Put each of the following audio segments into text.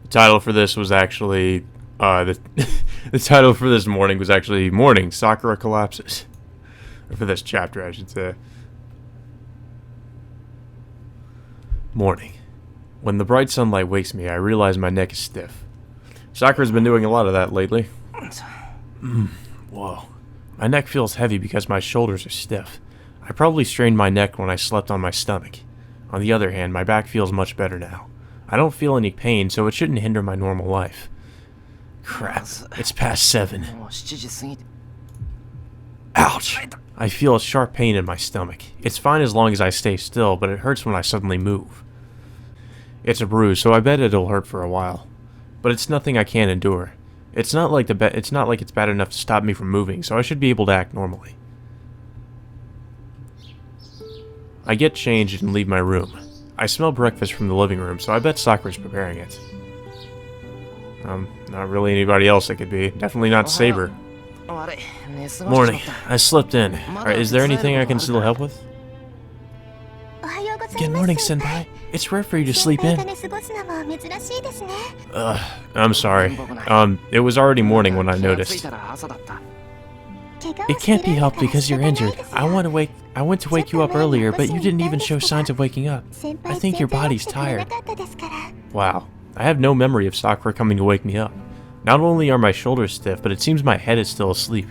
The title for this was actually, the title for this morning was actually Morning, Sakura Collapses. Or for this chapter, I should say. Morning. When the bright sunlight wakes me, I realize my neck is stiff. Sakura's been doing a lot of that lately. Whoa. My neck feels heavy because my shoulders are stiff. I probably strained my neck when I slept on my stomach. On the other hand, my back feels much better now. I don't feel any pain, so it shouldn't hinder my normal life. Crap, it's past 7. Ouch! I feel a sharp pain in my stomach. It's fine as long as I stay still, but it hurts when I suddenly move. It's a bruise, so I bet it'll hurt for a while. But it's nothing I can't endure. It's not like it's bad enough to stop me from moving, so I should be able to act normally. I get changed and leave my room. I smell breakfast from the living room, so I bet Sakura's preparing it. Not really anybody else it could be. Definitely not Saber. Morning. I slipped in. Is there anything I can still help with? Good morning, Senpai. It's rare for you to sleep in. I'm sorry. It was already morning when I noticed. It can't be helped because you're injured. I went to wake you up earlier, but you didn't even show signs of waking up. I think your body's tired. Wow. I have no memory of Sakura coming to wake me up. Not only are my shoulders stiff, but it seems my head is still asleep.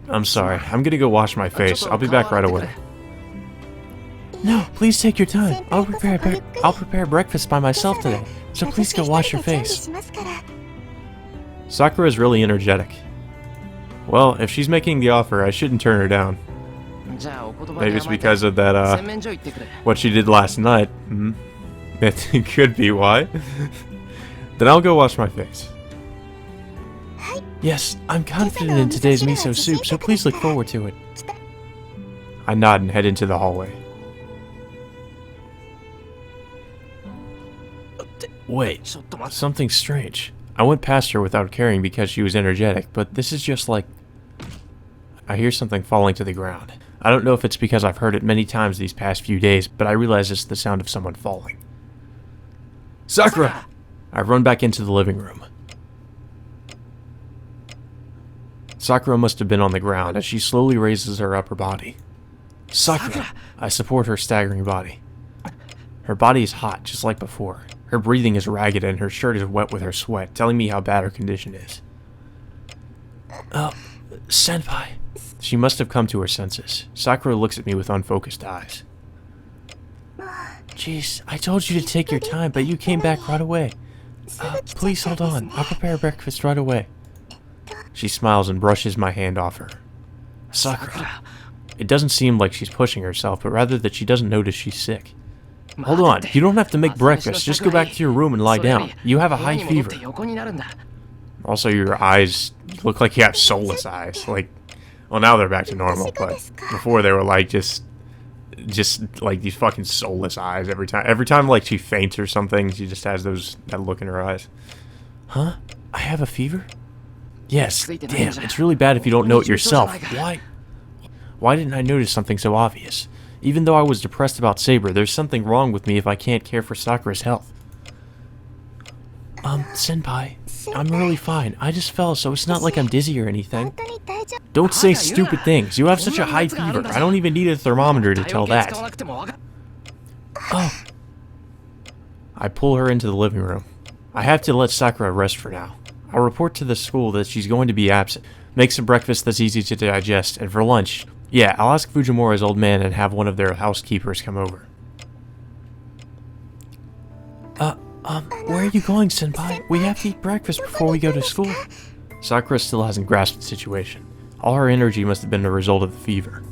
I'm sorry. I'm gonna go wash my face. I'll be back right away. No, please take your time. I'll prepare breakfast by myself today, so please go wash your face. Sakura is really energetic. Well, if she's making the offer, I shouldn't turn her down. Maybe it's because of that, what she did last night. It could be why. Then I'll go wash my face. Yes, I'm confident in today's miso soup, so please look forward to it. I nod and head into the hallway. Wait, something strange. I went past her without caring because she was energetic, but this is just like... I hear something falling to the ground. I don't know if it's because I've heard it many times these past few days, but I realize it's the sound of someone falling. Sakura! I run back into the living room. Sakura must have been on the ground as she slowly raises her upper body. Sakura! I support her staggering body. Her body is hot, just like before. Her breathing is ragged and her shirt is wet with her sweat, telling me how bad her condition is. Senpai. She must have come to her senses. Sakura looks at me with unfocused eyes. Jeez, I told you to take your time, but you came back right away. Please hold on. I'll prepare breakfast right away. She smiles and brushes my hand off her. Sakura. It doesn't seem like she's pushing herself, but rather that she doesn't notice she's sick. Hold on, you don't have to make breakfast. Just go back to your room and lie down. You have a high fever. Also, your eyes look like you have soulless eyes. Like, well, now they're back to normal, but before they were like just like these fucking soulless eyes every time. Every time like she faints or something, she just has that look in her eyes. Huh? I have a fever? Yes. Damn, it's really bad if you don't know it yourself. Why didn't I notice something so obvious? Even though I was depressed about Saber, there's something wrong with me if I can't care for Sakura's health. Senpai, I'm really fine. I just fell, so it's not like I'm dizzy or anything. Don't say stupid things. You have such a high fever. I don't even need a thermometer to tell that. Oh. I pull her into the living room. I have to let Sakura rest for now. I'll report to the school that she's going to be absent. Make some breakfast that's easy to digest, and for lunch, yeah, I'll ask Fujimura's old man and have one of their housekeepers come over. Where are you going, Senpai? We have to eat breakfast before we go to school. Sakura still hasn't grasped the situation. All her energy must have been a result of the fever.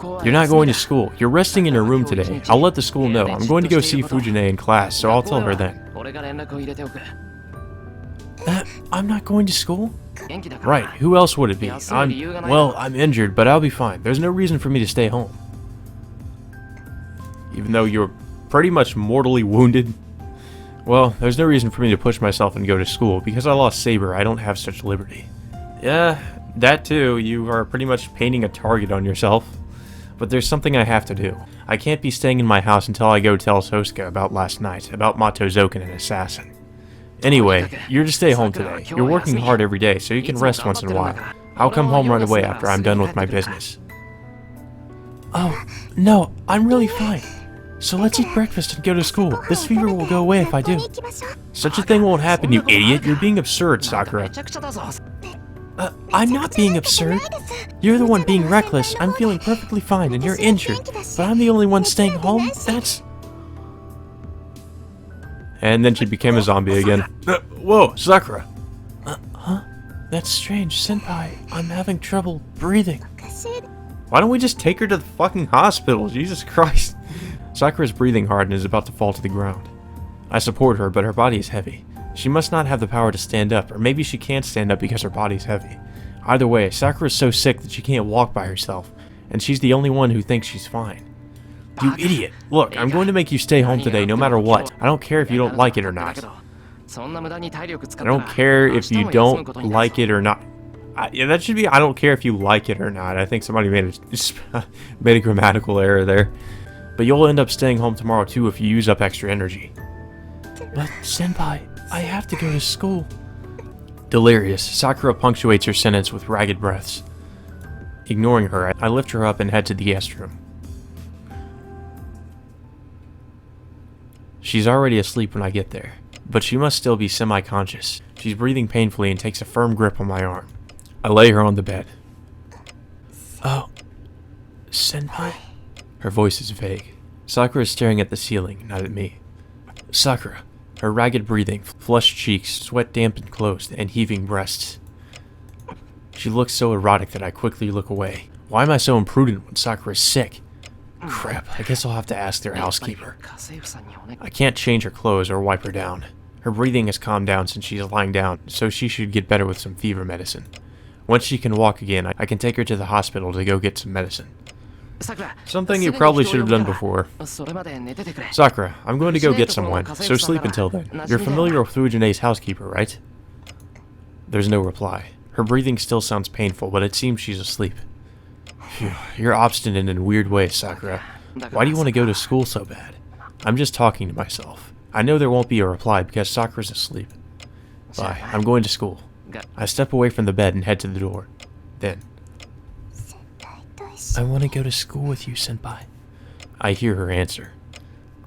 You're not going to school. You're resting in your room today. I'll let the school know. I'm going to go see Fujine in class, so I'll tell her then. I'm not going to school? Right, who else would it be? I'm injured, but I'll be fine. There's no reason for me to stay home. Even though you're pretty much mortally wounded. Well, there's no reason for me to push myself and go to school. Because I lost Saber, I don't have such liberty. Yeah, that too. You are pretty much painting a target on yourself. But there's something I have to do. I can't be staying in my house until I go tell Sosuke about last night, about Mato Zoken, an assassin. Anyway, you're to stay home today. You're working hard every day, so you can rest once in a while. I'll come home right away after I'm done with my business. Oh, no, I'm really fine. So let's eat breakfast and go to school. This fever will go away if I do. Such a thing won't happen, you idiot. You're being absurd, Sakura. I'm not being absurd. You're the one being reckless. I'm feeling perfectly fine and you're injured. But I'm the only one staying home? That's... And then she became a zombie again. Whoa, Sakura. Huh? That's strange, Senpai. I'm having trouble breathing. Why don't we just take her to the fucking hospital? Jesus Christ. Sakura's breathing hard and is about to fall to the ground. I support her, but her body is heavy. She must not have the power to stand up, or maybe she can't stand up because her body's heavy. Either way, Sakura's so sick that she can't walk by herself, and she's the only one who thinks she's fine. You idiot! Look, I'm going to make you stay home today no matter what. I don't care if you don't like it or not. I don't care if you don't like it or not. Yeah, that should be I don't care if you like it or not. I think somebody made a grammatical error there. But you'll end up staying home tomorrow too if you use up extra energy. But Senpai, I have to go to school. Delirious, Sakura punctuates her sentence with ragged breaths. Ignoring her, I lift her up and head to the guest room. She's already asleep when I get there, but she must still be semi-conscious. She's breathing painfully and takes a firm grip on my arm. I lay her on the bed. Oh, Senpai? Her voice is vague. Sakura is staring at the ceiling, not at me. Sakura, her ragged breathing, flushed cheeks, sweat-dampened clothes, and heaving breasts. She looks so erotic that I quickly look away. Why am I so imprudent when Sakura is sick? Crap, I guess I'll have to ask their housekeeper. I can't change her clothes or wipe her down. Her breathing has calmed down since she's lying down, so she should get better with some fever medicine. Once she can walk again, I can take her to the hospital to go get some medicine. Something you probably should have done before. Sakura, I'm going to go get someone, so sleep until then. You're familiar with Fujine's housekeeper, right? There's no reply. Her breathing still sounds painful, but it seems she's asleep. Phew, you're obstinate in weird ways, Sakura. Why do you want to go to school so bad? I'm just talking to myself. I know there won't be a reply because Sakura's asleep. Bye, I'm going to school. I step away from the bed and head to the door. Then, I want to go to school with you, Senpai. I hear her answer.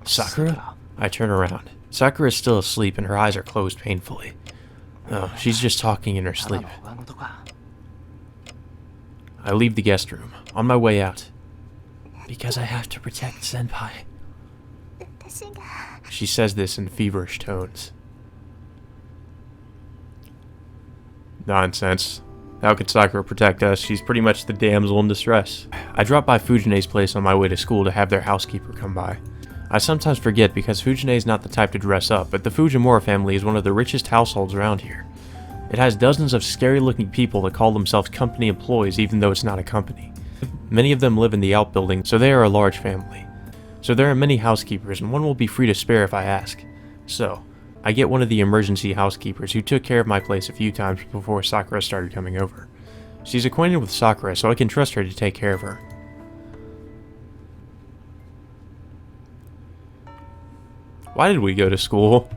Sakura? I turn around. Sakura is still asleep and her eyes are closed painfully. Oh, she's just talking in her sleep. I leave the guest room. On my way out. Because I have to protect Senpai. She says this in feverish tones. Nonsense. How could Sakura protect us? She's pretty much the damsel in distress. I drop by Fujine's place on my way to school to have their housekeeper come by. I sometimes forget because Fujine's not the type to dress up, but the Fujimura family is one of the richest households around here. It has dozens of scary-looking people that call themselves company employees even though it's not a company. Many of them live in the outbuilding, so they are a large family. So there are many housekeepers, and one will be free to spare if I ask. So, I get one of the emergency housekeepers who took care of my place a few times before Sakura started coming over. She's acquainted with Sakura, so I can trust her to take care of her. Why did we go to school?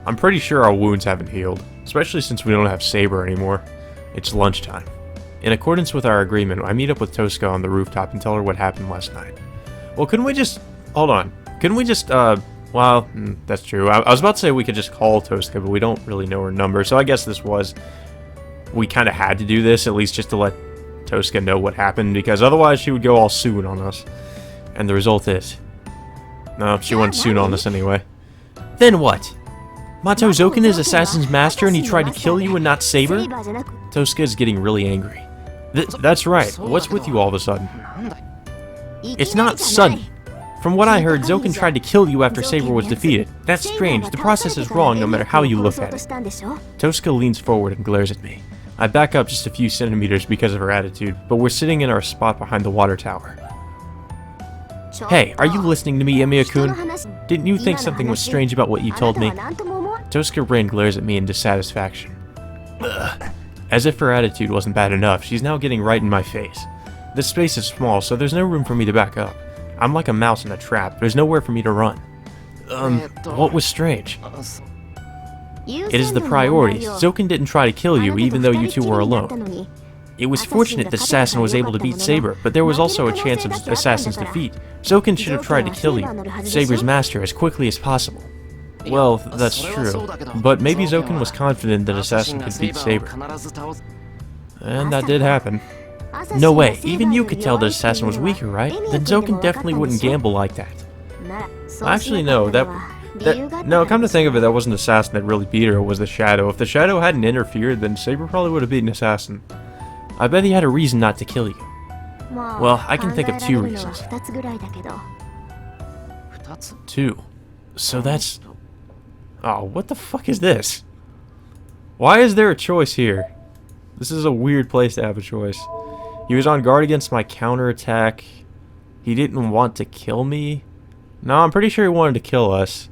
I'm pretty sure our wounds haven't healed, especially since we don't have Saber anymore. It's lunchtime. In accordance with our agreement, I meet up with Tosca on the rooftop and tell her what happened last night. Well, couldn't we just... Hold on. Couldn't we just, well, that's true. I was about to say we could just call Tosca, but we don't really know her number, so I guess this was... We kind of had to do this, at least just to let Tosca know what happened, because otherwise she would go all soon on us. And the result is... No, she went soon on us anyway. Then what? Mato Zoken is Assassin's Master and he tried to kill you and not Saber? Tosca is getting really angry. That's right. What's with you all of a sudden? It's not sudden. From what I heard, Zoken tried to kill you after Saber was defeated. That's strange. The process is wrong no matter how you look at it. Tosca leans forward and glares at me. I back up just a few centimeters because of her attitude, but we're sitting in our spot behind the water tower. Hey, are you listening to me, Emiya-kun? Didn't you think something was strange about what you told me? Tosca Rin glares at me in dissatisfaction. Ugh. As if her attitude wasn't bad enough, she's now getting right in my face. This space is small, so there's no room for me to back up. I'm like a mouse in a trap, there's nowhere for me to run. What was strange? It is the priorities. Zoken didn't try to kill you, even though you two were alone. It was fortunate the assassin was able to beat Saber, but there was also a chance of Assassin's defeat. Zoken should have tried to kill you, Saber's master, as quickly as possible. Well, that's true, but maybe Zoken was confident that Assassin could beat Saber. And that did happen. No way, even you could tell that Assassin was weaker, right? Then Zoken definitely wouldn't gamble like that. Actually, no, no, come to think of it, that wasn't Assassin that really beat her, it was the Shadow. If the Shadow hadn't interfered, then Saber probably would have beaten Assassin. I bet he had a reason not to kill you. Well, I can think of 2 reasons. 2. So that's... Oh, what the fuck is this? Why is there a choice here? This is a weird place to have a choice. He was on guard against my counterattack. He didn't want to kill me. No, I'm pretty sure he wanted to kill us.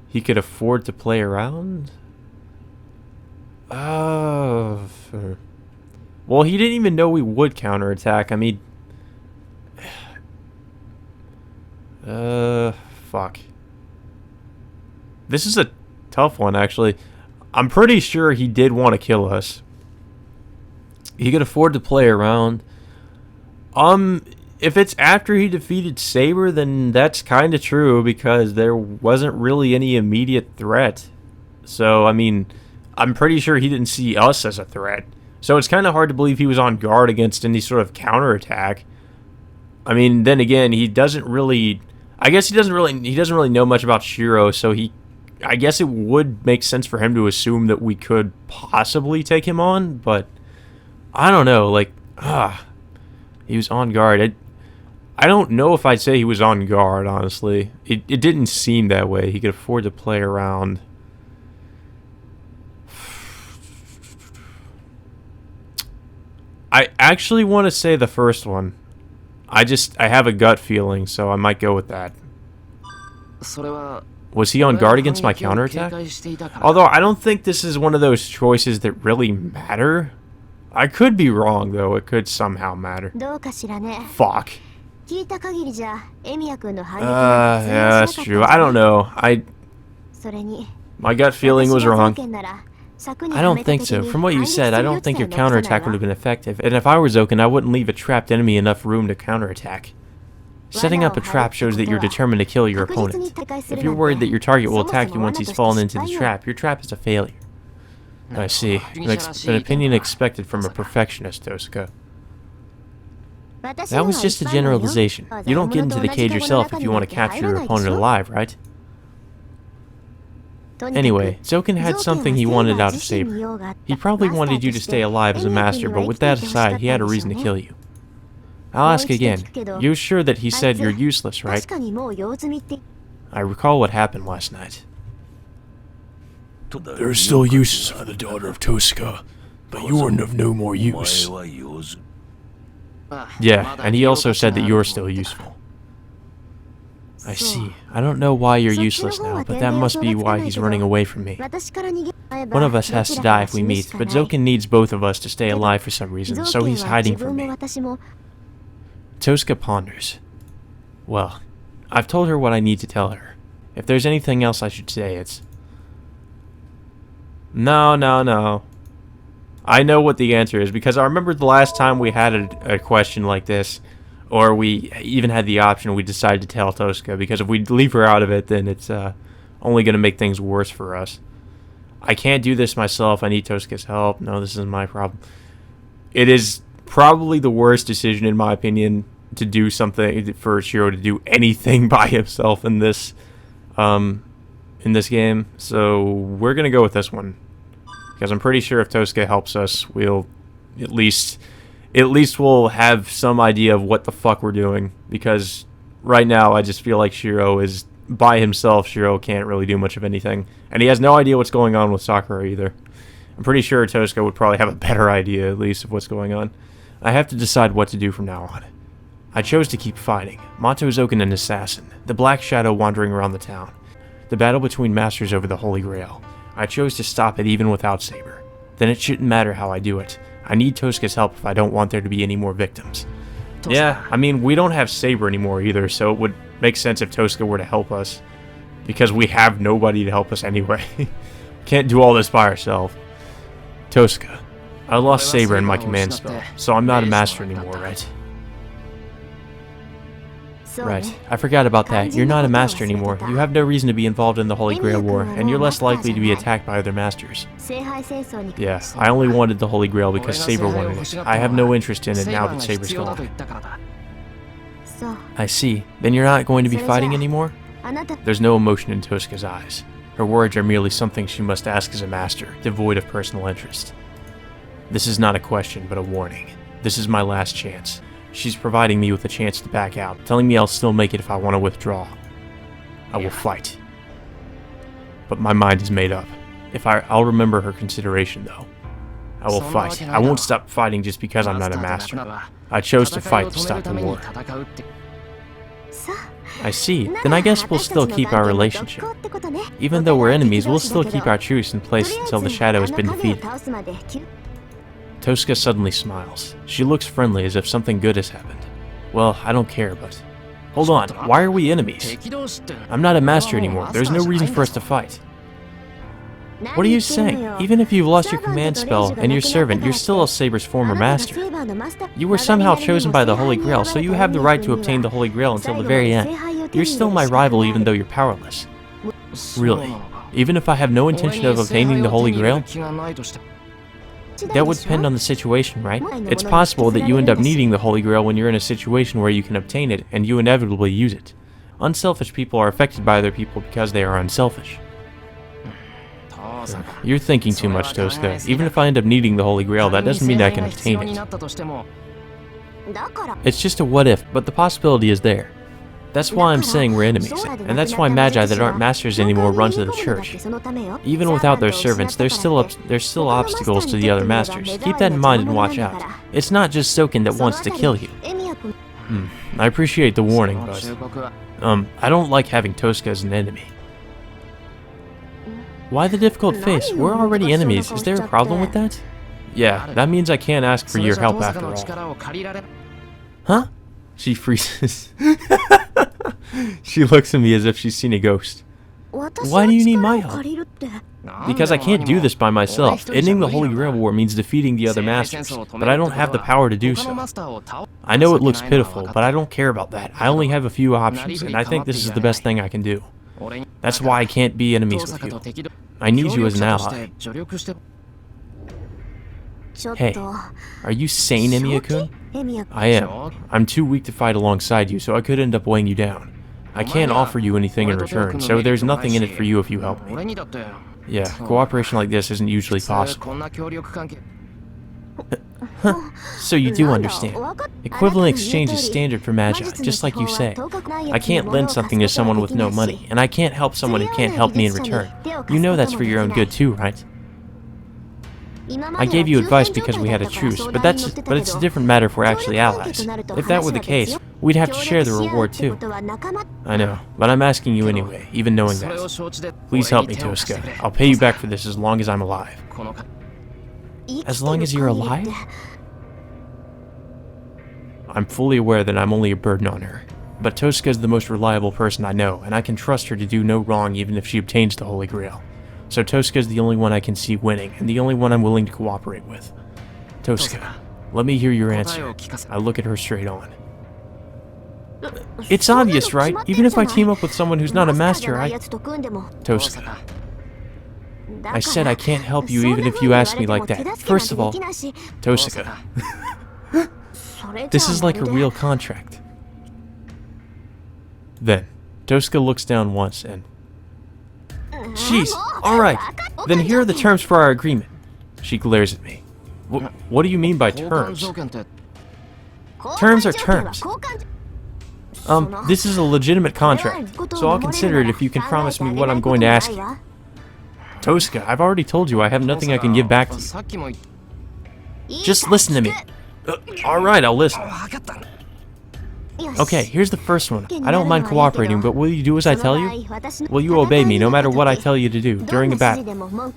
He could afford to play around? Well, he didn't even know we would counterattack. I mean... fuck. This is a tough one, actually. I'm pretty sure he did want to kill us. He could afford to play around. If it's after he defeated Saber, then that's kind of true, because there wasn't really any immediate threat. So, I mean, I'm pretty sure he didn't see us as a threat. So it's kind of hard to believe he was on guard against any sort of counterattack. I mean, then again, he doesn't really... I guess he doesn't really know much about Shiro, so I guess it would make sense for him to assume that we could possibly take him on, but I don't know, like, he was on guard. I don't know if I'd say he was on guard, honestly. It didn't seem that way. He could afford to play around. I actually want to say the first one. I have a gut feeling, so I might go with that. Was he on guard against my counterattack? Although I don't think this is one of those choices that really matter. I could be wrong, though. It could somehow matter. Fuck. Yeah, that's true. I don't know. My gut feeling was wrong. I don't think so. From what you said, I don't think your counterattack would have been effective. And if I were Zoken, I wouldn't leave a trapped enemy enough room to counterattack. Setting up a trap shows that you're determined to kill your opponent. If you're worried that your target will attack you once he's fallen into the trap, your trap is a failure. I see. An opinion expected from a perfectionist, Tosuka. That was just a generalization. You don't get into the cage yourself if you want to capture your opponent alive, right? Anyway, Zoken had something he wanted out of Saber. He probably wanted you to stay alive as a master, but with that aside, he had a reason to kill you. I'll ask again. You're sure that he said you're useless, right? I recall what happened last night. There's still uses for the daughter of Tosuka, but you are of no more use. Yeah, and he also said that you're still useful. I see. I don't know why you're useless now, but that must be why he's running away from me. One of us has to die if we meet, but Zoken needs both of us to stay alive for some reason, so he's hiding from me. Tosuka ponders. Well, I've told her what I need to tell her. If there's anything else I should say, it's... No. I know what the answer is, because I remember the last time we had a question like this, or we even had the option, we decided to tell Tosuka, because if we leave her out of it, then it's only going to make things worse for us. I can't do this myself. I need Tosuka's help. No, this isn't my problem. It is probably the worst decision, in my opinion, to do something, for Shiro to do anything by himself in this game. So we're going to go with this one, because I'm pretty sure if Tosuka helps us, we'll at least we'll have some idea of what the fuck we're doing, because right now I just feel like Shiro is by himself. Shiro can't really do much of anything, and he has no idea what's going on with Sakura either. I'm pretty sure Tosuka would probably have a better idea, at least, of what's going on. I have to decide what to do from now on. I chose to keep fighting. Mato Zoken, an assassin, the Black Shadow wandering around the town, the battle between masters over the Holy Grail. I chose to stop it even without Saber. Then it shouldn't matter how I do it. I need Tosuka's help if I don't want there to be any more victims. Yeah, I mean, we don't have Saber anymore either, so it would make sense if Tosuka were to help us. Because we have nobody to help us anyway. Can't do all this by ourselves. Tosca, I lost Saber in my command spell, so I'm not a master anymore, right? Right. I forgot about that. You're not a master anymore. You have no reason to be involved in the Holy Grail War, and you're less likely to be attacked by other masters. Yeah, I only wanted the Holy Grail because Saber wanted it. I have no interest in it now that Saber's gone. I see. Then you're not going to be fighting anymore? There's no emotion in Tosca's eyes. Her words are merely something she must ask as a master, devoid of personal interest. This is not a question, but a warning. This is my last chance. She's providing me with a chance to back out, telling me I'll still make it if I want to withdraw. I will fight. But my mind is made up. I'll remember her consideration, though. I will fight. I won't stop fighting just because I'm not a master. I chose to fight to stop the war. I see. Then I guess we'll still keep our relationship. Even though we're enemies, we'll still keep our truce in place until the shadow has been defeated. Tosca suddenly smiles. She looks friendly as if something good has happened. Well, I don't care, but... Hold on, why are we enemies? I'm not a master anymore. There's no reason for us to fight. What are you saying? Even if you've lost your command spell and your servant, you're still Saber's former master. You were somehow chosen by the Holy Grail, so you have the right to obtain the Holy Grail until the very end. You're still my rival even though you're powerless. Really? Even if I have no intention of obtaining the Holy Grail? That would depend on the situation, right? It's possible that you end up needing the Holy Grail when you're in a situation where you can obtain it, and you inevitably use it. Unselfish people are affected by other people because they are unselfish. You're thinking too much, Tosca. Even if I end up needing the Holy Grail, that doesn't mean I can obtain it. It's just a what if, but the possibility is there. That's why I'm saying we're enemies, and that's why magi that aren't masters anymore run to the church. Even without their servants, there's still obstacles to the other masters. Keep that in mind and watch out. It's not just Soken that wants to kill you. I appreciate the warning, but... I don't like having Tosca as an enemy. Why the difficult face? We're already enemies. Is there a problem with that? Yeah, that means I can't ask for your help after all. Huh? She freezes. She looks at me as if she's seen a ghost. Why do you need my help? Because I can't do this by myself. Ending the Holy Grail War means defeating the other masters, but I don't have the power to do so. I know it looks pitiful, but I don't care about that. I only have a few options, and I think this is the best thing I can do. That's why I can't be enemies with you. I need you as an ally. Hey, are you sane, Emiya-kun? I am. I'm too weak to fight alongside you, so I could end up weighing you down. I can't offer you anything in return, so there's nothing in it for you if you help me. Yeah, cooperation like this isn't usually possible. So you do understand. Equivalent exchange is standard for magi, just like you say. I can't lend something to someone with no money, and I can't help someone who can't help me in return. You know that's for your own good too, right? I gave you advice because we had a truce, but it's a different matter if we're actually allies. If that were the case, we'd have to share the reward too. I know, but I'm asking you anyway, even knowing that. Please help me, Tosca. I'll pay you back for this as long as I'm alive. As long as you're alive? I'm fully aware that I'm only a burden on her, but Tosca is the most reliable person I know, and I can trust her to do no wrong even if she obtains the Holy Grail. So Tosca is the only one I can see winning, and the only one I'm willing to cooperate with. Tosca, let me hear your answer. I look at her straight on. It's obvious, right? Even if I team up with someone who's not a master, Tosca. I said I can't help you even if you ask me like that. First of all, Tosca. This is like a real contract. Then, Tosca looks down once and... Jeez, alright, then here are the terms for our agreement. She glares at me. What do you mean by terms? Terms are terms. This is a legitimate contract, so I'll consider it if you can promise me what I'm going to ask you. Tosca, I've already told you I have nothing I can give back to you. Just listen to me. Alright, I'll listen. Okay, here's the first one. I don't mind cooperating, but will you do as I tell you? Will you obey me no matter what I tell you to do during a battle?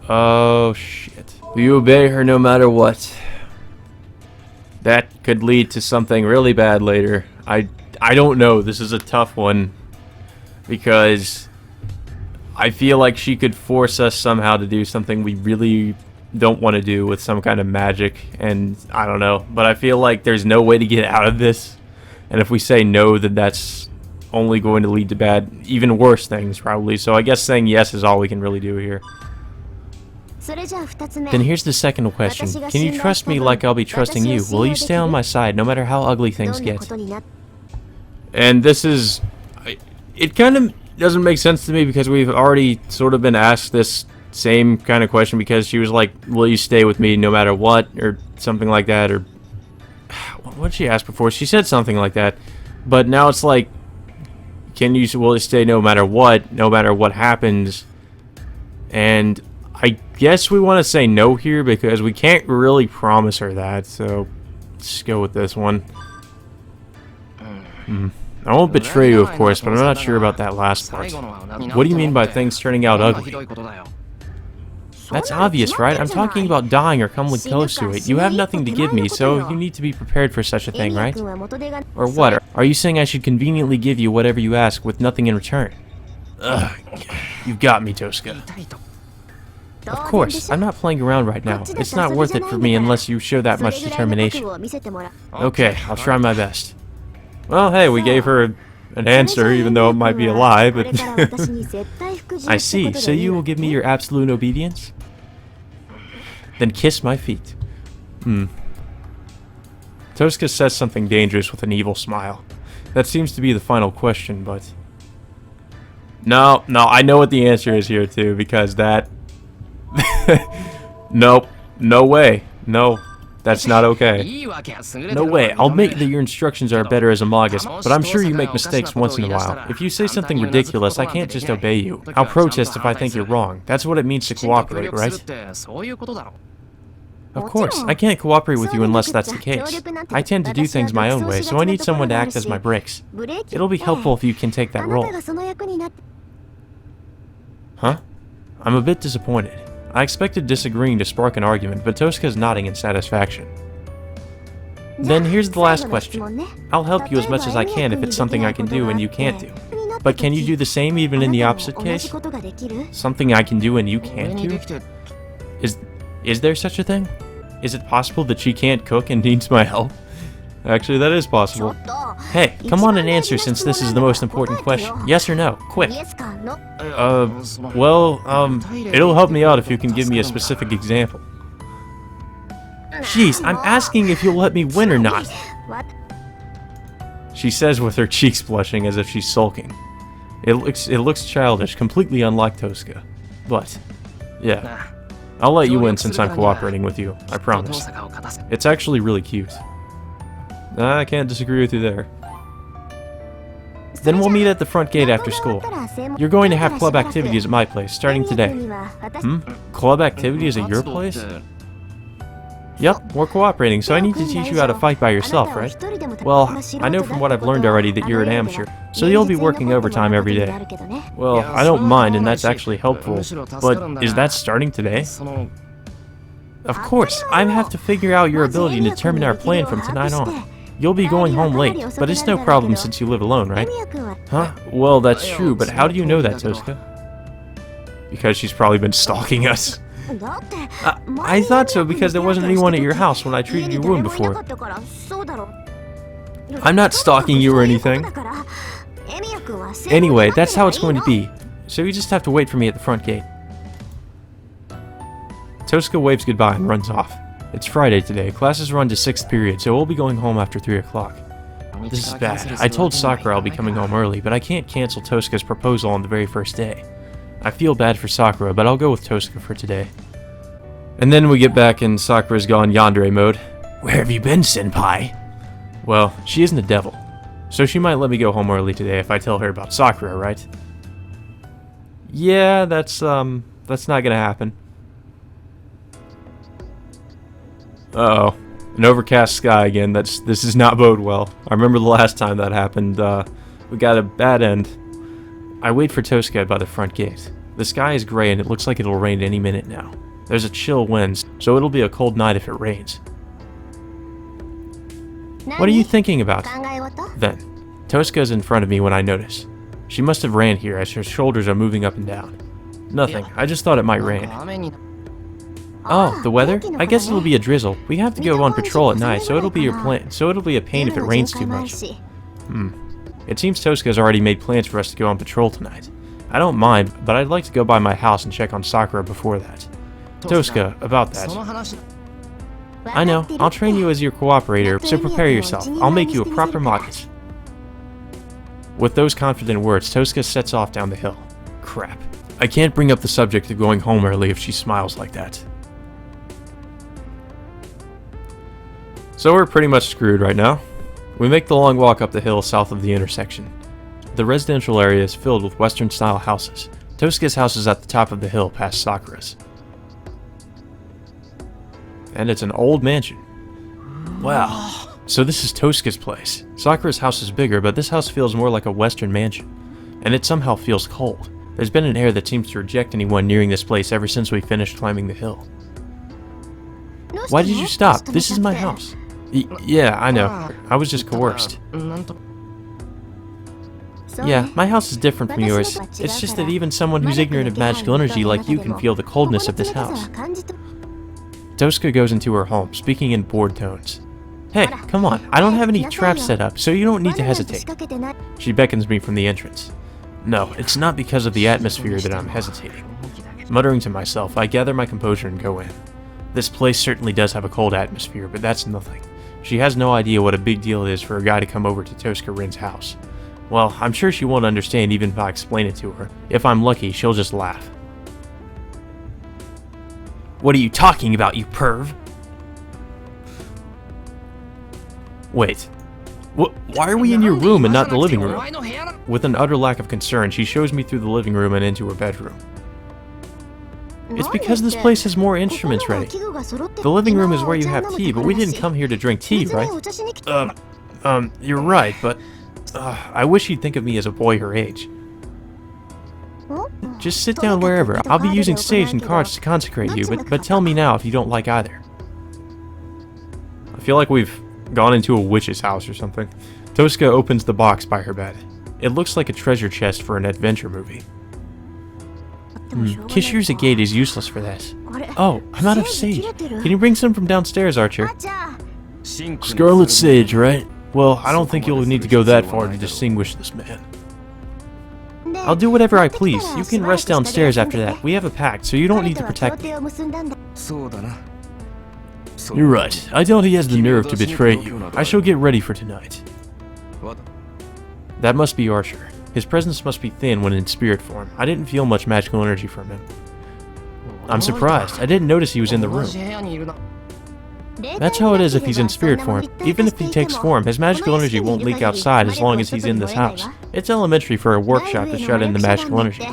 Oh, shit. Will you obey her no matter what? That could lead to something really bad later. I don't know. This is a tough one. because I feel like she could force us somehow to do something we really don't want to do with some kind of magic, and I don't know, but I feel like there's no way to get out of this, and if we say no, then that's only going to lead to bad, even worse things probably, so I guess saying yes is all we can really do here. Then here's the second question. Can you trust me like I'll be trusting you? Will you stay on my side no matter how ugly things get? And this is... it kind of doesn't make sense to me because we've already sort of been asked this same kind of question because she was like, will you stay with me no matter what? Or something like that. Or what did she ask before? She said something like that. But now it's like, will you stay no matter what happens? And I guess we want to say no here because we can't really promise her that. So let's go with this one. I won't betray you, of course, but I'm not sure about that last part. What do you mean by things turning out ugly? That's obvious, right? I'm talking about dying or coming close to it. You have nothing to give me, so you need to be prepared for such a thing, right? Or what? Are you saying I should conveniently give you whatever you ask with nothing in return? Ugh, you've got me, Tosca. Of course, I'm not playing around right now. It's not worth it for me unless you show that much determination. Okay, I'll try my best. Well, hey, we gave her an answer, even though it might be a lie, but... I see, so you will give me your absolute obedience? Then kiss my feet. Tosca says something dangerous with an evil smile. That seems to be the final question, but... No, I know what the answer is here, too, because that... Nope, no way, no. That's not okay. No way, I'll admit that your instructions are better as a magus, but I'm sure you make mistakes once in a while. If you say something ridiculous, I can't just obey you. I'll protest if I think you're wrong. That's what it means to cooperate, right? Of course, I can't cooperate with you unless that's the case. I tend to do things my own way, so I need someone to act as my brakes. It'll be helpful if you can take that role. Huh? I'm a bit disappointed. I expected disagreeing to spark an argument, but Tosca's nodding in satisfaction. Then here's the last question. I'll help you as much as I can if it's something I can do and you can't do. But can you do the same even in the opposite case? Something I can do and you can't do? Is there such a thing? Is it possible that she can't cook and needs my help? Actually, that is possible. Hey, come on and answer since this is the most important question. Yes or no? Quick. It'll help me out if you can give me a specific example. Jeez, I'm asking if you'll let me win or not. She says with her cheeks blushing as if she's sulking. It looks childish, completely unlike Tosca. But, yeah. I'll let you win since I'm cooperating with you, I promise. It's actually really cute. I can't disagree with you there. Then we'll meet at the front gate after school. You're going to have club activities at my place, starting today. Club activities at your place? Yep, we're cooperating, so I need to teach you how to fight by yourself, right? Well, I know from what I've learned already that you're an amateur, so you'll be working overtime every day. Well, I don't mind, and that's actually helpful, but is that starting today? Of course, I have to figure out your ability and determine our plan from tonight on. You'll be going home late, but it's no problem since you live alone, right? Huh? Well, that's true, but how do you know that, Tosca? Because she's probably been stalking us. I thought so because there wasn't anyone at your house when I treated your wound before. I'm not stalking you or anything. Anyway, that's how it's going to be. So you just have to wait for me at the front gate. Tosca waves goodbye and runs off. It's Friday today. Classes run to 6th period, so we'll be going home after 3 o'clock. This is bad. I told Sakura I'll be coming home early, but I can't cancel Tosca's proposal on the very first day. I feel bad for Sakura, but I'll go with Tosca for today. And then we get back and Sakura's gone yandere mode. Where have you been, senpai? Well, she isn't a devil, so she might let me go home early today if I tell her about Sakura, right? Yeah, that's not gonna happen. Uh-oh. An overcast sky again. This does not bode well. I remember the last time that happened, we got a bad end. I wait for Tosca by the front gate. The sky is gray and it looks like it'll rain any minute now. There's a chill wind, so it'll be a cold night if it rains. What are you thinking about? Then, Tosca's in front of me when I notice. She must have ran here as her shoulders are moving up and down. Nothing, I just thought it might rain. Oh, the weather? I guess it'll be a drizzle. We have to go on patrol at night, so it'll be a pain if it rains too much. It seems Tosca's already made plans for us to go on patrol tonight. I don't mind, but I'd like to go by my house and check on Sakura before that. Tosca, about that. I know, I'll train you as your cooperator, so prepare yourself. I'll make you a proper Magus. With those confident words, Tosca sets off down the hill. Crap. I can't bring up the subject of going home early if she smiles like that. So we're pretty much screwed right now. We make the long walk up the hill south of the intersection. The residential area is filled with Western-style houses. Tosca's house is at the top of the hill past Sakura's. And it's an old mansion. Wow. So this is Tosca's place. Sakura's house is bigger, but this house feels more like a Western mansion. And it somehow feels cold. There's been an air that seems to reject anyone nearing this place ever since we finished climbing the hill. Why did you stop? This is my house. Yeah, I know. I was just coerced. Yeah, my house is different from yours. It's just that even someone who's ignorant of magical energy like you can feel the coldness of this house. Tosca goes into her home, speaking in bored tones. Hey, come on, I don't have any traps set up, so you don't need to hesitate. She beckons me from the entrance. No, it's not because of the atmosphere that I'm hesitating. Muttering to myself, I gather my composure and go in. This place certainly does have a cold atmosphere, but that's nothing. She has no idea what a big deal it is for a guy to come over to Tosca Rin's house. Well, I'm sure she won't understand even if I explain it to her. If I'm lucky, she'll just laugh. What are you talking about, you perv? Wait. Why are we in your room and not the living room? With an utter lack of concern, she shows me through the living room and into her bedroom. It's because this place has more instruments ready. The living room is where you have tea, but we didn't come here to drink tea, right? You're right, but I wish you'd think of me as a boy her age. Just sit down wherever. I'll be using sage and cards to consecrate you, but tell me now if you don't like either. I feel like we've gone into a witch's house or something. Tosca opens the box by her bed. It looks like a treasure chest for an adventure movie. Kishir's gate is useless for this. Oh, I'm out of sage. Can you bring some from downstairs, Archer? Scarlet Sage, right? Well, I don't think you'll need to go that far to distinguish this man. I'll do whatever I please. You can rest downstairs after that. We have a pact, so you don't need to protect me. You're right. I doubt he has the nerve to betray you. I shall get ready for tonight. That must be Archer. His presence must be thin when in spirit form. I didn't feel much magical energy from him. I'm surprised. I didn't notice he was in the room. That's how it is if he's in spirit form. Even if he takes form, his magical energy won't leak outside as long as he's in this house. It's elementary for a workshop to shut in the magical energy.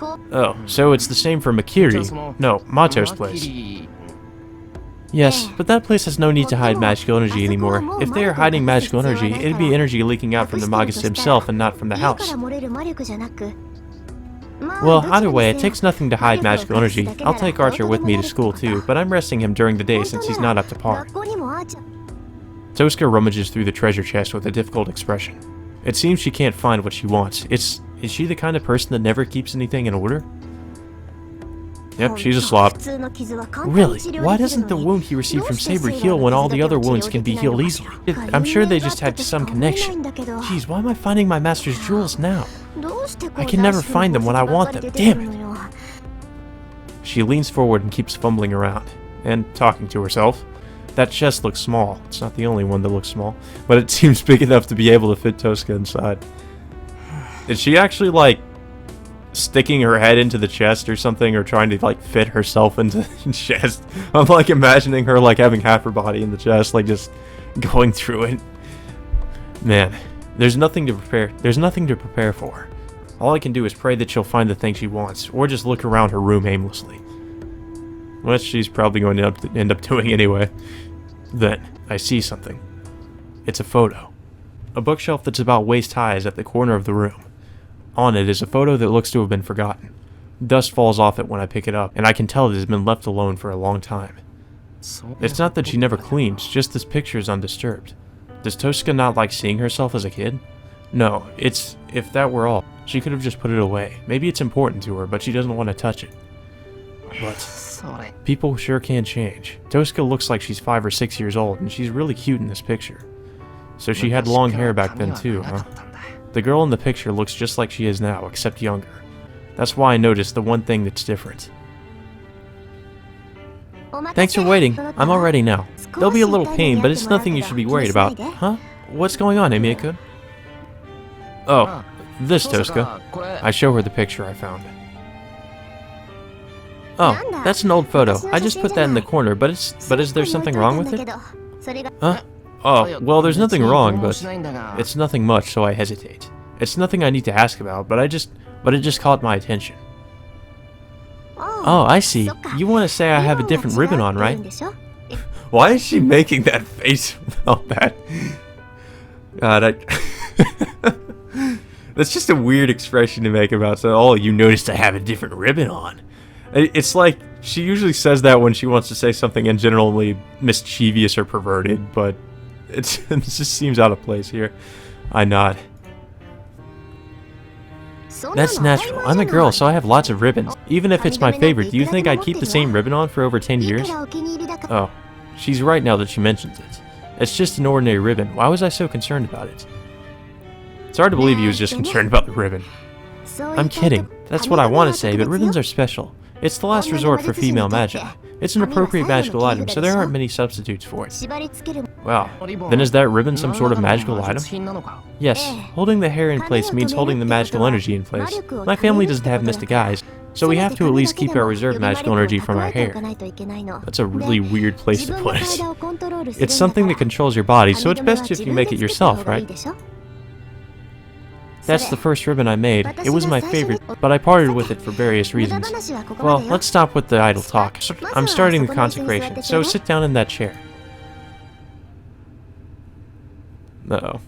Oh, so it's the same for Makiri. No, Mato's place. Yes, but that place has no need to hide magical energy anymore. If they are hiding magical energy, it'd be energy leaking out from the Magus himself and not from the house. Well, either way, it takes nothing to hide magical energy. I'll take Archer with me to school too, but I'm resting him during the day since he's not up to par. Tosca rummages through the treasure chest with a difficult expression. It seems she can't find what she wants. Is she the kind of person that never keeps anything in order? Yep, she's a slob. Really? Why doesn't the wound he received from Saber heal when all the other wounds can be healed easily? I'm sure they just had some connection. Jeez, why am I finding my master's jewels now? I can never find them when I want them. Damn it! She leans forward and keeps fumbling around, and talking to herself. That chest looks small. It's not the only one that looks small, but it seems big enough to be able to fit Tosca inside. Is she actually, like, sticking her head into the chest or something, or trying to, like, fit herself into the chest? I'm, like, imagining her, like, having half her body in the chest, like, just going through it. Man, there's nothing to prepare for. All I can do is pray that she'll find the thing she wants, or just look around her room aimlessly. Which she's probably going to end up doing anyway. Then, I see something. It's a photo. A bookshelf that's about waist high is at the corner of the room. On it is a photo that looks to have been forgotten. Dust falls off it when I pick it up, and I can tell it has been left alone for a long time. It's not that she never cleans, just this picture is undisturbed. Does Tosca not like seeing herself as a kid? No, if that were all, she could have just put it away. Maybe it's important to her, but she doesn't want to touch it. But people sure can change. Tosca looks like she's 5 or 6 years old, and she's really cute in this picture. So she had long hair back then too, huh? The girl in the picture looks just like she is now, except younger. That's why I noticed the one thing that's different. Thanks for waiting. I'm all ready now. There'll be a little pain, but it's nothing you should be worried about. Huh? What's going on, Emiya-kun? Oh, this Tosca. I show her the picture I found. Oh, that's an old photo. I just put that in the corner, but is there something wrong with it? Huh? Oh, well, there's nothing wrong, but it's nothing much, so I hesitate. It's nothing I need to ask about, but it just caught my attention. Oh, I see. You want to say I have a different ribbon on, right? Why is she making that face about that? God, that's just a weird expression to make about, so, oh, you noticed I have a different ribbon on. It's like, she usually says that when she wants to say something generally mischievous or perverted, but it just seems out of place here. I nod. That's natural. I'm a girl, so I have lots of ribbons. Even if it's my favorite, do you think I'd keep the same ribbon on for over 10 years? Oh, she's right now that she mentions it. It's just an ordinary ribbon. Why was I so concerned about it? It's hard to believe he was just concerned about the ribbon. I'm kidding. That's what I want to say, but ribbons are special. It's the last resort for female magic. It's an appropriate magical item, so there aren't many substitutes for it. Wow, then is that ribbon some sort of magical item? Yes, holding the hair in place means holding the magical energy in place. My family doesn't have mystic eyes, so we have to at least keep our reserved magical energy from our hair. That's a really weird place to put it. It's something that controls your body, so it's best if you make it yourself, right? That's the first ribbon I made. It was my favorite, but I parted with it for various reasons. Well, let's stop with the idle talk. I'm starting the consecration, so sit down in that chair. Uh-oh.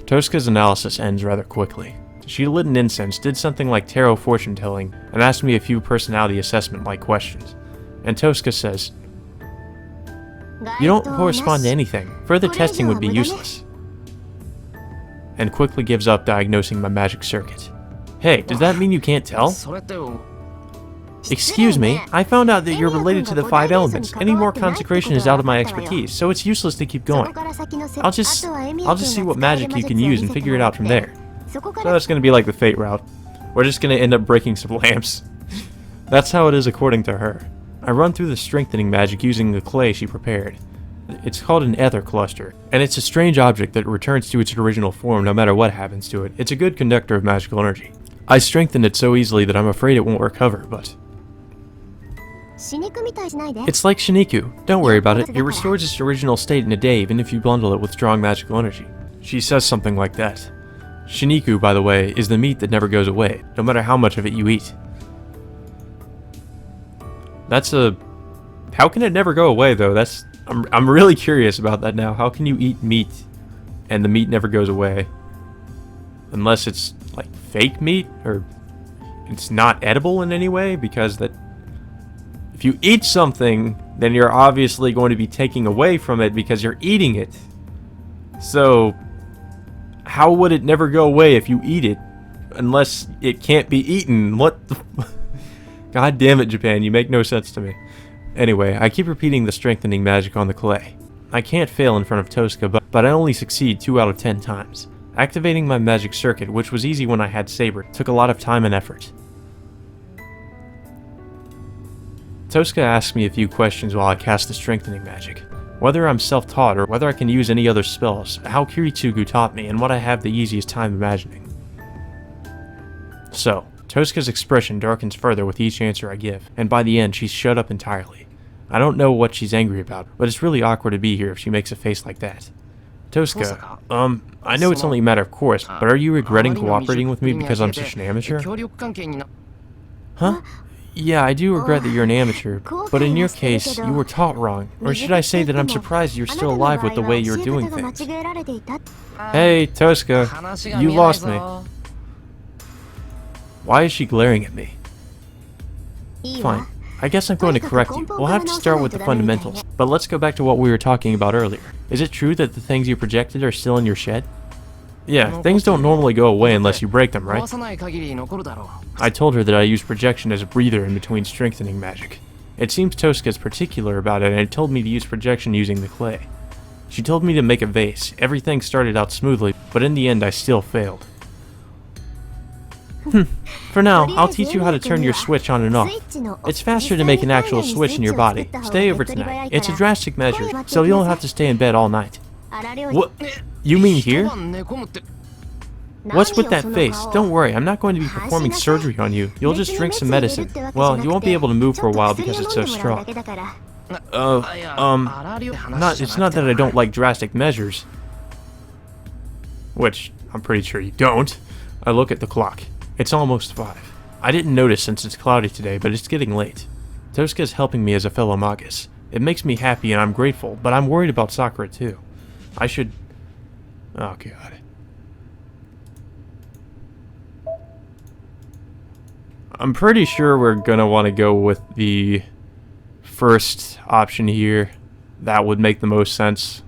Tosca's analysis ends rather quickly. She lit an incense, did something like tarot fortune telling, and asked me a few personality assessment-like questions. And Tosca says, "You don't correspond to anything. Further testing would be useless." And quickly gives up diagnosing my magic circuit. Hey, does that mean you can't tell? Excuse me, I found out that you're related to the 5 elements. Any more consecration is out of my expertise, so it's useless to keep going. I'll just see what magic you can use and figure it out from there. So that's gonna be like the Fate route. We're just gonna end up breaking some lamps. That's how it is according to her. I run through the strengthening magic using the clay she prepared. It's called an ether cluster, and it's a strange object that returns to its original form no matter what happens to it. It's a good conductor of magical energy. I strengthened it so easily that I'm afraid it won't recover, but... It's like Shiniku. Don't worry about it. It restores its original state in a day even if you bundle it with strong magical energy. She says something like that. Shiniku, by the way, is the meat that never goes away, no matter how much of it you eat. That's a... How can it never go away, though? That's... I'm really curious about that now. How can you eat meat and the meat never goes away? Unless it's like fake meat or it's not edible in any way, because that if you eat something, then you're obviously going to be taking away from it because you're eating it. So how would it never go away if you eat it unless it can't be eaten? What the God damn it, Japan, you make no sense to me. Anyway, I keep repeating the strengthening magic on the clay. I can't fail in front of Tosca, but I only succeed 2 out of 10 times. Activating my magic circuit, which was easy when I had Saber, took a lot of time and effort. Tosca asks me a few questions while I cast the strengthening magic. Whether I'm self-taught or whether I can use any other spells, how Kiritsugu taught me, and what I have the easiest time imagining. So, Tosca's expression darkens further with each answer I give, and by the end she's shut up entirely. I don't know what she's angry about, but it's really awkward to be here if she makes a face like that. Tosca, I know it's only a matter of course, but are you regretting cooperating with me because I'm such an amateur? Huh? Yeah, I do regret that you're an amateur, but in your case, you were taught wrong. Or should I say that I'm surprised you're still alive with the way you're doing things. Hey, Tosca, you lost me. Why is she glaring at me? Fine. I guess I'm going to correct you. We'll have to start with the fundamentals. But let's go back to what we were talking about earlier. Is it true that the things you projected are still in your shed? Yeah, things don't normally go away unless you break them, right? I told her that I use projection as a breather in between strengthening magic. It seems Tosca's particular about it and told me to use projection using the clay. She told me to make a vase. Everything started out smoothly, but in the end I still failed. For now, I'll teach you how to turn your switch on and off. It's faster to make an actual switch in your body. Stay over tonight. It's a drastic measure, so you'll have to stay in bed all night. What? You mean here? What's with that face? Don't worry, I'm not going to be performing surgery on you. You'll just drink some medicine. Well, you won't be able to move for a while because it's so strong. It's not that I don't like drastic measures. Which, I'm pretty sure you don't. I look at the clock. It's almost 5. I didn't notice since it's cloudy today, but it's getting late. Tosca's helping me as a fellow Magus. It makes me happy and I'm grateful, but I'm worried about Sakura too. I should... Oh god. I'm pretty sure we're gonna want to go with the first option here. That would make the most sense.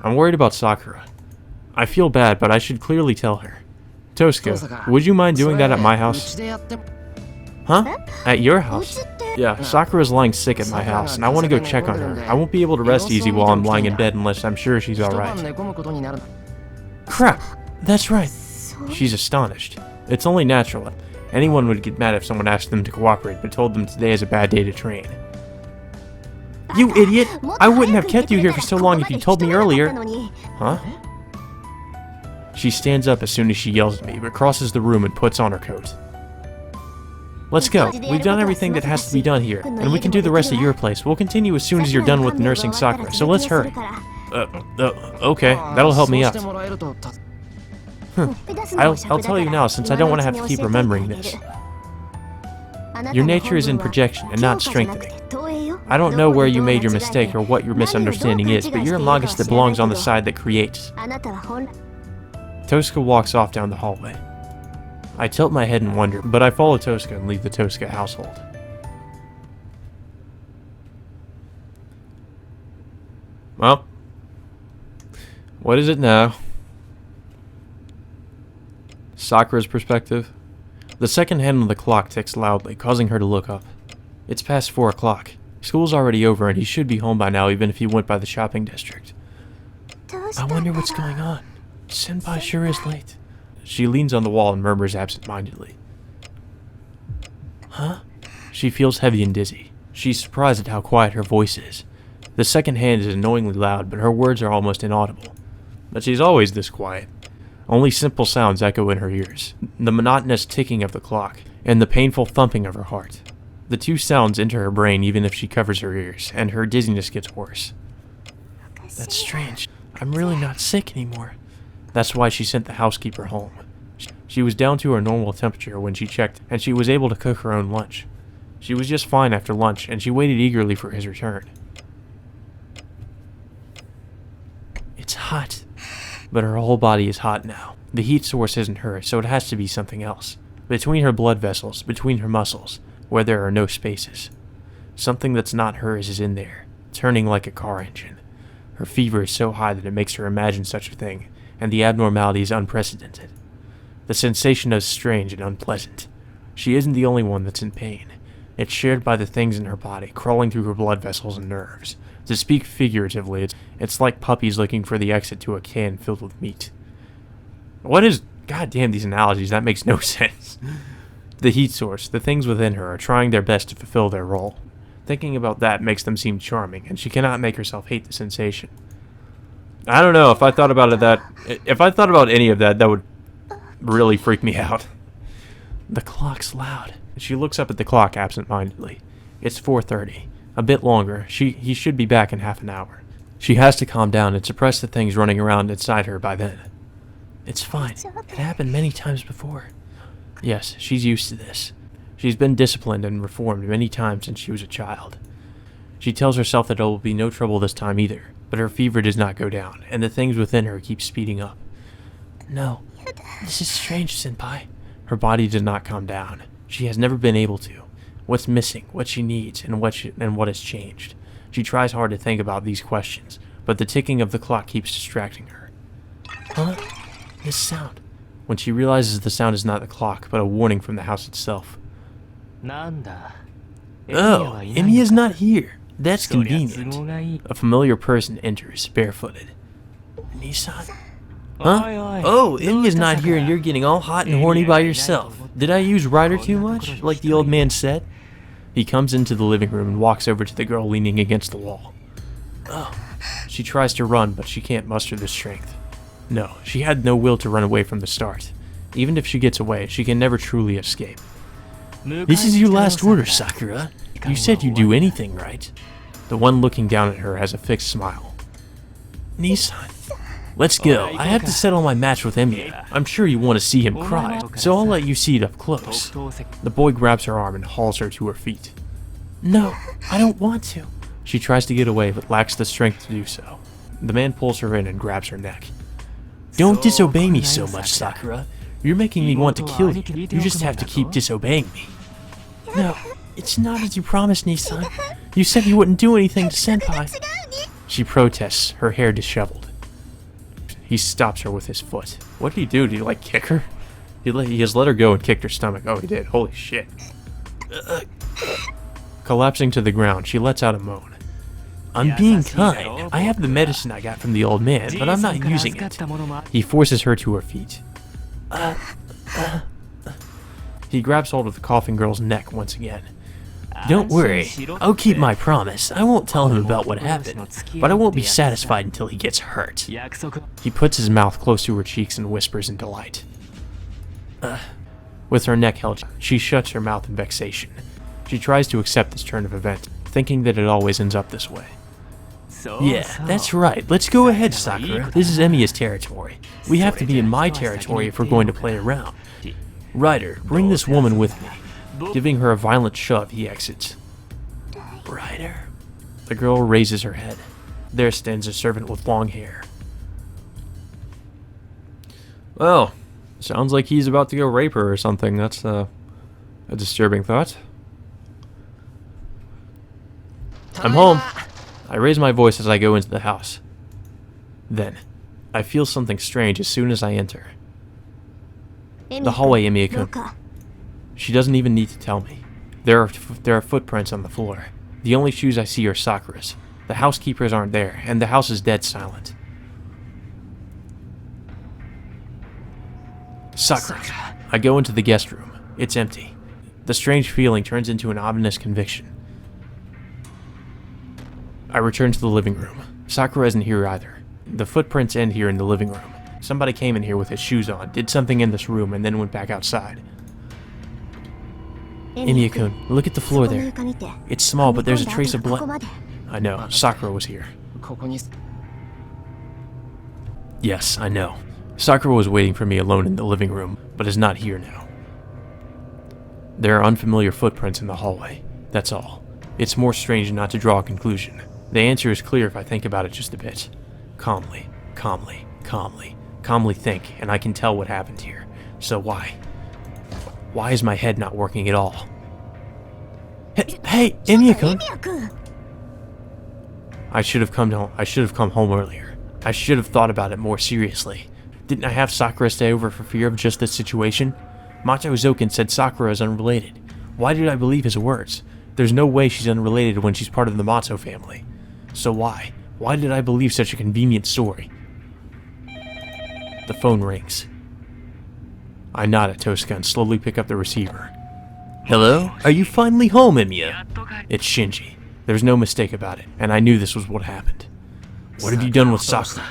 I'm worried about Sakura. I feel bad, but I should clearly tell her. Tosca, would you mind doing that at my house? Huh? At your house? Yeah, Sakura's lying sick at my house, and I want to go check on her. I won't be able to rest easy while I'm lying in bed unless I'm sure she's alright. Crap! That's right! She's astonished. It's only natural. Anyone would get mad if someone asked them to cooperate but told them today is a bad day to train. You idiot! I wouldn't have kept you here for so long if you told me earlier. Huh? She stands up as soon as she yells at me, but crosses the room and puts on her coat. Let's go. We've done everything that has to be done here, and we can do the rest at your place. We'll continue as soon as you're done with nursing Sakura, so let's hurry. Okay, that'll help me out. I'll tell you now, since I don't want to have to keep remembering this. Your nature is in projection and not strengthening. I don't know where you made your mistake or what your misunderstanding is, but you're a Magus that belongs on the side that creates. Tosca walks off down the hallway. I tilt my head in wonder, but I follow Tosca and leave the Tosca household. Well, what is it now? Sakura's perspective. The second hand on the clock ticks loudly, causing her to look up. It's past 4 o'clock. School's already over and he should be home by now even if he went by the shopping district. I wonder what's going on. Senpai sure is late. She leans on the wall and murmurs absent-mindedly. Huh? She feels heavy and dizzy. She's surprised at how quiet her voice is. The second hand is annoyingly loud, but her words are almost inaudible. But she's always this quiet. Only simple sounds echo in her ears. The monotonous ticking of the clock, and the painful thumping of her heart. The two sounds enter her brain even if she covers her ears, and her dizziness gets worse. That's strange. I'm really not sick anymore. That's why she sent the housekeeper home. She was down to her normal temperature when she checked, and she was able to cook her own lunch. She was just fine after lunch, and she waited eagerly for his return. It's hot. But her whole body is hot now. The heat source isn't hers, so it has to be something else. Between her blood vessels, between her muscles, where there are no spaces. Something that's not hers is in there, turning like a car engine. Her fever is so high that it makes her imagine such a thing, and the abnormality is unprecedented. The sensation is strange and unpleasant. She isn't the only one that's in pain. It's shared by the things in her body, crawling through her blood vessels and nerves. To speak figuratively, it's like puppies looking for the exit to a can filled with meat. What is... Goddamn these analogies, that makes no sense. The heat source, the things within her, are trying their best to fulfill their role. Thinking about that makes them seem charming, and she cannot make herself hate the sensation. I don't know, if I thought about any of that, that would really freak me out. The clock's loud. She looks up at the clock absent-mindedly. It's 4:30. A bit longer. He should be back in half an hour. She has to calm down and suppress the things running around inside her by then. It's fine. It happened many times before. Yes, she's used to this. She's been disciplined and reformed many times since she was a child. She tells herself that it will be no trouble this time either, but her fever does not go down, and the things within her keep speeding up. No, this is strange, Senpai. Her body does not calm down. She has never been able to. What's missing, what she needs, and what has changed. She tries hard to think about these questions, but the ticking of the clock keeps distracting her. Huh? This sound. When she realizes the sound is not the clock, but a warning from the house itself. Oh, Emiya's not here. That's convenient. A familiar person enters, barefooted. Nissan? Huh? Oh, Emiya's not here and you're getting all hot and horny by yourself. Did I use Ryder too much, like the old man said? He comes into the living room and walks over to the girl leaning against the wall. Oh. She tries to run, but she can't muster the strength. No, she had no will to run away from the start. Even if she gets away, she can never truly escape. This is your last order, Sakura. You said you'd do anything, right? The one looking down at her has a fixed smile. Nissan. Let's go. I have to settle my match with Emiya. I'm sure you want to see him cry, so I'll let you see it up close. The boy grabs her arm and hauls her to her feet. No, I don't want to. She tries to get away, but lacks the strength to do so. The man pulls her in and grabs her neck. Don't disobey me so much, Sakura. You're making me want to kill you. You just have to keep disobeying me. No, it's not as you promised, Nissan. You said you wouldn't do anything to Senpai. She protests, her hair disheveled. He stops her with his foot. What did he do? Did he, like, kick her? He has let her go and kicked her stomach. Oh, he did. Holy shit. Collapsing to the ground, she lets out a moan. I'm being kind. I have the medicine I got from the old man, but I'm not using it. He forces her to her feet. He grabs hold of the coughing girl's neck once again. Don't worry, I'll keep my promise. I won't tell him about what happened, but I won't be satisfied until he gets hurt. He puts his mouth close to her cheeks and whispers in delight. With her neck held, she shuts her mouth in vexation. She tries to accept this turn of events, thinking that it always ends up this way. Yeah, that's right. Let's go ahead, Sakura. This is Emiya's territory. We have to be in my territory if we're going to play around. Ryder, bring this woman with me. Giving her a violent shove, he exits. Ryder? The girl raises her head. There stands a servant with long hair. Well, sounds like he's about to go rape her or something. That's a disturbing thought. I'm home. I raise my voice as I go into the house. Then, I feel something strange as soon as I enter. The hallway, Emiya-kun. She doesn't even need to tell me. There are footprints on the floor. The only shoes I see are Sakura's. The housekeepers aren't there, and the house is dead silent. Sakura. I go into the guest room. It's empty. The strange feeling turns into an ominous conviction. I return to the living room. Sakura isn't here either. The footprints end here in the living room. Somebody came in here with his shoes on, did something in this room, and then went back outside. Emiya-kun, look at the floor there. It's small, but there's a trace of blood. I know, Sakura was here. Yes, I know. Sakura was waiting for me alone in the living room, but is not here now. There are unfamiliar footprints in the hallway. That's all. It's more strange not to draw a conclusion. The answer is clear if I think about it just a bit. Calmly, calmly, calmly, calmly think, and I can tell what happened here. So why? Why is my head not working at all? Hey, Emiya-kun! I should have come home earlier. I should have thought about it more seriously. Didn't I have Sakura stay over for fear of just this situation? Mato Zoken said Sakura is unrelated. Why did I believe his words? There's no way she's unrelated when she's part of the Mato family. So why? Why did I believe such a convenient story? The phone rings. I nod at Tosuka and slowly pick up the receiver. Hello? Are you finally home, Emiya? It's Shinji. There's no mistake about it, and I knew this was what happened. What have you done with Sakura?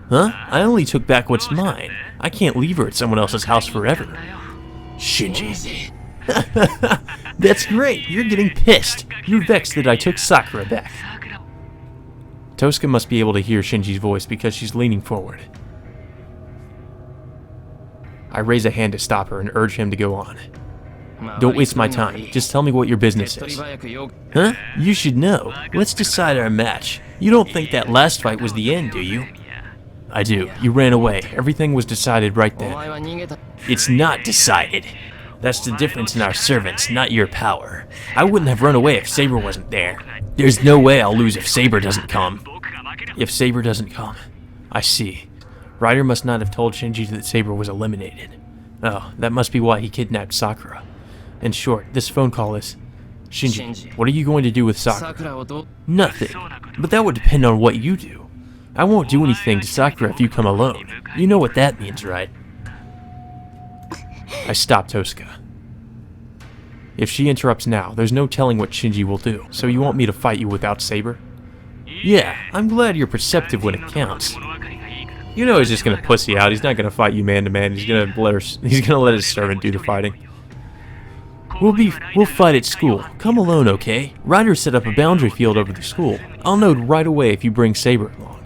Huh? I only took back what's mine. I can't leave her at someone else's house forever. Shinji. That's great. You're getting pissed. You're vexed that I took Sakura back. Tosuka must be able to hear Shinji's voice because she's leaning forward. I raise a hand to stop her and urge him to go on. Don't waste my time. Just tell me what your business is. Huh? You should know. Let's decide our match. You don't think that last fight was the end, do you? I do. You ran away. Everything was decided right then. It's not decided. That's the difference in our servants, not your power. I wouldn't have run away if Saber wasn't there. There's no way I'll lose if Saber doesn't come. If Saber doesn't come. I see. Ryder must not have told Shinji that Saber was eliminated. Oh, that must be why he kidnapped Sakura. In short, this phone call is... Shinji, what are you going to do with Sakura? Nothing. But that would depend on what you do. I won't do anything to Sakura if you come alone. You know what that means, right? I stopped Tosuka. If she interrupts now, there's no telling what Shinji will do. So you want me to fight you without Saber? Yeah, I'm glad you're perceptive when it counts. You know he's just gonna pussy out. He's not gonna fight you man to man. He's gonna let his servant do the fighting. We'll fight at school. Come alone, okay? Ryder set up a boundary field over the school. I'll know right away if you bring Saber along.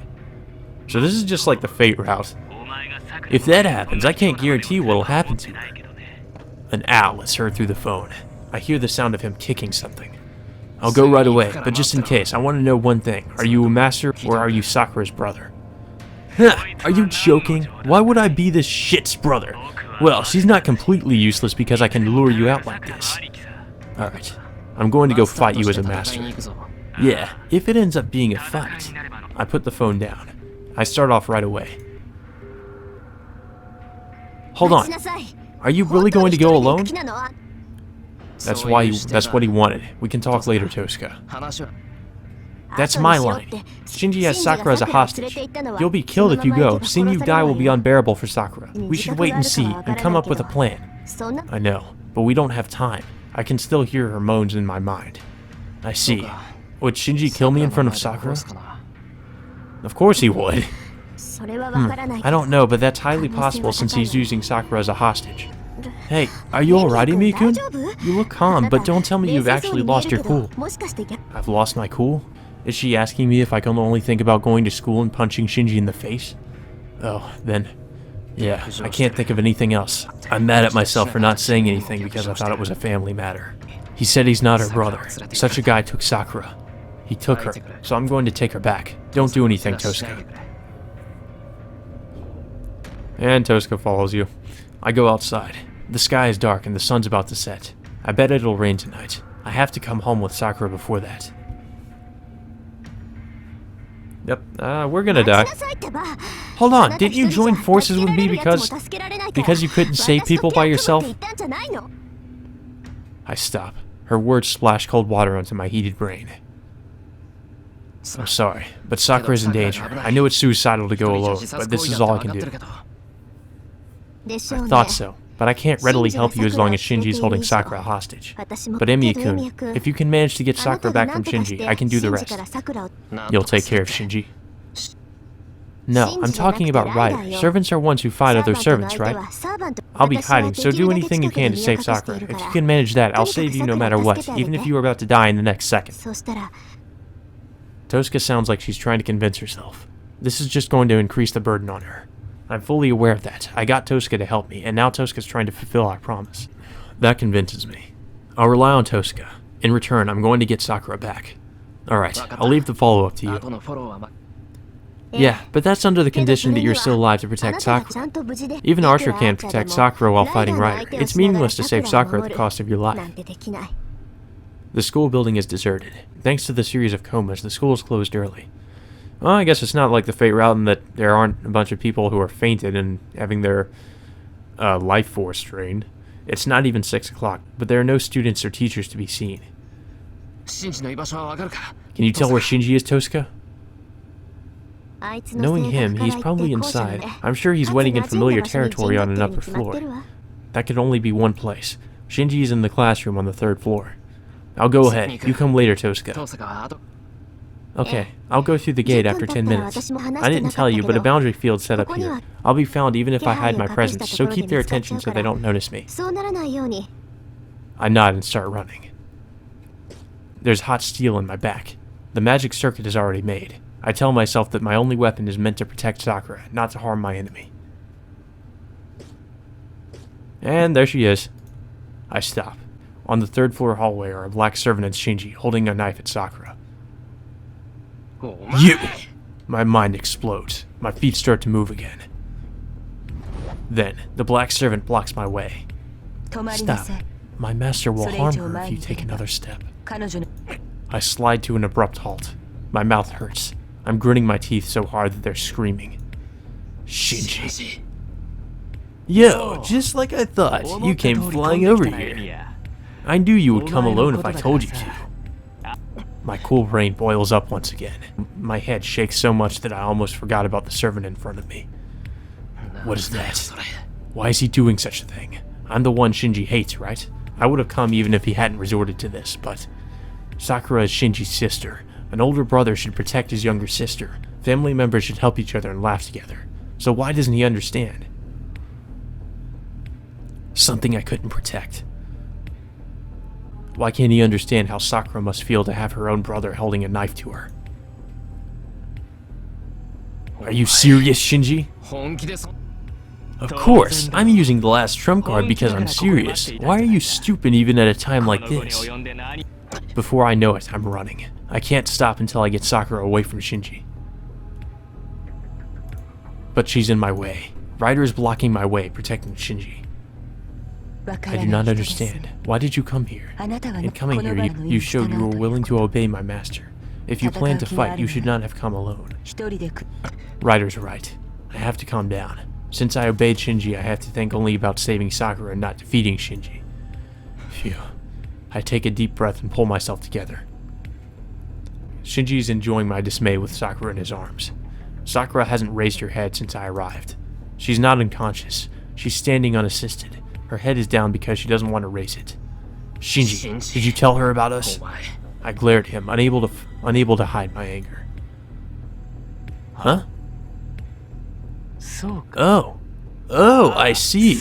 So this is just like the fate route. If that happens, I can't guarantee what'll happen to her. An owl is heard through the phone. I hear the sound of him kicking something. I'll go right away, but just in case, I want to know one thing. Are you a master, or are you Sakura's brother? Huh, are you joking? Why would I be this shit's brother? Well, she's not completely useless because I can lure you out like this. Alright, I'm going to go fight you as a master. Yeah, if it ends up being a fight. I put the phone down. I start off right away. Hold on. Are you really going to go alone? That's what he wanted. We can talk later, Tosuka. That's my line. Shinji has Sakura as a hostage. You'll be killed if you go. Seeing you die will be unbearable for Sakura. We should wait and see, and come up with a plan. I know, but we don't have time. I can still hear her moans in my mind. I see. Would Shinji kill me in front of Sakura? Of course he would. I don't know, but that's highly possible since he's using Sakura as a hostage. Hey, are you alright, Miyu-kun? You look calm, but don't tell me you've actually lost your cool. I've lost my cool? Is she asking me if I can only think about going to school and punching Shinji in the face? Oh, then... yeah, I can't think of anything else. I'm mad at myself for not saying anything because I thought it was a family matter. He said he's not her brother. Such a guy took Sakura. He took her, so I'm going to take her back. Don't do anything, Tosuka. And Tosuka follows you. I go outside. The sky is dark and the sun's about to set. I bet it'll rain tonight. I have to come home with Sakura before that. Yep, we're gonna die. Hold on, didn't you join forces with me because you couldn't save people by yourself? I stop. Her words splash cold water onto my heated brain. I'm sorry, but Sakura's in danger. I know it's suicidal to go alone, but this is all I can do. I thought so, but I can't readily help you as long as Shinji's holding Sakura hostage. But Miyu-kun, if you can manage to get Sakura back from Shinji, I can do the rest. You'll take care of Shinji? No, I'm talking about Ryder. Servants are ones who fight other servants, right? I'll be hiding, so do anything you can to save Sakura. If you can manage that, I'll save you no matter what, even if you are about to die in the next second. Tosuka sounds like she's trying to convince herself. This is just going to increase the burden on her. I'm fully aware of that. I got Tosuka to help me, and now Tosuka's trying to fulfill our promise. That convinces me. I'll rely on Tosuka. In return, I'm going to get Sakura back. Alright, I'll leave the follow-up to you. Yeah, but that's under the condition that you're still alive to protect Sakura. Even Archer can't protect Sakura while fighting Ryder. It's meaningless to save Sakura at the cost of your life. The school building is deserted. Thanks to the series of comas, the school is closed early. Well, I guess it's not like the Fate route in that there aren't a bunch of people who are fainted and having their life force drained. It's not even 6 o'clock, but there are no students or teachers to be seen. Can you tell where Shinji is, Tosuka? Knowing him, he's probably inside. I'm sure he's waiting in familiar territory on an upper floor. That could only be one place. Shinji is in the classroom on the 3rd floor. I'll go ahead. You come later, Tosuka. Okay, I'll go through the gate after 10 minutes. I didn't tell you, but a boundary field's set up here. I'll be found even if I hide my presence, so keep their attention so they don't notice me. I nod and start running. There's hot steel in my back. The magic circuit is already made. I tell myself that my only weapon is meant to protect Sakura, not to harm my enemy. And there she is. I stop. On the 3rd floor hallway are a black servant and Shinji, holding a knife at Sakura. You! My mind explodes. My feet start to move again. Then, the black servant blocks my way. Stop. My master will harm her if you take another step. I slide to an abrupt halt. My mouth hurts. I'm gritting my teeth so hard that they're screaming. Shinji. Yo, just like I thought, you came flying over here. I knew you would come alone if I told you to. My cool brain boils up once again. My head shakes so much that I almost forgot about the servant in front of me. What is that? Why is he doing such a thing? I'm the one Shinji hates, right? I would have come even if he hadn't resorted to this, but... Sakura is Shinji's sister. An older brother should protect his younger sister. Family members should help each other and laugh together. So why doesn't he understand? Something I couldn't protect. Why can't he understand how Sakura must feel to have her own brother holding a knife to her? Are you serious, Shinji? Of course, I'm using the last trump card because I'm serious. Why are you stupid even at a time like this? Before I know it, I'm running. I can't stop until I get Sakura away from Shinji. But she's in my way. Ryder is blocking my way, protecting Shinji. I do not understand. Why did you come here? In coming here, you showed you were willing to obey my master. If you planned to fight, you should not have come alone. Ryder's right. I have to calm down. Since I obeyed Shinji, I have to think only about saving Sakura and not defeating Shinji. Phew. I take a deep breath and pull myself together. Shinji is enjoying my dismay with Sakura in his arms. Sakura hasn't raised her head since I arrived. She's not unconscious. She's standing unassisted. Her head is down because she doesn't want to raise it. Shinji, did you tell her about us? I glare at him, unable to hide my anger. Huh? Oh, I see.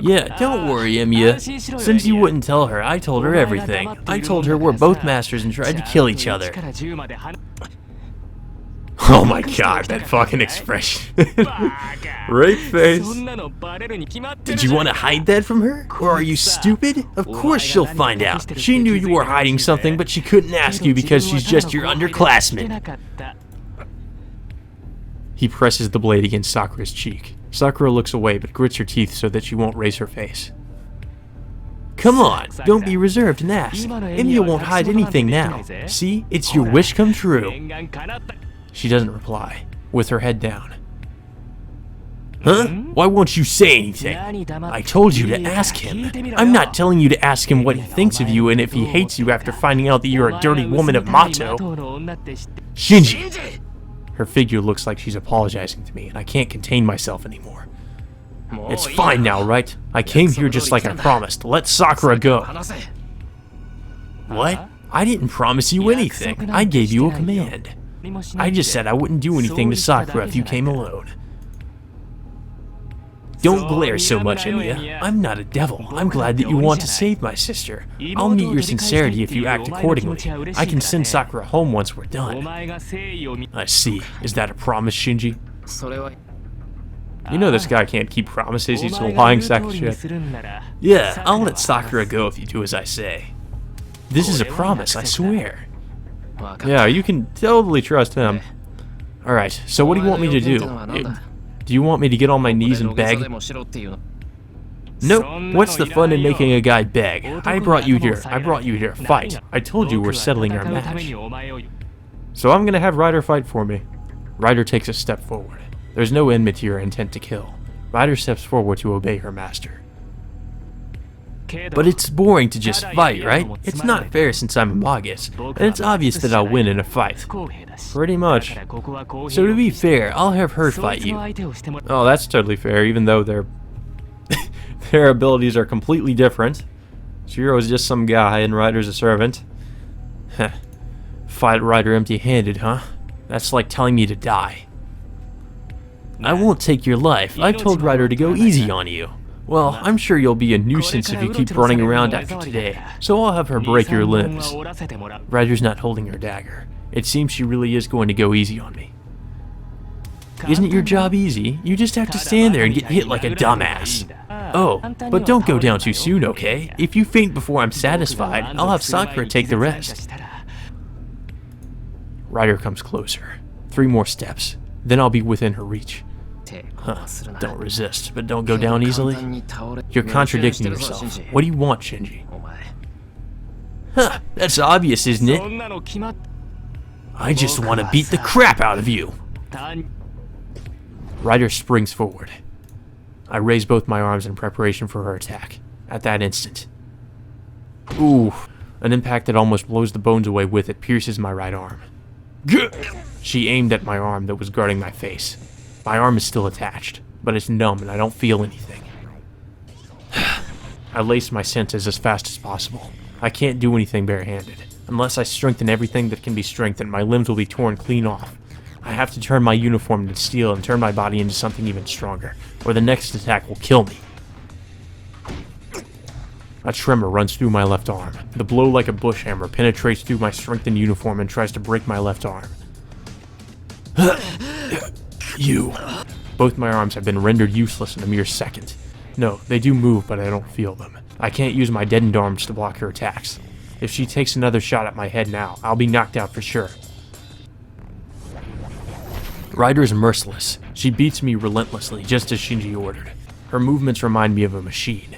Yeah, don't worry, Emiya. Since you wouldn't tell her, I told her everything. I told her we're both masters and tried to kill each other. Oh my god, that fucking expression. Right face. Did you want to hide that from her? Or are you stupid? Of course she'll find out. She knew you were hiding something, but she couldn't ask you because she's just your underclassman. He presses the blade against Sakura's cheek. Sakura looks away but grits her teeth so that she won't raise her face. Come on, don't be reserved and ask. Emiya won't hide anything now. See, it's your wish come true. She doesn't reply, with her head down. Huh? Why won't you say anything? I told you to ask him. I'm not telling you to ask him what he thinks of you and if he hates you after finding out that you're a dirty woman of Mato. Shinji! Her figure looks like she's apologizing to me, and I can't contain myself anymore. It's fine now, right? I came here just like I promised. Let Sakura go. What? I didn't promise you anything. I gave you a command. I just said I wouldn't do anything to Sakura if you came alone. Don't glare so much, Emiya. I'm not a devil. I'm glad that you want to save my sister. I'll meet your sincerity if you act accordingly. I can send Sakura home once we're done. I see. Is that a promise, Shinji? You know this guy can't keep promises. He's a lying sack of shit. Yeah, I'll let Sakura go if you do as I say. This is a promise, I swear. Yeah, you can totally trust him. Alright, so what do you want me to do? Do you want me to get on my knees and beg? Nope. What's the fun in making a guy beg? I brought you here to fight. I told you we're settling our match. So I'm gonna have Ryder fight for me. Ryder takes a step forward. There's no enmity or intent to kill. Ryder steps forward to obey her master. But it's boring to just fight, right? It's not fair since I'm a Magus, and it's obvious that I'll win in a fight. Pretty much. So to be fair, I'll have her fight you. Oh, that's totally fair, even though their abilities are completely different. Shiro is just some guy and Ryder's a servant. Heh. Fight Ryder empty-handed, huh? That's like telling me to die. I won't take your life. I told Ryder to go easy on you. Well, I'm sure you'll be a nuisance if you keep running around after today, so I'll have her break your limbs. Ryder's not holding her dagger. It seems she really is going to go easy on me. Isn't your job easy? You just have to stand there and get hit like a dumbass. Oh, but don't go down too soon, okay? If you faint before I'm satisfied, I'll have Sakura take the rest. Ryder comes closer. 3 more steps, then I'll be within her reach. Huh, don't resist, but don't go down easily. You're contradicting yourself. What do you want, Shinji? Huh, that's obvious, isn't it? I just want to beat the crap out of you. Ryder springs forward. I raise both my arms in preparation for her attack. At that instant, ooh, an impact that almost blows the bones away with it pierces my right arm. She aimed at my arm that was guarding my face. My arm is still attached, but it's numb and I don't feel anything. I lace my senses as fast as possible. I can't do anything barehanded. Unless I strengthen everything that can be strengthened, my limbs will be torn clean off. I have to turn my uniform into steel and turn my body into something even stronger, or the next attack will kill me. A tremor runs through my left arm. The blow like a bush hammer penetrates through my strengthened uniform and tries to break my left arm. You. Both my arms have been rendered useless in a mere second. No, they do move, but I don't feel them. I can't use my deadened arms to block her attacks. If she takes another shot at my head now, I'll be knocked out for sure. Ryder is merciless. She beats me relentlessly, just as Shinji ordered. Her movements remind me of a machine.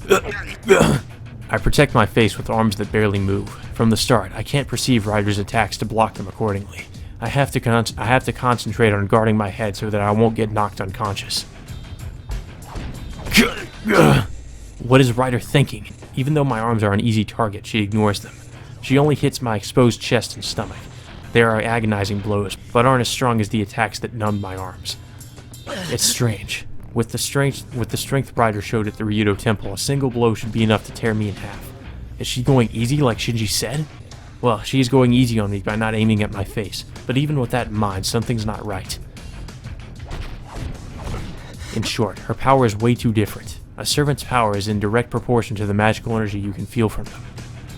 I protect my face with arms that barely move. From the start, I can't perceive Ryder's attacks to block them accordingly. I have to concentrate on guarding my head so that I won't get knocked unconscious. What is Ryder thinking? Even though my arms are an easy target, she ignores them. She only hits my exposed chest and stomach. They are agonizing blows, but aren't as strong as the attacks that numbed my arms. It's strange. With the strength Ryder showed at the Reupload Temple, a single blow should be enough to tear me in half. Is she going easy like Shinji said? Well, she is going easy on me by not aiming at my face, but even with that in mind, something's not right. In short, her power is way too different. A servant's power is in direct proportion to the magical energy you can feel from them.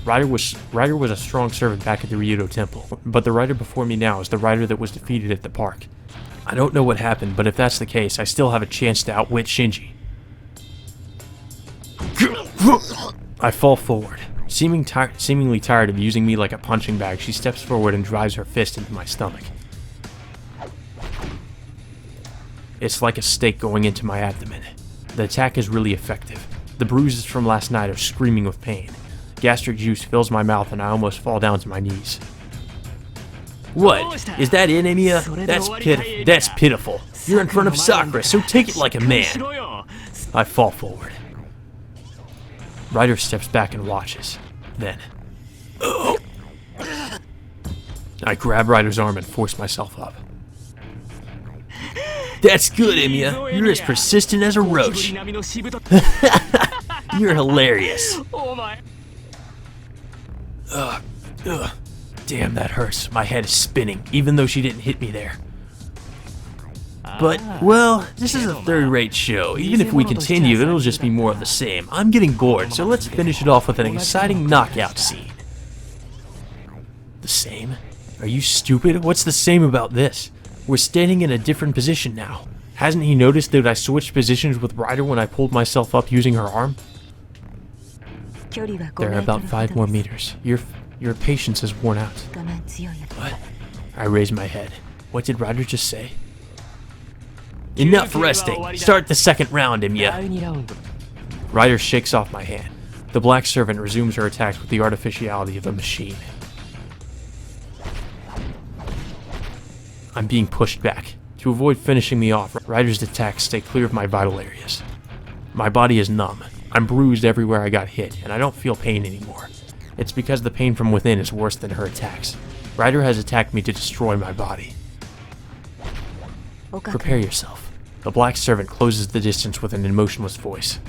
Ryder was a strong servant back at the Reupload Temple, but the Ryder before me now is the Ryder that was defeated at the park. I don't know what happened, but if that's the case, I still have a chance to outwit Shinji. I fall forward. Seemingly tired of using me like a punching bag, she steps forward and drives her fist into my stomach. It's like a stake going into my abdomen. The attack is really effective. The bruises from last night are screaming with pain. Gastric juice fills my mouth and I almost fall down to my knees. What? Is that it, Emiya? That's pitiful. You're in front of Sakura, so take it like a man. I fall forward. Ryder steps back and watches. Then, I grab Ryder's arm and force myself up. That's good, Emiya. You're as persistent as a roach. You're hilarious. Damn, that hurts. My head is spinning, even though she didn't hit me there. But, well, this is a third-rate show. Even if we continue, it'll just be more of the same. I'm getting bored, so let's finish it off with an exciting knockout scene. The same? Are you stupid? What's the same about this? We're standing in a different position now. Hasn't he noticed that I switched positions with Ryder when I pulled myself up using her arm? There are about 5 more meters. Your patience is worn out. What? I raise my head. What did Ryder just say? Enough resting! Start the second round, Emiya! Ryder shakes off my hand. The black servant resumes her attacks with the artificiality of a machine. I'm being pushed back. To avoid finishing me off, Ryder's attacks stay clear of my vital areas. My body is numb. I'm bruised everywhere I got hit, and I don't feel pain anymore. It's because the pain from within is worse than her attacks. Ryder has attacked me to destroy my body. Prepare yourself. The black servant closes the distance with an emotionless voice.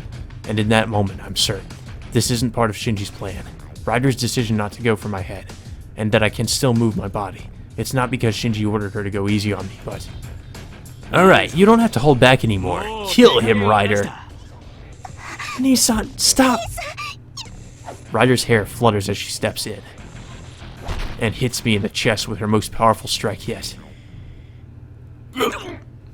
And in that moment, I'm certain. This isn't part of Shinji's plan. Ryder's decision not to go for my head, and that I can still move my body. It's not because Shinji ordered her to go easy on me, but... Alright, you don't have to hold back anymore. Kill him, Ryder! Nissan, stop! Ryder's hair flutters as she steps in, and hits me in the chest with her most powerful strike yet.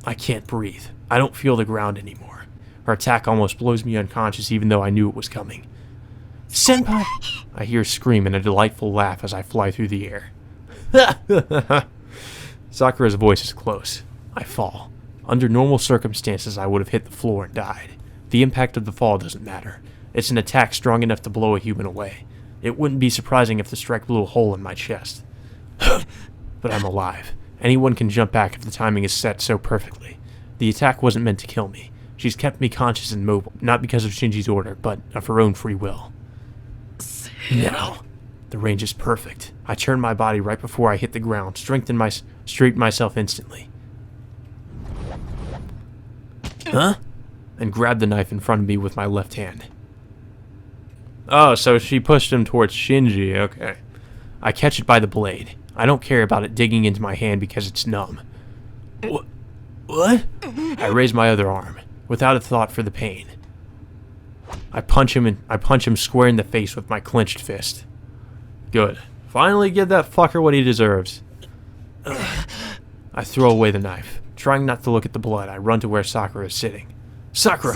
I can't breathe. I don't feel the ground anymore. Her attack almost blows me unconscious even though I knew it was coming. Senpai! I hear a scream and a delightful laugh as I fly through the air. Sakura's voice is close. I fall. Under normal circumstances, I would have hit the floor and died. The impact of the fall doesn't matter. It's an attack strong enough to blow a human away. It wouldn't be surprising if the strike blew a hole in my chest. But I'm alive. Anyone can jump back if the timing is set so perfectly. The attack wasn't meant to kill me. She's kept me conscious and mobile, not because of Shinji's order, but of her own free will. Now, the range is perfect. I turn my body right before I hit the ground, straighten myself instantly. Huh? And grab the knife in front of me with my left hand. Oh, so she pushed him towards Shinji, okay. I catch it by the blade. I don't care about it digging into my hand because it's numb. What? I raise my other arm, without a thought for the pain. I punch him square in the face with my clenched fist. Good. Finally give that fucker what he deserves. I throw away the knife. Trying not to look at the blood, I run to where Sakura is sitting. Sakura!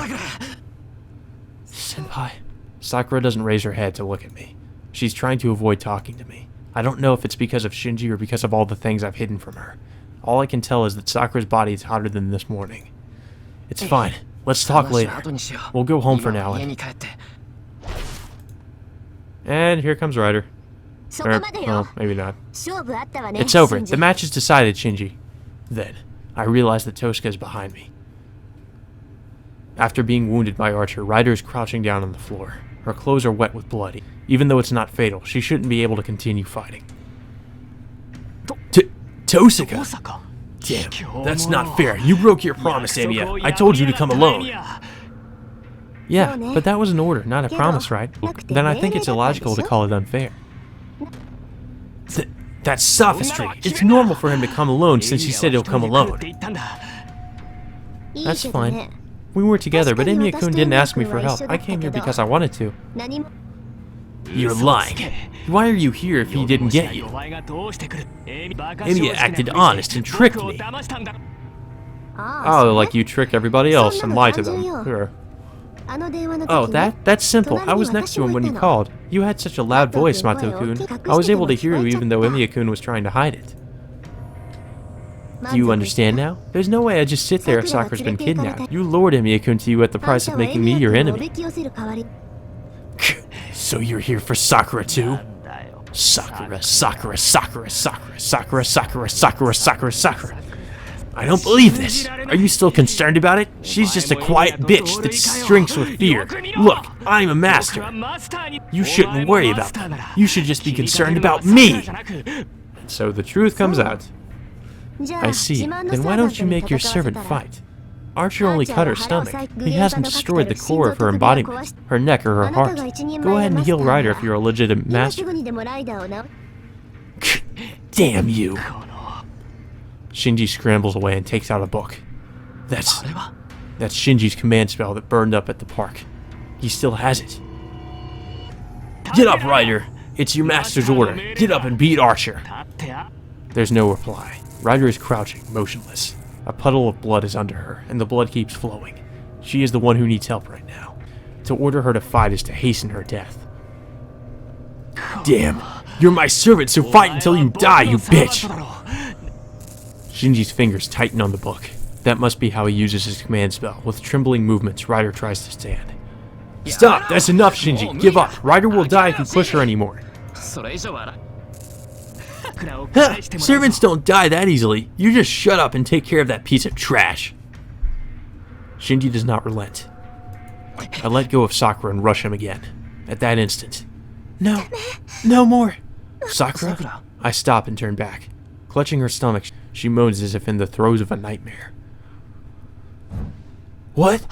Senpai. Sakura doesn't raise her head to look at me. She's trying to avoid talking to me. I don't know if it's because of Shinji or because of all the things I've hidden from her. All I can tell is that Sakura's body is hotter than this morning. It's fine. Let's talk later. We'll go home for now. And here comes Ryder. Or, well, maybe not. It's over. The match is decided, Shinji. Then, I realize that Tosuka is behind me. After being wounded by Archer, Ryder is crouching down on the floor. Her clothes are wet with blood. Even though it's not fatal, she shouldn't be able to continue fighting. Tosuka? Damn, that's not fair. You broke your promise, Emiya. I told you to come alone. Yeah, but that was an order, not a promise, right? Then I think it's illogical to call it unfair. That's sophistry. It's normal for him to come alone since he said he'll come alone. That's fine. We were together, but Emiya-kun didn't ask me for help. I came here because I wanted to. You're lying. Why are you here if he didn't get you? Emiya acted honest and tricked me. Oh, like you trick everybody else and lie to them. Sure. Oh, that's simple. I was next to him when you called. You had such a loud voice, Mato-kun. I was able to hear you even though Emiya-kun was trying to hide it. Do you understand now? There's no way I just sit there if Sakura's been kidnapped. You lured Emiya-kun to you at the price of making me your enemy. So you're here for Sakura too? Sakura. I don't believe this. Are you still concerned about it? She's just a quiet bitch that shrinks with fear. Look, I'm a master. You shouldn't worry about that. You should just be concerned about me. And so the truth comes out. I see. Then why don't you make your servant fight? Archer only cut her stomach. He hasn't destroyed the core of her embodiment, her neck or her heart. Go ahead and heal Ryder if you're a legitimate master. Damn you. Shinji scrambles away and takes out a book. That's Shinji's command spell that burned up at the park. He still has it. Get up, Ryder! It's your master's order. Get up and beat Archer. There's no reply. Ryder is crouching, motionless. A puddle of blood is under her, and the blood keeps flowing. She is the one who needs help right now. To order her to fight is to hasten her death. Damn! You're my servant, so fight until you die, you bitch! Shinji's fingers tighten on the book. That must be how he uses his command spell. With trembling movements, Ryder tries to stand. Stop! That's enough, Shinji! Give up! Ryder will die if you push her anymore. Huh, servants don't die that easily. You just shut up and take care of that piece of trash. Shinji does not relent. I let go of Sakura and rush him again. At that instant. No. No more. Sakura? I stop and turn back. Clutching her stomach, she moans as if in the throes of a nightmare. What?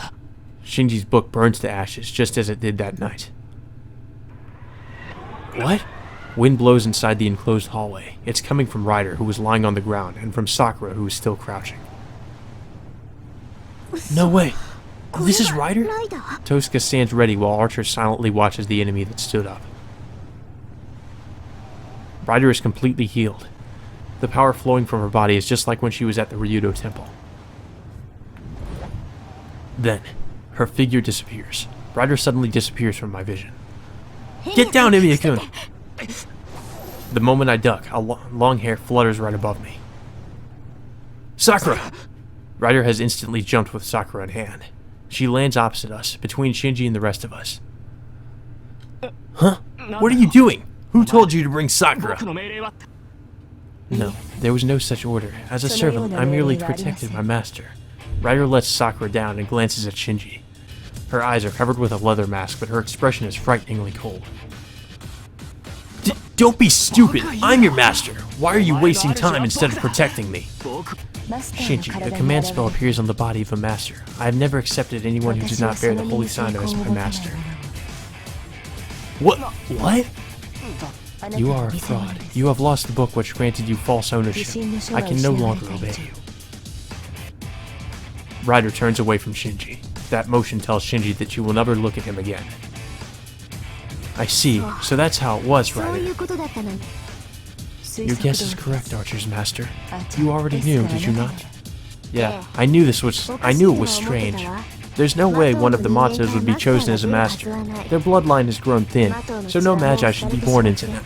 Shinji's book burns to ashes just as it did that night. What? Wind blows inside the enclosed hallway. It's coming from Ryder, who was lying on the ground, and from Sakura, who is still crouching. No way! This is Ryder? Tosuka stands ready while Archer silently watches the enemy that stood up. Ryder is completely healed. The power flowing from her body is just like when she was at the Reupload temple. Then, her figure disappears. Ryder suddenly disappears from my vision. Get down, Emiya-kun! The moment I duck, a long hair flutters right above me. Sakura! Ryder has instantly jumped with Sakura in hand. She lands opposite us, between Shinji and the rest of us. Huh? What are you doing? Who told you to bring Sakura? No, there was no such order. As a servant, I merely protected my master. Ryder lets Sakura down and glances at Shinji. Her eyes are covered with a leather mask, but her expression is frighteningly cold. Don't be stupid! I'm your master! Why are you wasting time instead of protecting me? Shinji, the command spell appears on the body of a master. I have never accepted anyone who does not bear the holy sign as my master. What? What? You are a fraud. You have lost the book which granted you false ownership. I can no longer obey you. Ryder turns away from Shinji. That motion tells Shinji that she will never look at him again. I see. So that's how it was, Ryder. Your guess is correct, Archer's master. You already knew, did you not? Yeah, I knew it was strange. There's no way one of the Matos would be chosen as a master. Their bloodline has grown thin, so no Magi should be born into them.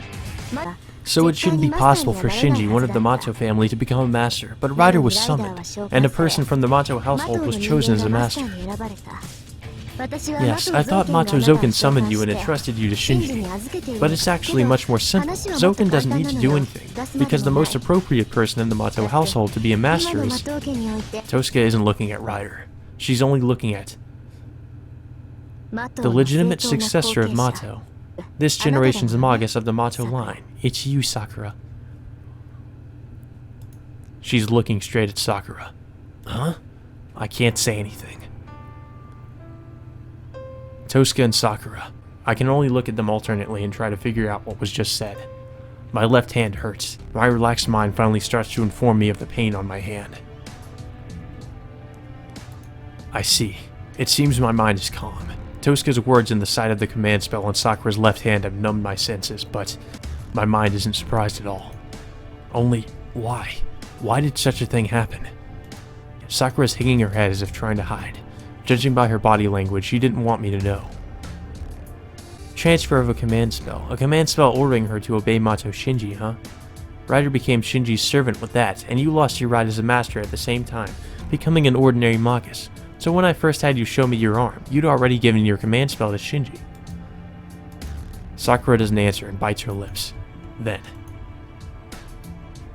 So it shouldn't be possible for Shinji, one of the Mato family, to become a master, but Ryder was summoned, and a person from the Mato household was chosen as a master. Yes, I thought Mato Zoken summoned you and entrusted you to Shinji, but it's actually much more simple. Zoken doesn't need to do anything, because the most appropriate person in the Mato household to be a master is... Tosuke isn't looking at Ryder. She's only looking at the legitimate successor of Mato. This generation's Magus of the Mato line. It's you, Sakura. She's looking straight at Sakura. Huh? I can't say anything. Tosuke and Sakura. I can only look at them alternately and try to figure out what was just said. My left hand hurts. My relaxed mind finally starts to inform me of the pain on my hand. I see. It seems my mind is calm. Tosuke's words in the sight of the command spell on Sakura's left hand have numbed my senses, but my mind isn't surprised at all. Only, why? Why did such a thing happen? Sakura's hanging her head as if trying to hide. Judging by her body language, she didn't want me to know. Transfer of a command spell ordering her to obey Mato Shinji, huh? Ryder became Shinji's servant with that, and you lost your right as a master at the same time, becoming an ordinary Magus. So when I first had you show me your arm, you'd already given your command spell to Shinji. Sakura doesn't answer and bites her lips. Then,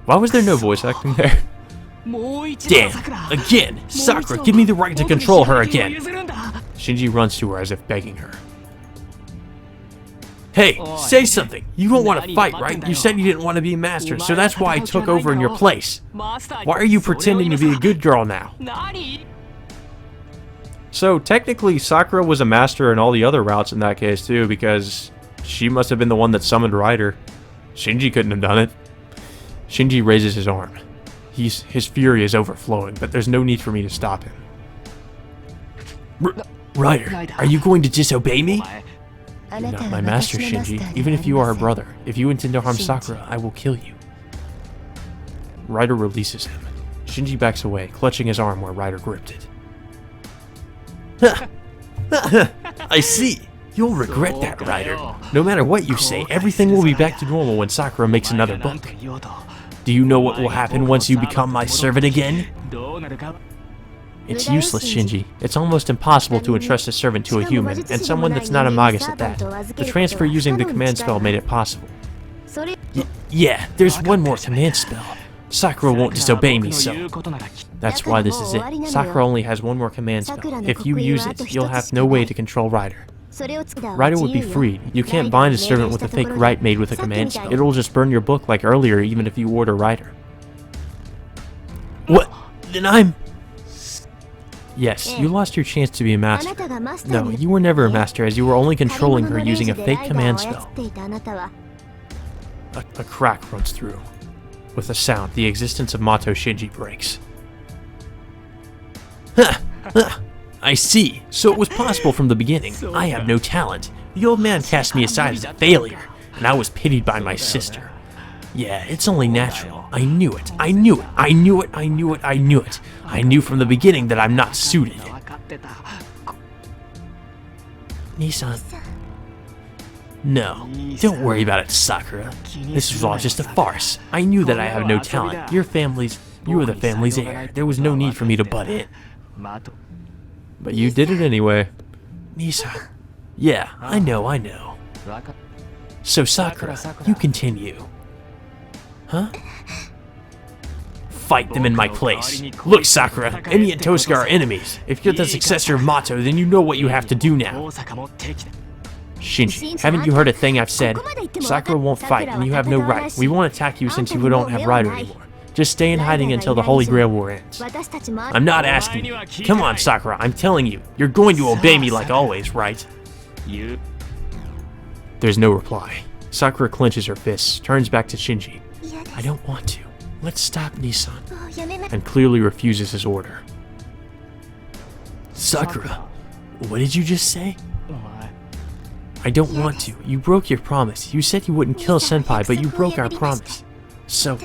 why was there no voice acting there? Damn! Again! Sakura, give me the right to control her again! Shinji runs to her as if begging her. Hey, say something! You don't want to fight, right? You said you didn't want to be a master, so that's why I took over in your place. Why are you pretending to be a good girl now? So technically Sakura was a master in all the other routes in that case too, because she must have been the one that summoned Ryder. Shinji couldn't have done it. Shinji raises his arm. His fury is overflowing, but there's no need for me to stop him. Ryder, are you going to disobey me? You're not my master, Shinji, even if you are a brother. If you intend to harm Sakura, I will kill you. Ryder releases him. Shinji backs away, clutching his arm where Ryder gripped it. I see. You'll regret that, Ryder. No matter what you say, everything will be back to normal when Sakura makes another book. Do you know what will happen once you become my servant again? It's useless, Shinji. It's almost impossible to entrust a servant to a human, and someone that's not a Magus at that. The transfer using the command spell made it possible. Yeah, there's one more command spell. Sakura won't disobey me, so... That's why this is it. Sakura only has one more command spell. If you use it, you'll have no way to control Ryder. Ryder would be freed. You can't bind a servant with a fake right made with a command spell. It'll just burn your book like earlier, even if you order Ryder. What? Then I'm... Yes, you lost your chance to be a master. No, you were never a master, as you were only controlling her using a fake command spell. A crack runs through. With a sound, the existence of Mato Shinji breaks. I see. So it was possible from the beginning. I have no talent. The old man cast me aside as a failure, and I was pitied by my sister. Yeah, it's only natural. I knew it. I knew it. I knew it. I knew it. I knew it. I knew from the beginning that I'm not suited. Nissan. No, don't worry about it, Sakura. This was all just a farce. I knew that I have no talent. Your family's... You were the family's heir. There was no need for me to butt in. But you did it anyway. Nissan. Yeah, I know. So Sakura, you continue. Huh? Fight them in my place. Look, Sakura, Emi and Tosca are enemies. If you're the successor of Mato, then you know what you have to do now. Shinji, haven't you heard a thing I've said? Sakura won't fight, and you have no right. We won't attack you since you don't have Rider anymore. Just stay in hiding until the Holy Grail War ends. I'm not asking you. Come on, Sakura, I'm telling you. You're going to obey me like always, right? There's no reply. Sakura clenches her fists, turns back to Shinji. I don't want to. Let's stop Nissan. And clearly refuses his order. Sakura, what did you just say? I don't want to. You broke your promise. You said you wouldn't kill Senpai, but you broke our promise. So...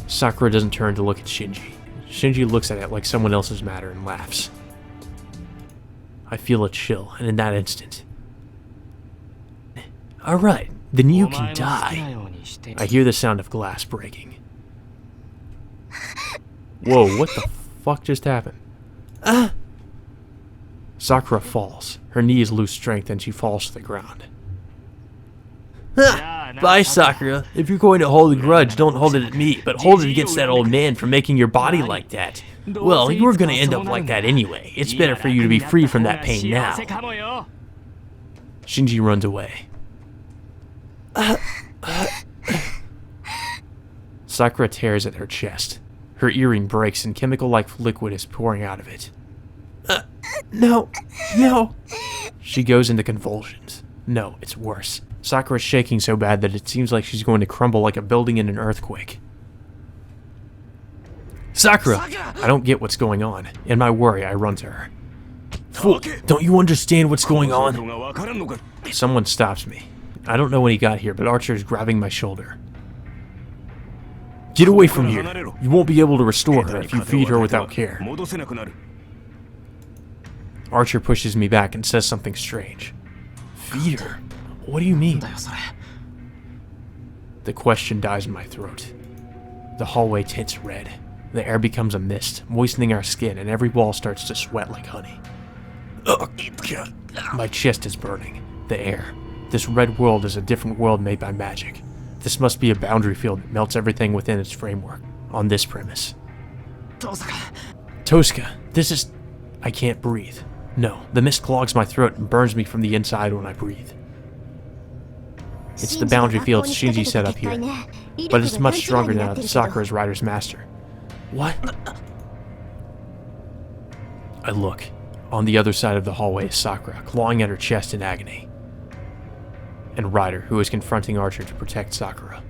Sakura doesn't turn to look at Shinji. Shinji looks at it like someone else's matter and laughs. I feel a chill, and in that instant... Alright, then you can die. I hear the sound of glass breaking. Whoa, what the fuck just happened? Sakura falls. Her knees lose strength and she falls to the ground. Bye, Sakura. If you're going to hold a grudge, don't hold it at me, but hold it against that old man for making your body like that. Well, you're going to end up like that anyway. It's better for you to be free from that pain now. Shinji runs away. Sakura tears at her chest. Her earring breaks and chemical-like liquid is pouring out of it. No. She goes into convulsions. No, it's worse. Sakura's shaking so bad that it seems like she's going to crumble like a building in an earthquake. Sakura! I don't get what's going on. In my worry, I run to her. Fool, don't you understand what's going on? Someone stops me. I don't know when he got here, but Archer is grabbing my shoulder. Get away from here. You won't be able to restore her if you feed her without care. Archer pushes me back and says something strange. Feed her? What do you mean? The question dies in my throat. The hallway tints red. The air becomes a mist, moistening our skin, and every wall starts to sweat like honey. My chest is burning. The air. This red world is a different world made by magic. This must be a boundary field that melts everything within its framework, on this premise. Tosca, this is... I can't breathe. No, the mist clogs my throat and burns me from the inside when I breathe. It's the boundary field Shinji set up here, but it's much stronger now that Sakura is Rider's master. What? I look. On the other side of the hallway is Sakura, clawing at her chest in agony. And Rider, who is confronting Archer to protect Sakura.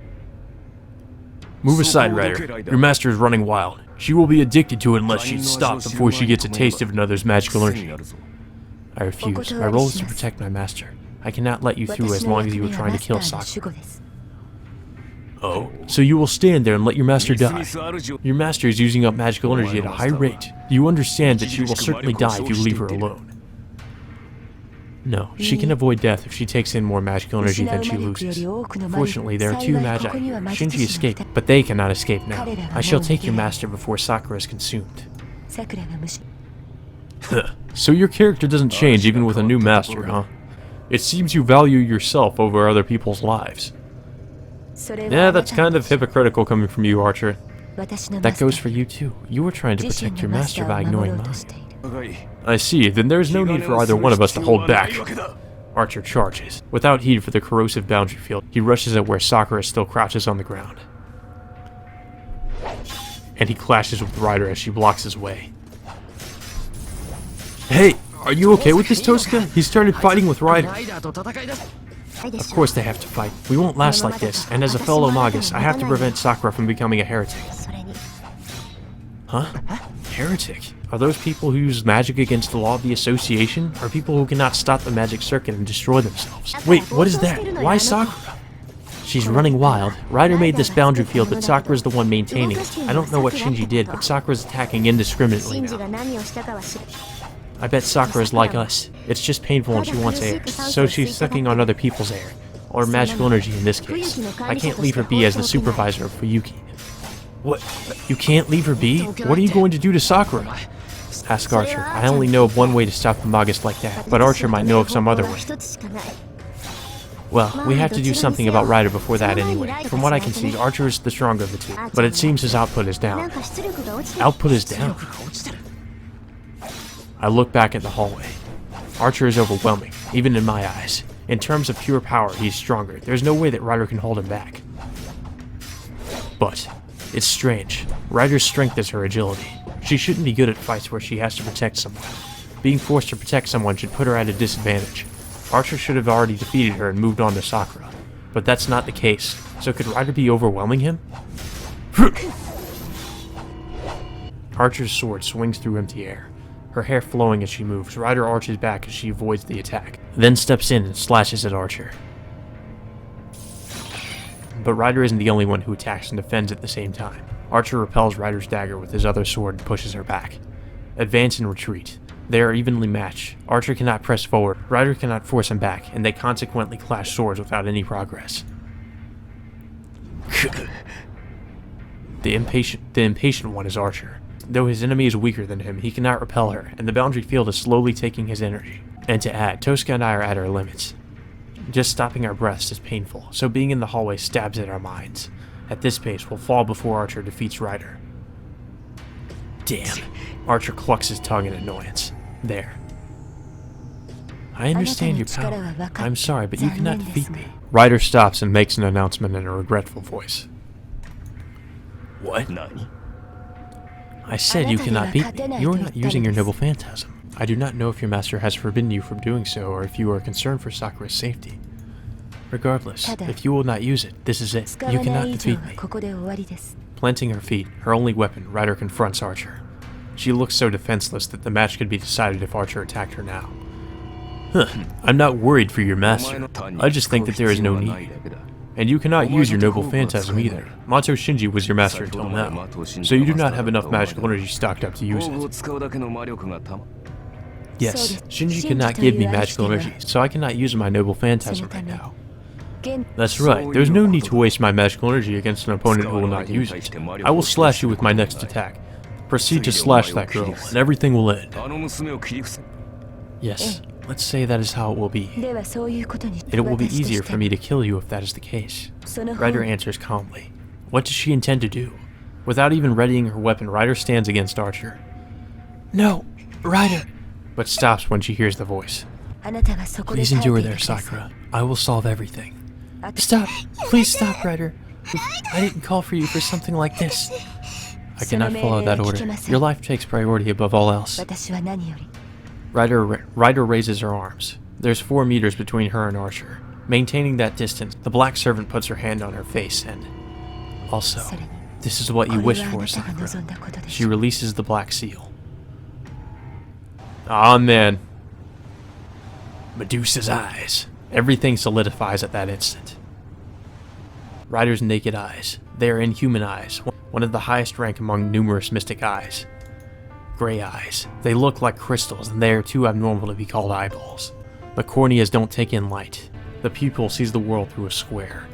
Move aside, Rider. Your master is running wild. She will be addicted to it unless she's stopped before she gets a taste of another's magical energy. I refuse. My role is to protect my master. I cannot let you through as long as you are trying to kill Sakura. Oh, so you will stand there and let your master die. Your master is using up magical energy at a high rate. Do you understand that she will certainly die if you leave her alone? No, she can avoid death if she takes in more magical energy than she loses. Fortunately, there are two magi here. Shinji escaped, but they cannot escape now. I shall take your master before Sakura is consumed. So your character doesn't change even with a new master, huh? It seems you value yourself over other people's lives. Yeah, that's kind of hypocritical coming from you, Archer. That goes for you too. You were trying to protect your master by ignoring mine. I see, then there's no need for either one of us to hold back. Archer charges. Without heed for the corrosive boundary field, he rushes at where Sakura still crouches on the ground. And he clashes with Rider as she blocks his way. Hey, are you okay with this, Tosca? He started fighting with Rider. Of course they have to fight. We won't last like this, and as a fellow Magus, I have to prevent Sakura from becoming a heretic. Huh? Heretic? Are those people who use magic against the law of the association? Or people who cannot stop the magic circuit and destroy themselves? Wait, what is that? Why Sakura? She's running wild. Rider made this boundary field, but Sakura's the one maintaining it. I don't know what Shinji did, but Sakura's attacking indiscriminately now. I bet Sakura's like us. It's just painful and she wants air, so she's sucking on other people's air. Or magical energy in this case. I can't leave her be as the supervisor of Fuyuki. What? You can't leave her be? What are you going to do to Sakura? Ask Archer. I only know of one way to stop the Magus like that, but Archer might know of some other way. Well, we have to do something about Ryder before that anyway. From what I can see, Archer is the stronger of the two, but it seems his output is down. Output is down? I look back at the hallway. Archer is overwhelming, even in my eyes. In terms of pure power, he's stronger. There's no way that Ryder can hold him back. But it's strange. Ryder's strength is her agility. She shouldn't be good at fights where she has to protect someone. Being forced to protect someone should put her at a disadvantage. Archer should have already defeated her and moved on to Sakura. But that's not the case. So could Ryder be overwhelming him? Archer's sword swings through empty air. Her hair flowing as she moves. Ryder arches back as she avoids the attack, then steps in and slashes at Archer. But Ryder isn't the only one who attacks and defends at the same time. Archer repels Ryder's dagger with his other sword and pushes her back. Advance and retreat. They are evenly matched. Archer cannot press forward, Ryder cannot force him back, and they consequently clash swords without any progress. The impatient one is Archer. Though his enemy is weaker than him, he cannot repel her, and the boundary field is slowly taking his energy. And to add, Tosca and I are at our limits. Just stopping our breaths is painful, so being in the hallway stabs at our minds. At this pace, we'll fall before Archer defeats Ryder. Damn. Archer clucks his tongue in annoyance. There. I understand your power. I'm sorry, but you cannot defeat me. Ryder stops and makes an announcement in a regretful voice. What? I said you cannot beat me. You are not using your noble phantasm. I do not know if your master has forbidden you from doing so, or if you are concerned for Sakura's safety. Regardless, if you will not use it, this is it. You cannot defeat me. Planting her feet, her only weapon, Ryder confronts Archer. She looks so defenseless that the match could be decided if Archer attacked her now. I'm not worried for your master. I just think that there is no need. And you cannot use your noble phantasm either. Mato Shinji was your master until now, so you do not have enough magical energy stocked up to use it. Yes, Shinji cannot give me magical energy, so I cannot use my noble phantasm right now. That's right, there's no need to waste my magical energy against an opponent who will not use it. I will slash you with my next attack. Proceed to slash that girl, and everything will end. Yes, let's say that is how it will be. It will be easier for me to kill you if that is the case. Ryder answers calmly. What does she intend to do? Without even readying her weapon, Ryder stands against Archer. No, Ryder! But stops when she hears the voice. Please endure there, Sakura. I will solve everything. Stop! Please stop, Ryder. I didn't call for you for something like this. I cannot follow that order. Your life takes priority above all else. Ryder raises her arms. There's 4 meters between her and Archer. Maintaining that distance, the black servant puts her hand on her face and... Also, this is what you wished for, Sakura. She releases the black seal. Ah, man. Medusa's eyes. Everything solidifies at that instant. Ryder's naked eyes. They are inhuman eyes, one of the highest rank among numerous mystic eyes. Gray eyes. They look like crystals, and they are too abnormal to be called eyeballs. The corneas don't take in light. The pupil sees the world through a square.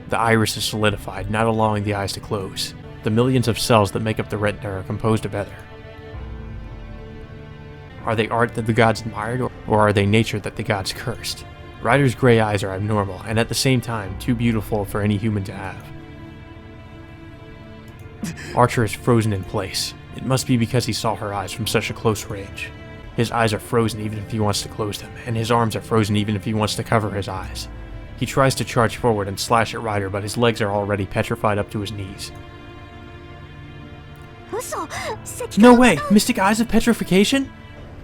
The iris is solidified, not allowing the eyes to close. The millions of cells that make up the retina are composed of ether. Are they art that the gods admired, or are they nature that the gods cursed? Ryder's gray eyes are abnormal, and at the same time, too beautiful for any human to have. Archer is frozen in place. It must be because he saw her eyes from such a close range. His eyes are frozen even if he wants to close them, and his arms are frozen even if he wants to cover his eyes. He tries to charge forward and slash at Ryder, but his legs are already petrified up to his knees. No way! Mystic eyes of petrification?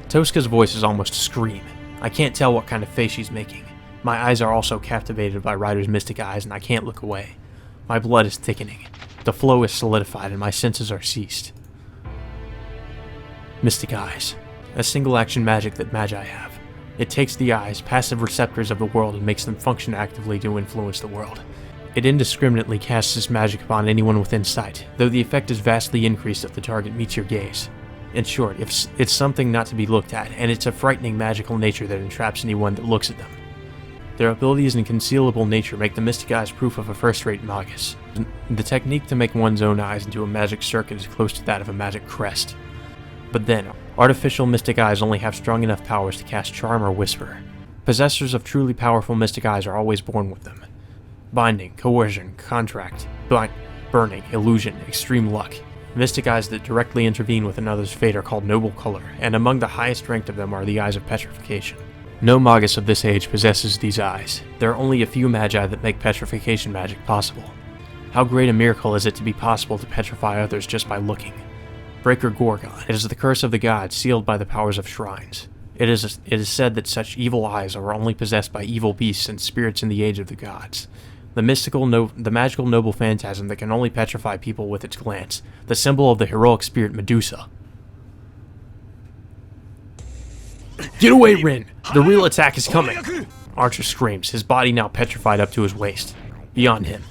Tosca's voice is almost a scream. I can't tell what kind of face she's making. My eyes are also captivated by Ryder's mystic eyes, and I can't look away. My blood is thickening. The flow is solidified, and my senses are ceased. Mystic eyes. A single action magic that magi have. It takes the eyes, passive receptors of the world, and makes them function actively to influence the world. It indiscriminately casts this magic upon anyone within sight, though the effect is vastly increased if the target meets your gaze. In short, it's something not to be looked at, and it's a frightening magical nature that entraps anyone that looks at them. Their abilities and concealable nature make the Mystic Eyes proof of a first-rate magus. The technique to make one's own eyes into a magic circuit is close to that of a magic crest. But then, artificial Mystic Eyes only have strong enough powers to cast Charm or Whisper. Possessors of truly powerful Mystic Eyes are always born with them. Binding, Coercion, Contract, Burning, Illusion, Extreme Luck. Mystic Eyes that directly intervene with another's fate are called Noble Color, and among the highest ranked of them are the Eyes of Petrification. No magus of this age possesses these eyes. There are only a few magi that make petrification magic possible. How great a miracle is it to be possible to petrify others just by looking? Breaker Gorgon. It is the curse of the gods, sealed by the powers of shrines. It is said that such evil eyes are only possessed by evil beasts and spirits in the age of the gods. The magical noble phantasm that can only petrify people with its glance. The symbol of the heroic spirit Medusa. Get away, Rin! The real attack is coming! Archer screams, his body now petrified up to his waist. Beyond him,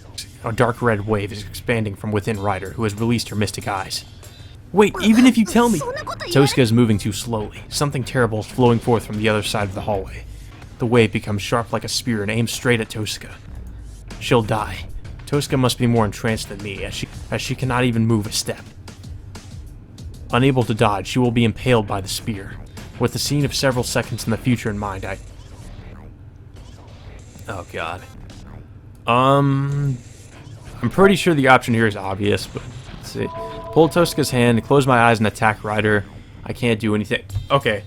a dark red wave is expanding from within Ryder, who has released her mystic eyes. Wait, even if you tell me! Tosca is moving too slowly. Something terrible is flowing forth from the other side of the hallway. The wave becomes sharp like a spear and aims straight at Tosca. She'll die. Tosca must be more entranced than me, as she cannot even move a step. Unable to dodge, she will be impaled by the spear. With the scene of several seconds in the future in mind, oh god. I'm pretty sure the option here is obvious, but let's see. Pull Tosca's hand, close my eyes, and attack Ryder. I can't do anything. Okay.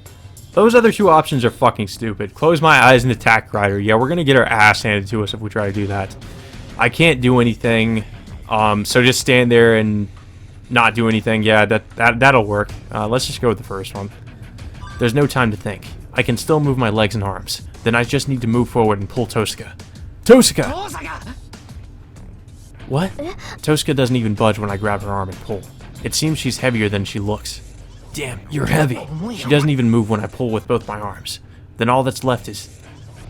Those other two options are fucking stupid. Close my eyes and attack Ryder. Yeah, we're gonna get our ass handed to us if we try to do that. I can't do anything. So just stand there and not do anything. Yeah, that'll work. Let's just go with the first one. There's no time to think. I can still move my legs and arms. Then I just need to move forward and pull Tosca. Tosca! What? Tosca doesn't even budge when I grab her arm and pull. It seems she's heavier than she looks. Damn, you're heavy. She doesn't even move when I pull with both my arms. Then all that's left is...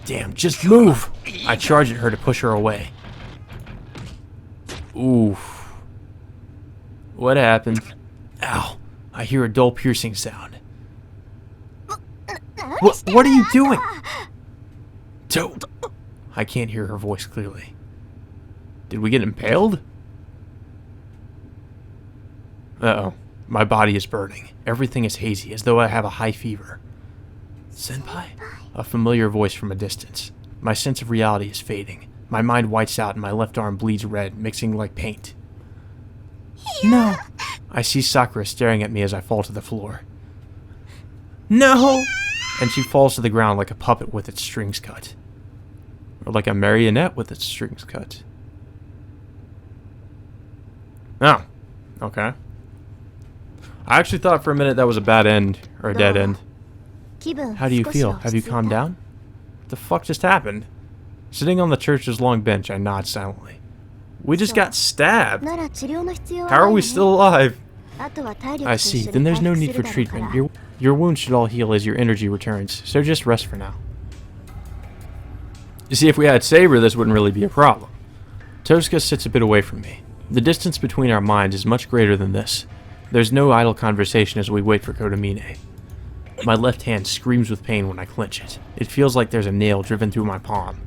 Damn, just move! I charge at her to push her away. Oof. What happened? Ow. I hear a dull piercing sound. What are you doing? I can't hear her voice clearly. Did we get impaled? Uh-oh. My body is burning. Everything is hazy, as though I have a high fever. Senpai? A familiar voice from a distance. My sense of reality is fading. My mind whites out and my left arm bleeds red, mixing like paint. No! I see Sakura staring at me as I fall to the floor. No! And she falls to the ground like a puppet with its strings cut. Or like a marionette with its strings cut. Oh. Okay. I actually thought for a minute that was a bad end, or a dead end. How do you feel? Have you calmed down? What the fuck just happened? Sitting on the church's long bench, I nod silently. We just got stabbed. How are we still alive? I see. Then there's no need for treatment. Your wounds should all heal as your energy returns, so just rest for now. You see, if we had Saber, this wouldn't really be a problem. Tosca sits a bit away from me. The distance between our minds is much greater than this. There's no idle conversation as we wait for Kotomine. My left hand screams with pain when I clench it. It feels like there's a nail driven through my palm.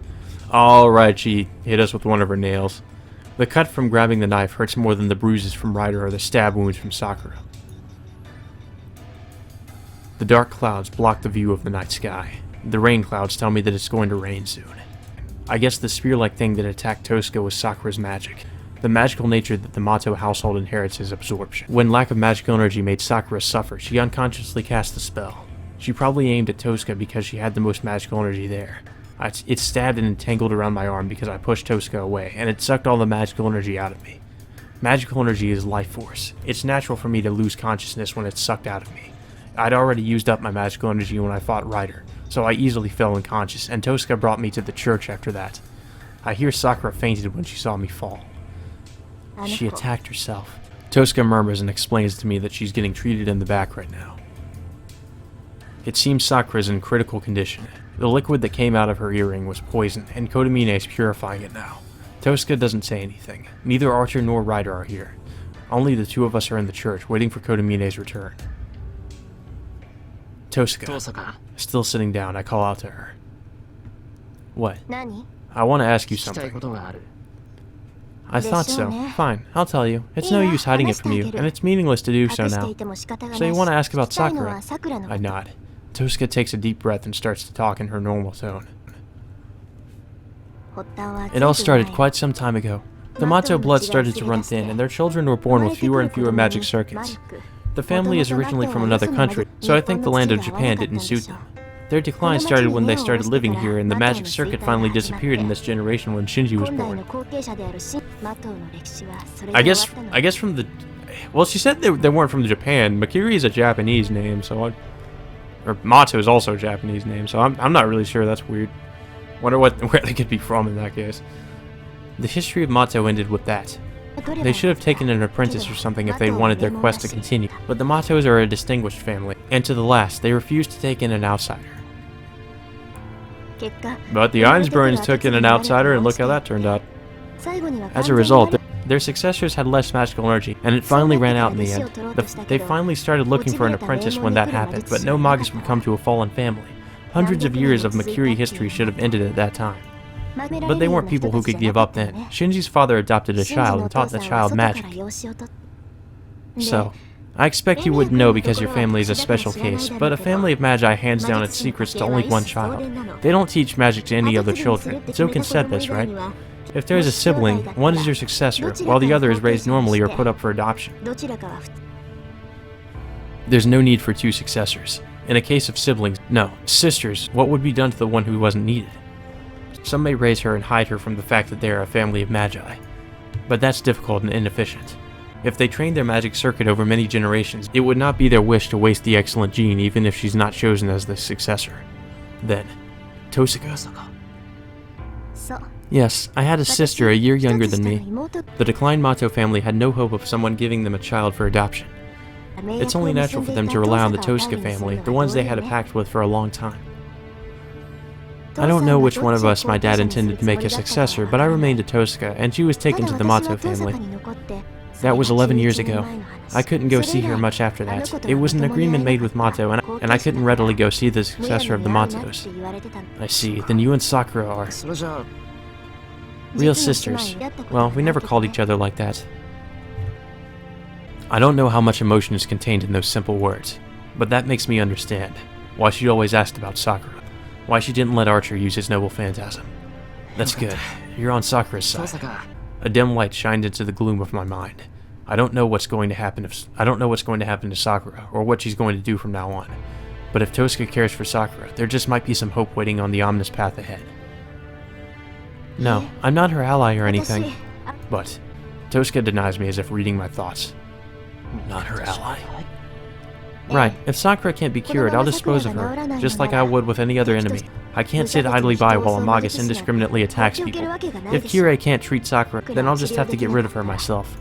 Alright, she hit us with one of her nails. The cut from grabbing the knife hurts more than the bruises from Ryder or the stab wounds from Sakura. The dark clouds block the view of the night sky. The rain clouds tell me that it's going to rain soon. I guess the spear-like thing that attacked Tosca was Sakura's magic. The magical nature that the Mato household inherits is absorption. When lack of magical energy made Sakura suffer, she unconsciously cast the spell. She probably aimed at Tosca because she had the most magical energy there. It stabbed and entangled around my arm because I pushed Tosca away, and it sucked all the magical energy out of me. Magical energy is life force. It's natural for me to lose consciousness when it's sucked out of me. I'd already used up my magical energy when I fought Ryder, so I easily fell unconscious, and Tosca brought me to the church after that. I hear Sakura fainted when she saw me fall. She attacked herself. Tosca murmurs and explains to me that she's getting treated in the back right now. It seems Sakura is in critical condition. The liquid that came out of her earring was poison, and Kotomine is purifying it now. Tosca doesn't say anything. Neither Archer nor Ryder are here. Only the two of us are in the church, waiting for Kotomine's return. Tosca. Still sitting down, I call out to her. What? 何？ I want to ask you 聞きたい something. ことがある。 I thought so. Fine, I'll tell you. It's no Yeah, use hiding it from you, and it's meaningless to do so 隠して now. いても仕方がないし So you want to ask about 聞きたいの Sakura? はさくらのこ I と nod. Tosuka takes a deep breath and starts to talk in her normal tone. 発端は It all 随分 started 前 quite some time ago. The Mato blood started to run thin, and their children were born with fewer and fewer magic circuits. The family is originally from another country, so I think the land of Japan didn't suit them. Their decline started when they started living here, and the magic circuit finally disappeared in this generation when Shinji was 本来 born. の後継者である新マトウの歴史はそれで I 終わ guess ったの I guess from the well, she said they weren't from Japan. Makiri is a Japanese name, so or Mato is also a Japanese name, so I'm not really sure. That's weird. Wonder where they could be from in that case. The history of Mato ended with that. They should have taken an apprentice or something if they wanted their quest to continue, but the Matos are a distinguished family, and to the last, they refused to take in an outsider. 結果 But the Einsburns took in an outsider, and look how that turned out. 最後には As a result, their successors had less magical energy, and it finally ran out in the end. They finally started looking for an apprentice when that happened, but no Magus would come to a fallen family. Hundreds of years of Makiri history should have ended at that time. But they weren't people who could give up then. Shinji's father adopted a child and taught the child magic. So, I expect you wouldn't know because your family is a special case, but a family of magi hands down its secrets to only one child. They don't teach magic to any other children. Zoken said this, right? If there is a sibling, one is your successor, while the other is raised normally or put up for adoption. どちらかは普 There's no need for two successors. In a case of siblings, no, sisters, what would be done to the one who wasn't needed? Some may raise her and hide her from the fact that they are a family of magi. But that's difficult and inefficient. If they trained their magic circuit over many generations, it would not be their wish to waste the excellent gene even if she's not chosen as the successor. Then, Tosuka. そう Yes, I had a sister a year younger than me. The declined Mato family had no hope of someone giving them a child for adoption. It's only natural for them to rely on the Tosuka family, the ones they had a pact with for a long time. I don't know which one of us my dad intended to make a successor, but I remained a Tosuka, and she was taken to the Mato family. That was 11 years ago. I couldn't go see her much after that. It was an agreement made with Mato, and I couldn't readily go see the successor of the Matos. I see, then you and Sakura are それじゃあ real sisters. Well, we never called each other like that. I don't know how much emotion is contained in those simple words, but that makes me understand why she always asked about Sakura, why she didn't let Archer use his noble phantasm. That's good. You're on Sakura's そう side. さか A dim light shined into the gloom of my mind. I don't know what's going to happen to Sakura, or what she's going to do from now on. But if Tosuka cares for Sakura, there just might be some hope waiting on the ominous path ahead. No, I'm not her ally or anything. But Tosuka denies me as if reading my thoughts. Not her ally. Right, if Sakura can't be cured, I'll dispose of her, just like I would with any other enemy. I can't sit idly by while a Magus indiscriminately attacks people. If Kirei can't treat Sakura, then I'll just have to get rid of her myself.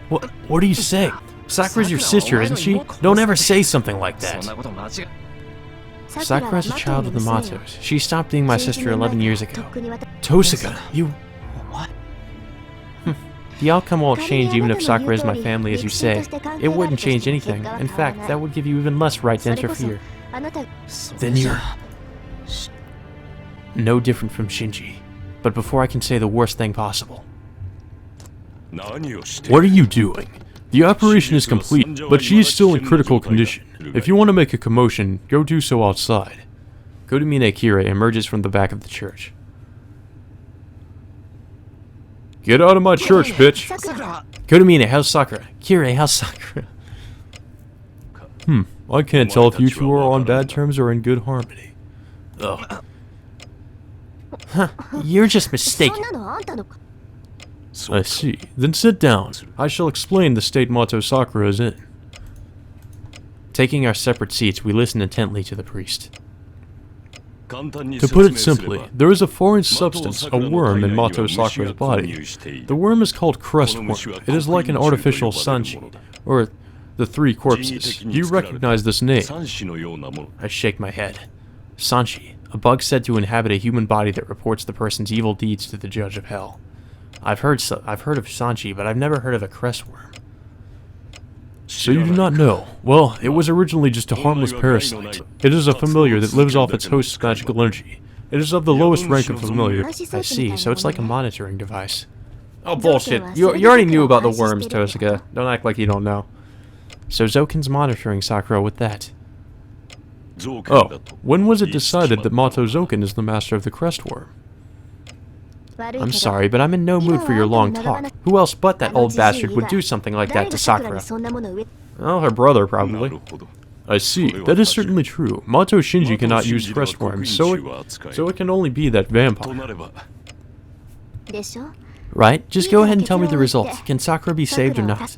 What do you say? Sakura's your sister, isn't she? Don't ever say something like そん that. なこと間違い Sakura's a child of the Matos. She stopped being my sister 11 years ago. Tosuka, you... What? The outcome won't change even if Sakura is my family, as you say. It wouldn't change anything. In fact, that would give you even less right to interfere. あなた Then you're... no different from Shinji. But before I can say the worst thing possible... 何をして What are you doing? The operation is complete, but she is still in critical condition. If you want to make a commotion, go do so outside. Kodamine Kirei emerges from the back of the church. Get out of my church, bitch! Kodamine, how's Sakura? Kirei, how's Sakura? I can't tell if you two are on bad terms or in good harmony. Ugh. Huh, you're just そん mistaken. なのあんたのか I see. Then sit down. I shall explain the state Mato Sakura is in. Taking our separate seats, we listen intently to the priest. To put it simply, there is a foreign substance, a worm, in Mato Sakura's body. The worm is called crestworm. It is like an artificial sunshine, or the three corpses. Do you recognize this name? 三子のようなもの I shake my head. Sanshi, a bug said to inhabit a human body that reports the person's evil deeds to the judge of hell. I've heard of Sanshi, but I've never heard of a crestworm. So you do not know. Well, it was originally just a harmless parasite. It is a familiar that lives off its host's magical energy. It is of the lowest rank of familiar. I see, so it's like a monitoring device. Oh, bullshit. You already knew about the worms, Tosuka. Don't act like you don't know. So Zoken's monitoring Sakura with that. Oh, when was it decided that Mato Zoken is the master of the crest worm? I'm sorry, but I'm in no mood for your long talk. Who else but that old bastard would do something like that to Sakura? Oh, her brother, probably. I see, that is certainly true. Mato Shinji cannot use crest worms, so it can only be that vampire. Right? Just go ahead and tell me the results. Can Sakura be saved or not?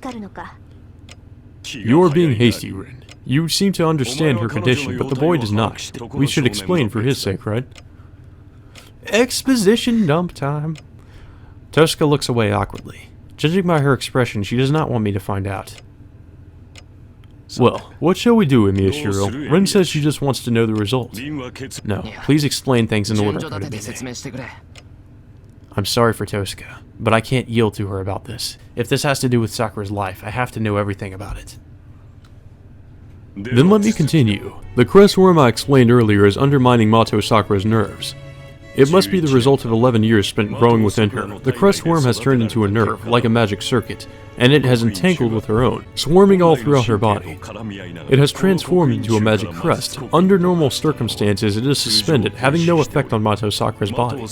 You are being hasty, Rin. You seem to understand her condition, but the boy does not. We should explain for his sake, right? Exposition dump time. Tosuka looks away awkwardly. Judging by her expression, she does not want me to find out. Well, what shall we do, Miyashiro? Rin says she just wants to know the result. No, please explain things in order. I'm sorry for Tosuka, but I can't yield to her about this. If this has to do with Sakura's life, I have to know everything about it. Then let me continue. The crest worm I explained earlier is undermining Mato Sakura's nerves. It must be the result of 11 years spent growing within her. The crest worm has turned into a nerve, like a magic circuit, and it has entangled with her own, swarming all throughout her body. It has transformed into a magic crest. Under normal circumstances, it is suspended, having no effect on Mato Sakura's body.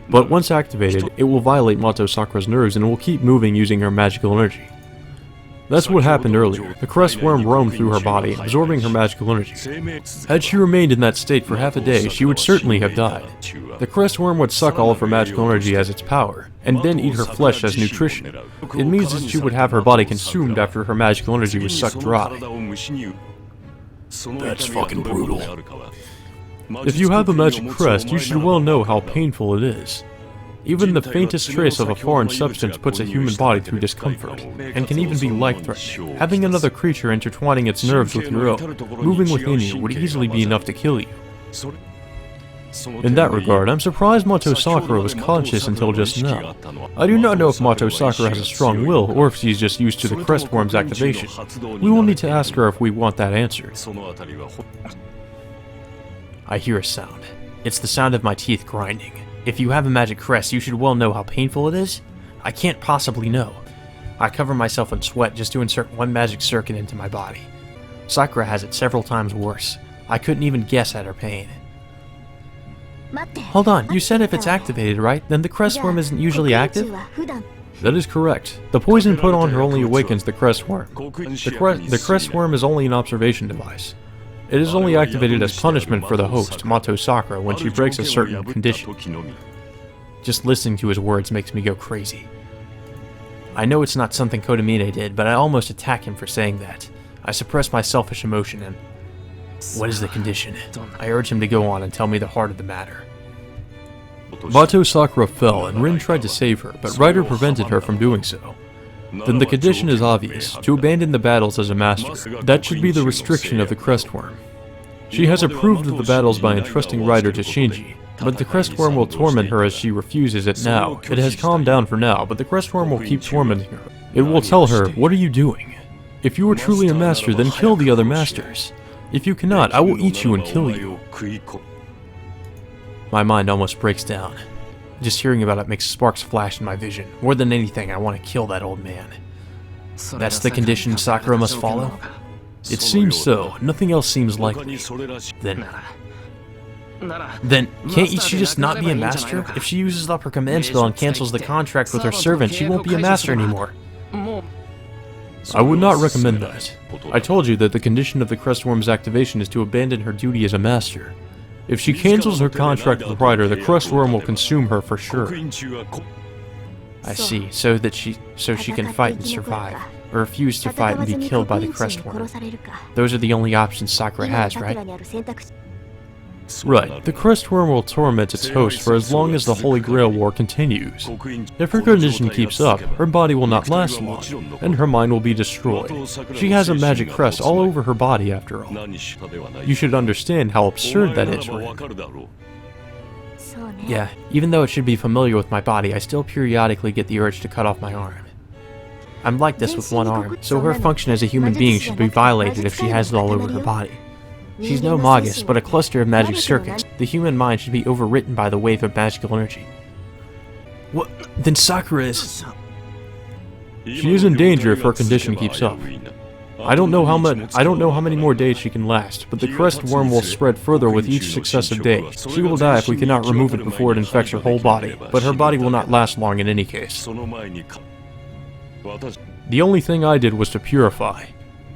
But once activated, it will violate Mato Sakura's nerves and will keep moving using her magical energy. That's what happened earlier. The crest worm roamed through her body, absorbing her magical energy. Had she remained in that state for half a day, she would certainly have died. The crest worm would suck all of her magical energy as its power, and then eat her flesh as nutrition. It means that she would have her body consumed after her magical energy was sucked dry. That's fucking brutal. If you have a magic crest, you should well know how painful it is. Even the faintest trace of a foreign substance puts a human body through discomfort, and can even be life-threatening. Having another creature intertwining its nerves with your own, moving within you, would easily be enough to kill you. In that regard, I'm surprised Mato Sakura was conscious until just now. I do not know if Mato Sakura has a strong will, or if she's just used to the crest worm's activation. We will need to ask her if we want that answered. I hear a sound. It's the sound of my teeth grinding. If you have a magic crest, you should well know how painful it is. I can't possibly know. I cover myself in sweat just to insert one magic circuit into my body. Sakura has it several times worse. I couldn't even guess at her pain. Hold on, you said if it's activated, right? Then the crest worm isn't usually active? That is correct. The poison put on her only awakens the crest worm. The crest worm is only an observation device. It is only activated as punishment for the host, Mato Sakura, when she breaks a certain condition. Just listening to his words makes me go crazy. I know it's not something Kodamine did, but I almost attack him for saying that. I suppress my selfish emotion and... What is the condition? I urge him to go on and tell me the heart of the matter. Mato Sakura fell, and Rin tried to save her, but Ryder prevented her from doing so. Then the condition is obvious, to abandon the battles as a master. That should be the restriction of the crest worm. She has approved of the battles by entrusting Ryder to Shinji, but the crest worm will torment her as she refuses it now. It has calmed down for now, but the crest worm will keep tormenting her. It will tell her, "What are you doing? If you are truly a master, then kill the other masters. If you cannot, I will eat you and kill you." My mind almost breaks down. Just hearing about it makes sparks flash in my vision. More than anything, I want to kill that old man. That's the condition Sakura must follow? It seems so. Nothing else seems likely. Then can't she just not be a master? If she uses up her command spell and cancels the contract with her servant, she won't be a master anymore. I would not recommend that. I told you that the condition of the crest worm's activation is to abandon her duty as a master. If she cancels her contract with Ryder, the crest worm will consume her for sure. I see, so she can fight and survive, or refuse to fight and be killed by the crest worm. Those are the only options Sakura has, right? Right, the crest worm will torment its host for as long as the Holy Grail War continues. If her condition keeps up, her body will not last long, and her mind will be destroyed. She has a magic crest all over her body after all. You should understand how absurd that is, Rin. Yeah, even though it should be familiar with my body, I still periodically get the urge to cut off my arm. I'm like this with one arm, so her function as a human being should be violated if she has it all over her body. She's no magus, but a cluster of magic circuits. The human mind should be overwritten by the wave of magical energy. What? Then Sakura is... She is in danger if her condition keeps up. I don't know how many more days she can last, but the crest worm will spread further with each successive day. She will die if we cannot remove it before it infects her whole body, but her body will not last long in any case. The only thing I did was to purify.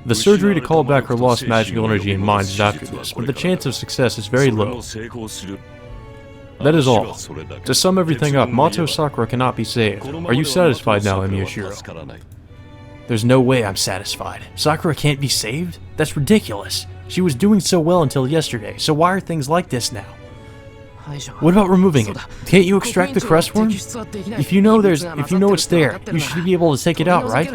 The surgery to call back her lost magical energy and mind is after this, but the chance of success is very low. That is all. To sum everything up, Mato Sakura cannot be saved. Are you satisfied now, Miyashiro? There's no way I'm satisfied. Sakura can't be saved? That's ridiculous. She was doing so well until yesterday, so why are things like this now? What about removing it? Can't you extract the crest worm? If you know it's there, you should be able to take it out, right?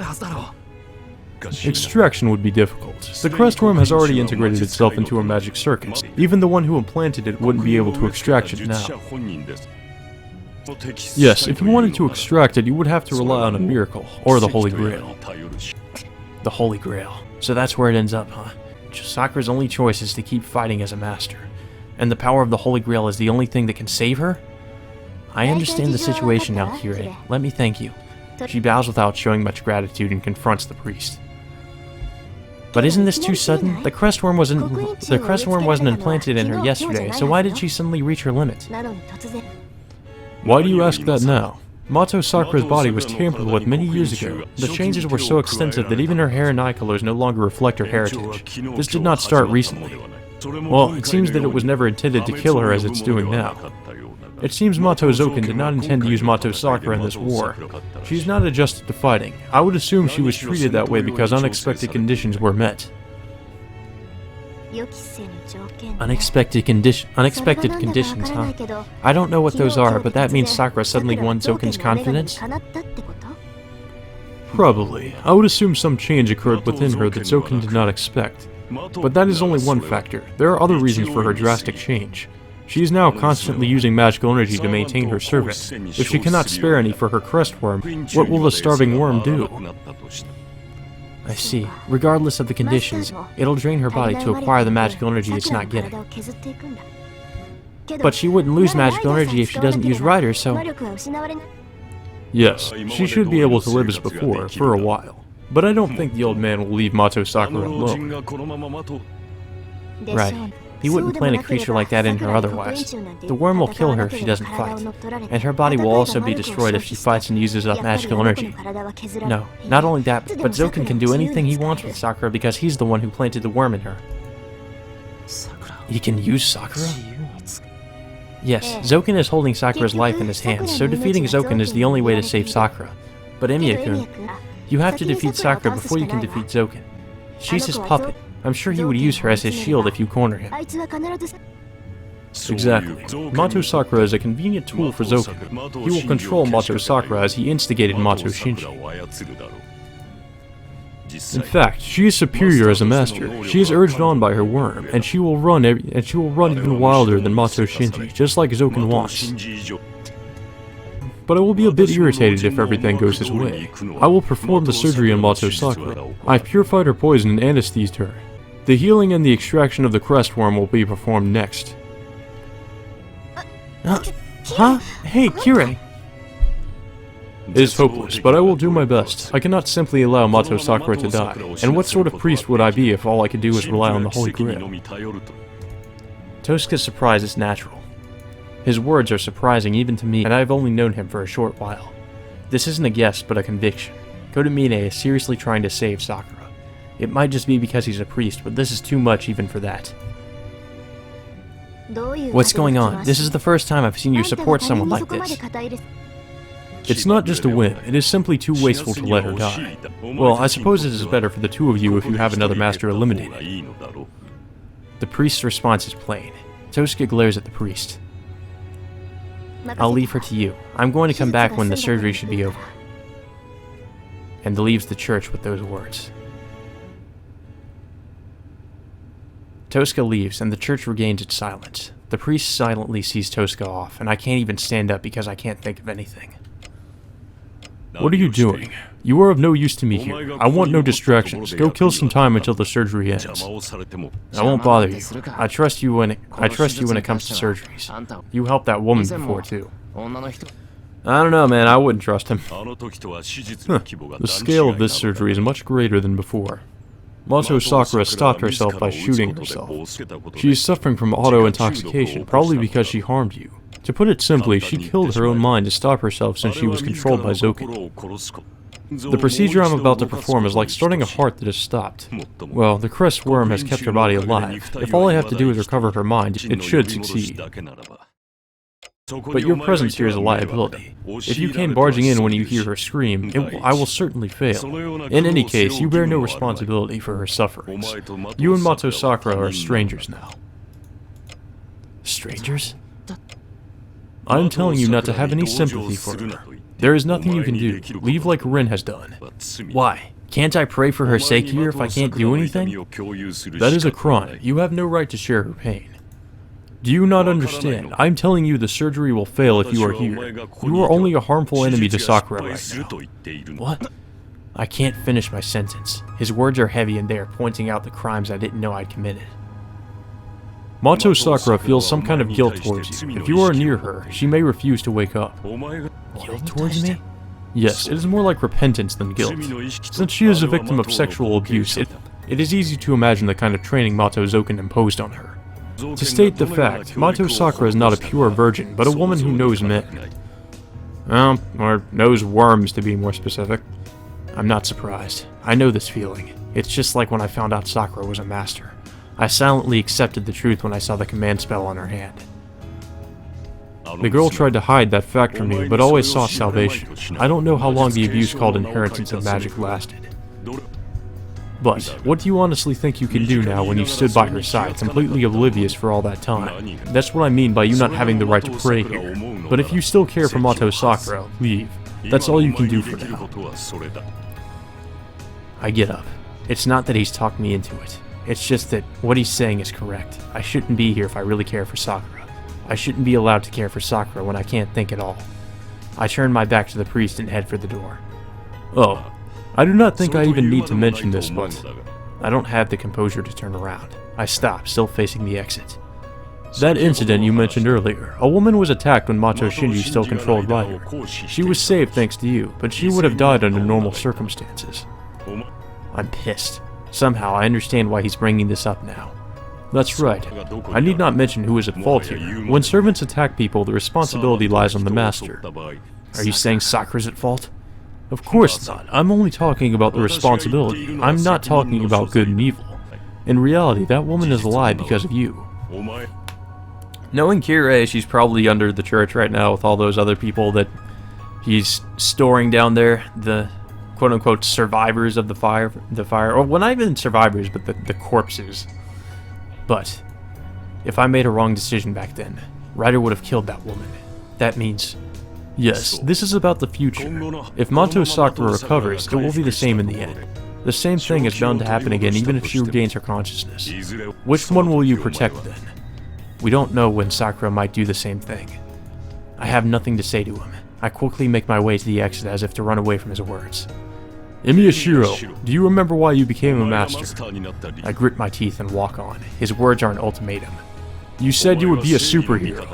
Extraction would be difficult. The crest worm has already integrated itself into her magic circuits. Even the one who implanted it wouldn't be able to extract it now. Yes, if you wanted to extract it, you would have to rely on a miracle, or the Holy Grail. The Holy Grail. So that's where it ends up, huh? Sakura's only choice is to keep fighting as a master. And the power of the Holy Grail is the only thing that can save her? I understand the situation now, Kirei. Let me thank you. She bows without showing much gratitude and confronts the priest. But isn't this too sudden? The crest worm wasn't implanted in her yesterday, so why did she suddenly reach her limit? Why do you ask that now? Mato Sakura's body was tampered with many years ago. The changes were so extensive that even her hair and eye colors no longer reflect her heritage. This did not start recently. Well, it seems that it was never intended to kill her as it's doing now. It seems Mato Zoken did not intend to use Mato Sakura in this war. She's not adjusted to fighting. I would assume she was treated that way because unexpected conditions were met. Unexpected conditions, huh? I don't know what those are, but that means Sakura suddenly won Zoken's confidence? Probably. I would assume some change occurred within her that Zoken did not expect. But that is only one factor. There are other reasons for her drastic change. She is now constantly using magical energy to maintain her servant. If she cannot spare any for her crest worm, what will the starving worm do? I see. Regardless of the conditions, it'll drain her body to acquire the magical energy it's not getting. But she wouldn't lose magical energy if she doesn't use Rider, so... Yes, she should be able to live as before, for a while. But I don't think the old man will leave Mato Sakura alone. Right. He wouldn't plant a creature like that in her otherwise. The worm will kill her if she doesn't fight, and her body will also be destroyed if she fights and uses up magical energy. No, not only that, but Zoken can do anything he wants with Sakura because he's the one who planted the worm in her. He can use Sakura? Yes, Zoken is holding Sakura's life in his hands, so defeating Zoken is the only way to save Sakura. But Emiya-kun, you have to defeat Sakura before you can defeat Zoken. She's his puppet. I'm sure he would use her as his shield if you corner him. Exactly. Mato Sakura is a convenient tool for Zoken. He will control Mato Sakura as he instigated Mato Shinji. In fact, she is superior as a master. She is urged on by her worm, and she will run even wilder than Mato Shinji, just like Zoken wants. But I will be a bit irritated if everything goes his way. I will perform the surgery on Mato Sakura. I've purified her poison and anesthetized her. The healing and the extraction of the crest worm will be performed next. Huh? Hey, Kirei! It is hopeless, but I will do my best. I cannot simply allow Mato Sakura to die. And what sort of priest would I be if all I could do was rely on the Holy Grail? Tosuke's surprise is natural. His words are surprising even to me, and I've only known him for a short while. This isn't a guess, but a conviction. Kotomine is seriously trying to save Sakura. It might just be because he's a priest, but this is too much even for that. What's going on? This is the first time I've seen you support someone like this. It's not just a whim, it is simply too wasteful to let her die. Well, I suppose it is better for the two of you if you have another master eliminated. The priest's response is plain. Tosuke glares at the priest. I'll leave her to you. I'm going to come back when the surgery should be over. And leaves the church with those words. Tosuke leaves, and the church regains its silence. The priest silently sees Tosuke off, and I can't even stand up because I can't think of anything. What are you doing? You are of no use to me here. I want no distractions. Go kill some time until the surgery ends. I won't bother you. I trust you when it comes to surgeries. You helped that woman before too. I don't know, man. I wouldn't trust him. The scale of this surgery is much greater than before. Mato Sakura stopped herself by shooting herself. She is suffering from auto-intoxication, probably because she harmed you. To put it simply, she killed her own mind to stop herself since she was controlled by Zoken. The procedure I'm about to perform is like starting a heart that has stopped. Well, the crest worm has kept her body alive. If all I have to do is recover her mind, it should succeed. But your presence here is a liability. If you came barging in when you hear her scream, I will certainly fail. In any case, you bear no responsibility for her sufferings. You and Mato Sakura are strangers now. Strangers? I'm telling you not to have any sympathy for her. There is nothing you can do. Leave like Rin has done. Why? Can't I pray for her sake here if I can't do anything? That is a crime. You have no right to share her pain. Do you not understand? I'm telling you the surgery will fail if you are here. You are only a harmful enemy to Sakura right now. What? I can't finish my sentence. His words are heavy and they are pointing out the crimes I didn't know I'd committed. Mato Sakura feels some kind of guilt towards you. If you are near her, she may refuse to wake up. Guilt towards me? Yes, it is more like repentance than guilt. Since she is a victim of sexual abuse, it is easy to imagine the kind of training Mato Zoken imposed on her. To state the fact, Mato Sakura is not a pure virgin, but a woman who knows men. Or knows worms to be more specific. I'm not surprised. I know this feeling. It's just like when I found out Sakura was a master. I silently accepted the truth when I saw the command spell on her hand. The girl tried to hide that fact from me, but always sought salvation. I don't know how long the abuse called inheritance of magic lasted. But, what do you honestly think you can do now when you stood by her side, completely oblivious for all that time? That's what I mean by you not having the right to pray here. But if you still care for Mato Sakura, leave. That's all you can do for now. I get up. It's not that he's talked me into it. It's just that what he's saying is correct. I shouldn't be here if I really care for Sakura. I shouldn't be allowed to care for Sakura when I can't think at all. I turn my back to the priest and head for the door. Oh. I do not think I even need to mention this, but I don't have the composure to turn around. I stop, still facing the exit. That incident you mentioned earlier, a woman was attacked when Mato Shinji still controlled by her. She was saved thanks to you, but she would have died under normal circumstances. I'm pissed. Somehow I understand why he's bringing this up now. That's right. I need not mention who is at fault here. When servants attack people, the responsibility lies on the master. Are you saying Sakura's at fault? Of course not. I'm only talking about the responsibility. I'm not talking about good and evil. In reality, that woman is alive because of you. Knowing Kirei, she's probably under the church right now with all those other people that he's storing down there, the quote-unquote survivors of the fire, or well, not even survivors, but the corpses. But if I made a wrong decision back then, Ryder would have killed that woman. That means... Yes, this is about the future. If Mato Sakura recovers, it will be the same in the end. The same thing is bound to happen again even if she regains her consciousness. Which one will you protect then? We don't know when Sakura might do the same thing. I have nothing to say to him. I quickly make my way to the exit as if to run away from his words. Imiyashiro, do you remember why you became a master? I grit my teeth and walk on. His words are an ultimatum. You said you would be a superhero.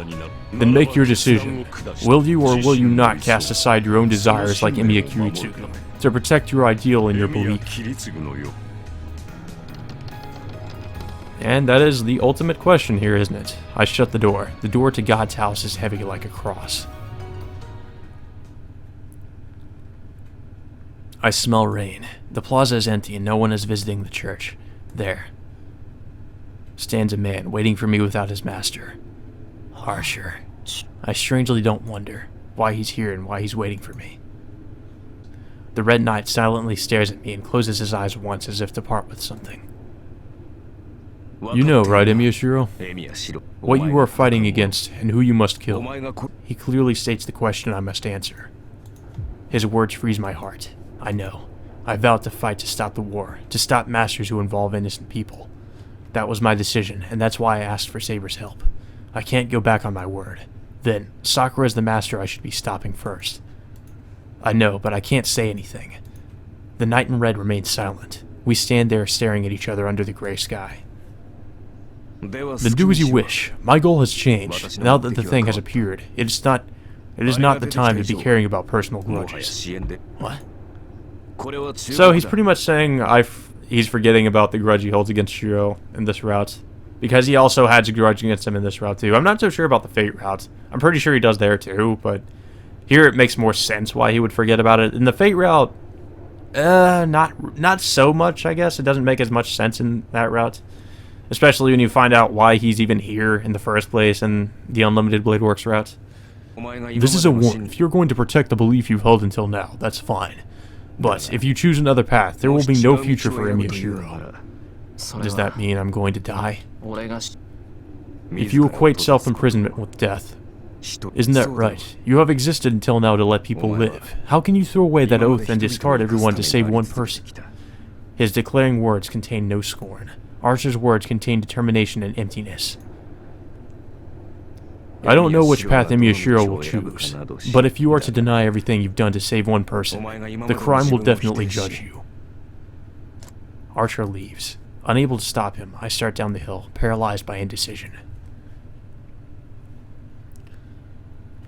Then make your decision. Will you or will you not cast aside your own desires like Emiya Kiritsugu to protect your ideal and your belief? And that is the ultimate question here, isn't it? I shut the door. The door to God's house is heavy like a cross. I smell rain. The plaza is empty and no one is visiting the church. There stands a man waiting for me without his master. Harsher. I strangely don't wonder why he's here and why he's waiting for me. The Red Knight silently stares at me and closes his eyes once as if to part with something. You know, right, Imiyashiro? What you are fighting against and who you must kill. He clearly states the question I must answer. His words freeze my heart. I know. I vowed to fight to stop the war, to stop masters who involve innocent people. That was my decision, and that's why I asked for Saber's help. I can't go back on my word. Then, Sakura is the master I should be stopping first. I know, but I can't say anything. The knight in red remains silent. We stand there staring at each other under the gray sky. Then do as you wish. My goal has changed. Now that the thing has appeared, it is not the time to be caring about personal grudges. What? So he's pretty much saying he's forgetting about the grudge he holds against Shiro in this route. Because he also had a grudge against him in this route too. I'm not so sure about the Fate route. I'm pretty sure he does there too, but here it makes more sense why he would forget about it. In the Fate route, not so much, I guess. It doesn't make as much sense in that route. Especially when you find out why he's even here in the first place in the Unlimited Blade Works route. This is a warning. If you're going to protect the belief you've held until now, that's fine. But if you choose another path, there will be no future for Miyashiro. Does that mean I'm going to die? If you equate self-imprisonment with death, isn't that right? You have existed until now to let people live. How can you throw away that oath and discard everyone to save one person? His declaring words contain no scorn. Archer's words contain determination and emptiness. I don't know which path Miyashiro will choose, but if you are to deny everything you've done to save one person, the crime will definitely judge you. Archer leaves. Unable to stop him, I start down the hill, paralyzed by indecision.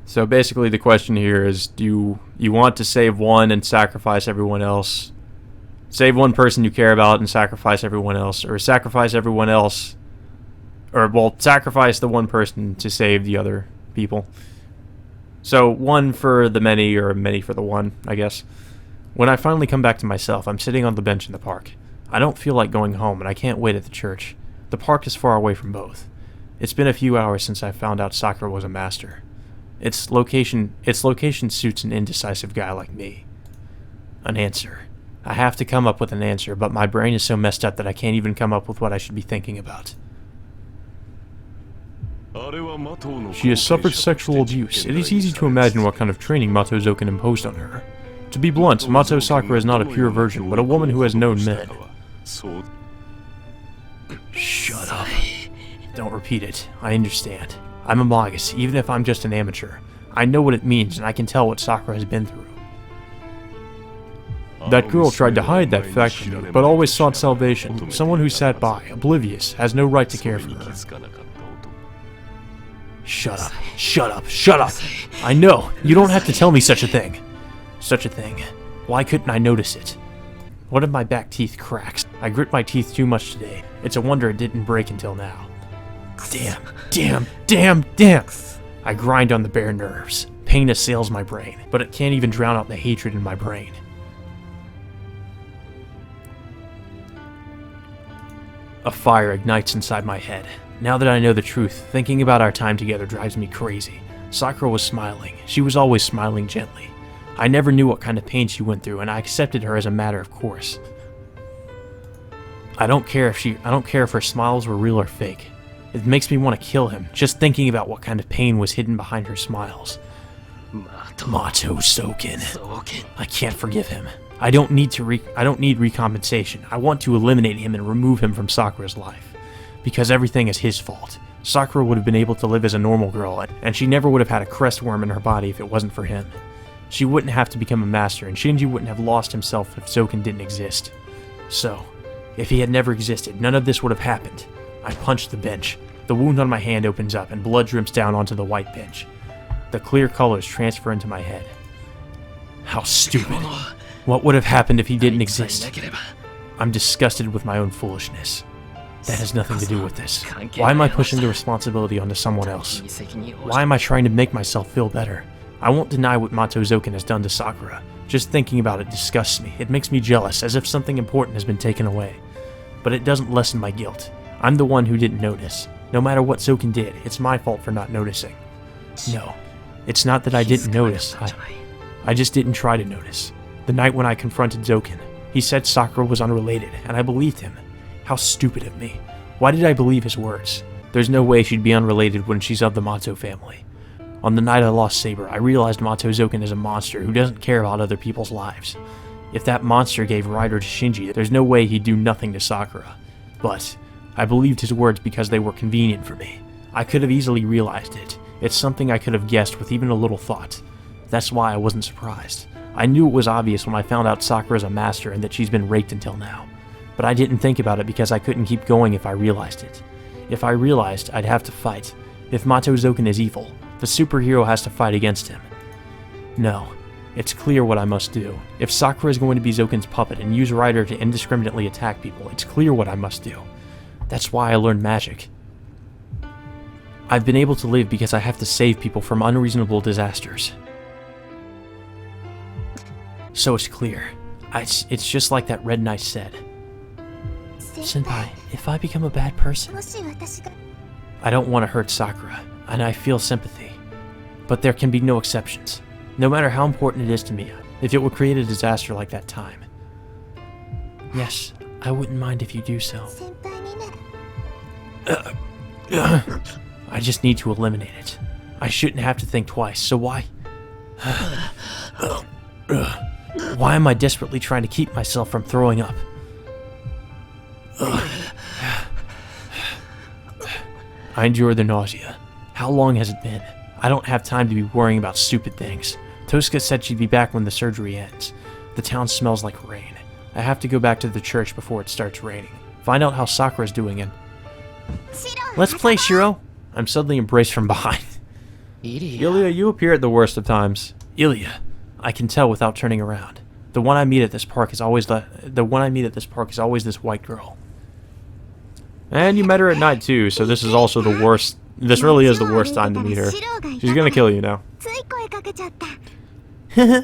So basically the question here is, do you want to save one and sacrifice everyone else? Save one person you care about and sacrifice everyone else, or sacrifice everyone else, or, well, sacrifice the one person to save the other people. So, one for the many, or many for the one, I guess. When I finally come back to myself, I'm sitting on the bench in the park. I don't feel like going home, and I can't wait at the church. The park is far away from both. It's been a few hours since I found out Sakura was a master. Its location suits an indecisive guy like me. An answer. I have to come up with an answer, but my brain is so messed up that I can't even come up with what I should be thinking about. She has suffered sexual abuse. It is easy to imagine what kind of training Mato Zoken imposed on her. To be blunt, Mato Sakura is not a pure virgin, but a woman who has known men. Shut up. Don't repeat it. I understand. I'm a magus, even if I'm just an amateur. I know what it means, and I can tell what Sakura has been through. That girl tried to hide that fact from me, but always sought salvation. Someone who sat by, oblivious, has no right to care for her. Shut up. Shut up. Shut up. I know. You don't have to tell me such a thing. Such a thing. Why couldn't I notice it? One of my back teeth cracks. I grit my teeth too much today. It's a wonder it didn't break until now. Damn. Damn. Damn. Damn. I grind on the bare nerves. Pain assails my brain, but it can't even drown out the hatred in my brain. A fire ignites inside my head. Now that I know the truth, thinking about our time together drives me crazy. Sakura was smiling. She was always smiling gently. I never knew what kind of pain she went through, and I accepted her as a matter of course. I don't care if her smiles were real or fake. It makes me want to kill him, just thinking about what kind of pain was hidden behind her smiles. Mato Zoken. I can't forgive him. I don't need recompensation. I want to eliminate him and remove him from Sakura's life. Because everything is his fault. Sakura would have been able to live as a normal girl, and she never would have had a crest worm in her body if it wasn't for him. She wouldn't have to become a master, and Shinji wouldn't have lost himself if Zoken didn't exist. So, if he had never existed, none of this would have happened. I punch the bench. The wound on my hand opens up, and blood drips down onto the white bench. The clear colors transfer into my head. How stupid. What would have happened if he didn't exist? I'm disgusted with my own foolishness. That has nothing to do with this. Why am I pushing the responsibility onto someone else? Why am I trying to make myself feel better? I won't deny what Mato Zoken has done to Sakura. Just thinking about it disgusts me. It makes me jealous, as if something important has been taken away. But it doesn't lessen my guilt. I'm the one who didn't notice. No matter what Zoken did, it's my fault for not noticing. No, it's not that I didn't notice. I just didn't try to notice. The night when I confronted Zoken, he said Sakura was unrelated, and I believed him. How stupid of me. Why did I believe his words? There's no way she'd be unrelated when she's of the Mato family. On the night I lost Saber, I realized Mato Zoken is a monster who doesn't care about other people's lives. If that monster gave Rider to Shinji, there's no way he'd do nothing to Sakura. But I believed his words because they were convenient for me. I could have easily realized it. It's something I could have guessed with even a little thought. That's why I wasn't surprised. I knew it was obvious when I found out Sakura's a master and that she's been raped until now. But I didn't think about it because I couldn't keep going if I realized it. If I realized, I'd have to fight. If Mato Zoken is evil, the superhero has to fight against him. No, it's clear what I must do. If Sakura is going to be Zoken's puppet and use Rider to indiscriminately attack people, it's clear what I must do. That's why I learned magic. I've been able to live because I have to save people from unreasonable disasters. So it's clear. It's just like that Red Knight said. Senpai, if I become a bad person, I don't want to hurt Sakura, and I feel sympathy. But there can be no exceptions, no matter how important it is to me, if it would create a disaster like that time. Yes, I wouldn't mind if you do so. I just need to eliminate it. I shouldn't have to think twice, so why? Why am I desperately trying to keep myself from throwing up? I endure the nausea. How long has it been? I don't have time to be worrying about stupid things. Tosca said she'd be back when the surgery ends. The town smells like rain. I have to go back to the church before it starts raining. Find out how Sakura's doing and... Let's play, Shiro! I'm suddenly embraced from behind. Ilya, you appear at the worst of times. Ilya, I can tell without turning around. The one I meet at this park is always this white girl. And you met her at night too, so this is also the worst. This really is the worst time to meet her. She's gonna kill you now.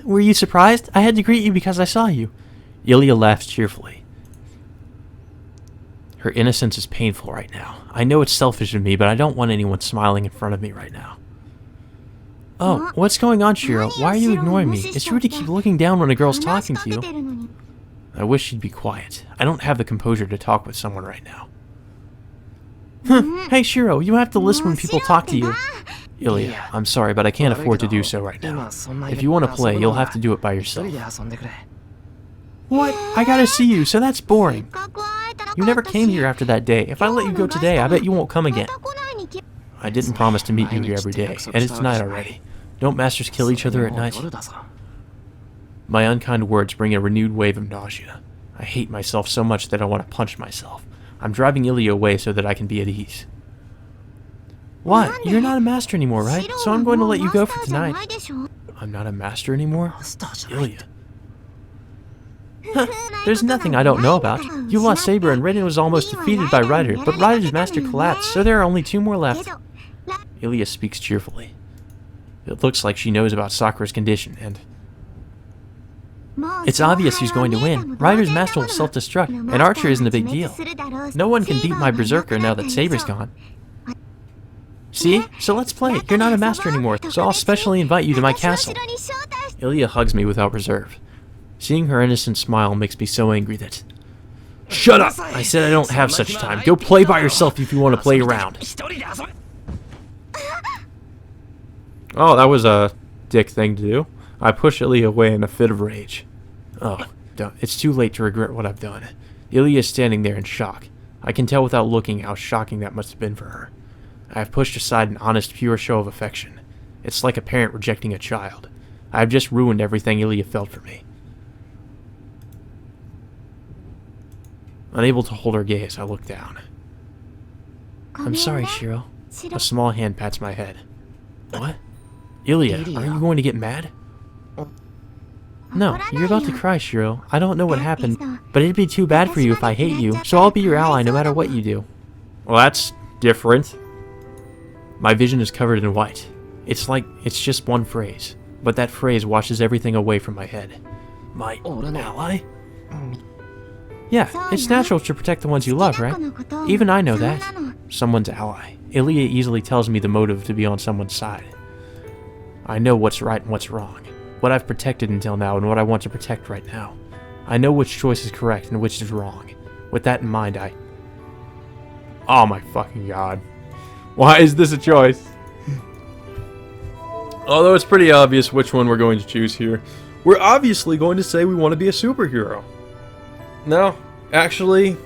Were you surprised? I had to greet you because I saw you. Ilya laughs cheerfully. Her innocence is painful right now. I know it's selfish of me, but I don't want anyone smiling in front of me right now. Oh, what's going on, Shiro? Why are you ignoring me? It's rude to keep looking down when a girl's talking to you. I wish she'd be quiet. I don't have the composure to talk with someone right now. Hey, Shiro, you have to listen when people talk to you. Ilya, I'm sorry, but I can't afford to do so right now. If you want to play, you'll have to do it by yourself. What? I gotta see you, so that's boring. You never came here after that day. If I let you go today, I bet you won't come again. I didn't promise to meet you here every day, and it's night already. Don't masters kill each other at night? My unkind words bring a renewed wave of nausea. I hate myself so much that I want to punch myself. I'm driving Ilya away so that I can be at ease. What? You're not a master anymore, right? So I'm going to let you go for tonight. I'm not a master anymore? Ilya. There's nothing I don't know about. You lost Saber and Raiden was almost defeated by Ryder, but Ryder's master collapsed, so there are only 2 more left. Ilya speaks cheerfully. It looks like she knows about Sakura's condition, and... It's obvious who's going to win. Ryder's master will self-destruct, and Archer isn't a big deal. No one can beat my Berserker now that Saber's gone. See? So let's play. You're not a master anymore, so I'll specially invite you to my castle. Ilya hugs me without reserve. Seeing her innocent smile makes me so angry that... Shut up! I said I don't have such time. Go play by yourself if you want to play around. Oh, that was a dick thing to do. I push Ilya away in a fit of rage. Oh, it's too late to regret what I've done. Ilya is standing there in shock. I can tell without looking how shocking that must have been for her. I have pushed aside an honest, pure show of affection. It's like a parent rejecting a child. I have just ruined everything Ilya felt for me. Unable to hold her gaze, I look down. I'm sorry, Shiro. A small hand pats my head. What? Ilya, are you going to get mad? No, you're about to cry, Shiro. I don't know what happened, but it'd be too bad for you if I hate you, so I'll be your ally no matter what you do. Well, that's different. My vision is covered in white. It's like it's just one phrase, but that phrase washes everything away from my head. My ally? Yeah, it's natural to protect the ones you love, right? Even I know that. Someone's ally. Ilya easily tells me the motive to be on someone's side. I know what's right and what's wrong. What I've protected until now and what I want to protect right now. I know which choice is correct and which is wrong. With that in mind, Oh my fucking god. Why is this a choice? Although it's pretty obvious which one we're going to choose here. We're obviously going to say we want to be a superhero. No, actually,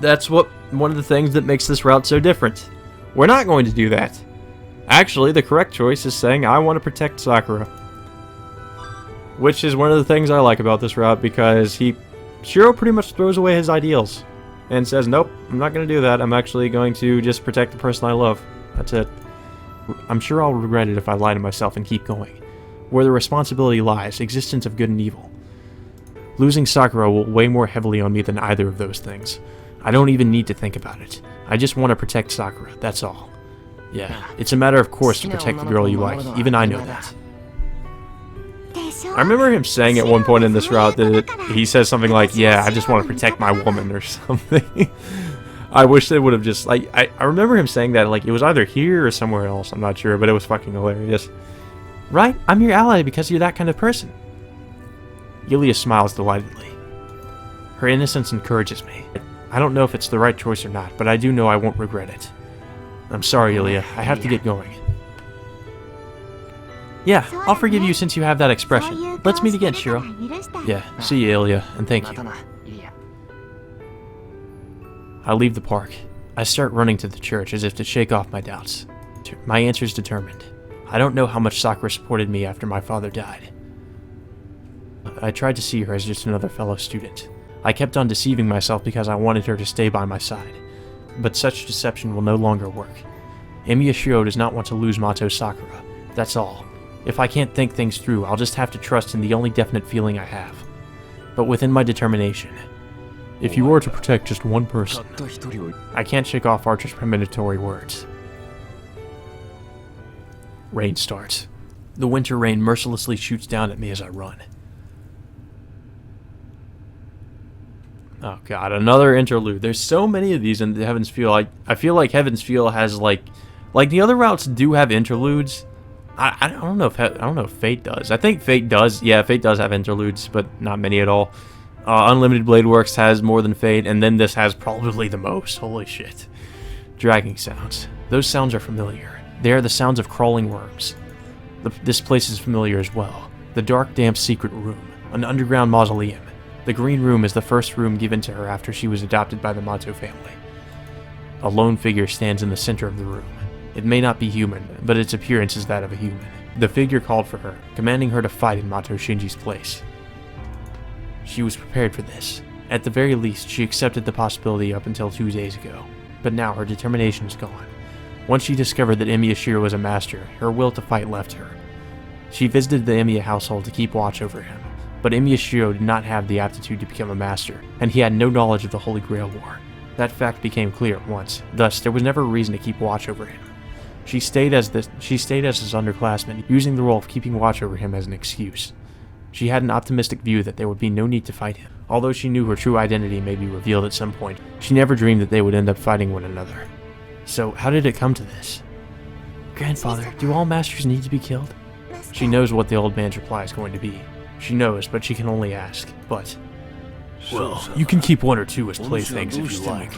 that's one of the things that makes this route so different. We're not going to do that. Actually, the correct choice is saying I want to protect Sakura. which is one of the things I like about this route, because Shiro pretty much throws away his ideals and says, nope, I'm not going to do that. I'm actually going to just protect the person I love. That's it. I'm sure I'll regret it if I lie to myself and keep going. Where the responsibility lies, existence of good and evil. Losing Sakura will weigh more heavily on me than either of those things. I don't even need to think about it. I just want to protect Sakura, that's all. Yeah, it's a matter of course to protect the girl you like. Even I know that. I remember him saying at one point in this route that he says something like, yeah, I just want to protect my woman or something. I wish they would have just, like, I remember him saying that, like, it was either here or somewhere else, I'm not sure, but it was fucking hilarious. Right? I'm your ally because you're that kind of person. Yulia smiles delightedly. Her innocence encourages me. I don't know if it's the right choice or not, but I do know I won't regret it. I'm sorry, Yulia. I have to get going. Yeah, I'll forgive you since you have that expression. Let's meet again, Shiro. Yeah, see you, Ilya, and thank you. I leave the park. I start running to the church as if to shake off my doubts. My answer's determined. I don't know how much Sakura supported me after my father died. I tried to see her as just another fellow student. I kept on deceiving myself because I wanted her to stay by my side. But such deception will no longer work. Emiya Shiro does not want to lose Mato Sakura. That's all. If I can't think things through, I'll just have to trust in the only definite feeling I have. But within my determination, if you were to protect just one person, I can't shake off Archer's premonitory words. Rain starts. The winter rain mercilessly shoots down at me as I run. Oh god, another interlude. There's so many of these in Heaven's Feel. I feel like Heaven's Feel has like the other routes do have interludes. I don't know if Fate does. I think Fate does. Yeah, Fate does have interludes, but not many at all. Unlimited Blade Works has more than Fate, and then this has probably the most. Holy shit. Dragging sounds. Those sounds are familiar. They are the sounds of crawling worms. This place is familiar as well. The dark, damp, secret room. An underground mausoleum. The green room is the first room given to her after she was adopted by the Mato family. A lone figure stands in the center of the room. It may not be human, but its appearance is that of a human. The figure called for her, commanding her to fight in Mato Shinji's place. She was prepared for this. At the very least, she accepted the possibility up until 2 days ago. But now her determination is gone. Once she discovered that Emiya Shiro was a master, her will to fight left her. She visited the Emiya household to keep watch over him, but Emiya Shiro did not have the aptitude to become a master, and he had no knowledge of the Holy Grail War. That fact became clear at once, thus there was never a reason to keep watch over him. She stayed as his underclassman, using the role of keeping watch over him as an excuse. She had an optimistic view that there would be no need to fight him. Although she knew her true identity may be revealed at some point, she never dreamed that they would end up fighting one another. So, how did it come to this? Grandfather, do all masters need to be killed? She knows what the old man's reply is going to be. She knows, but she can only ask. But, well, you can keep one or two as playthings if you like.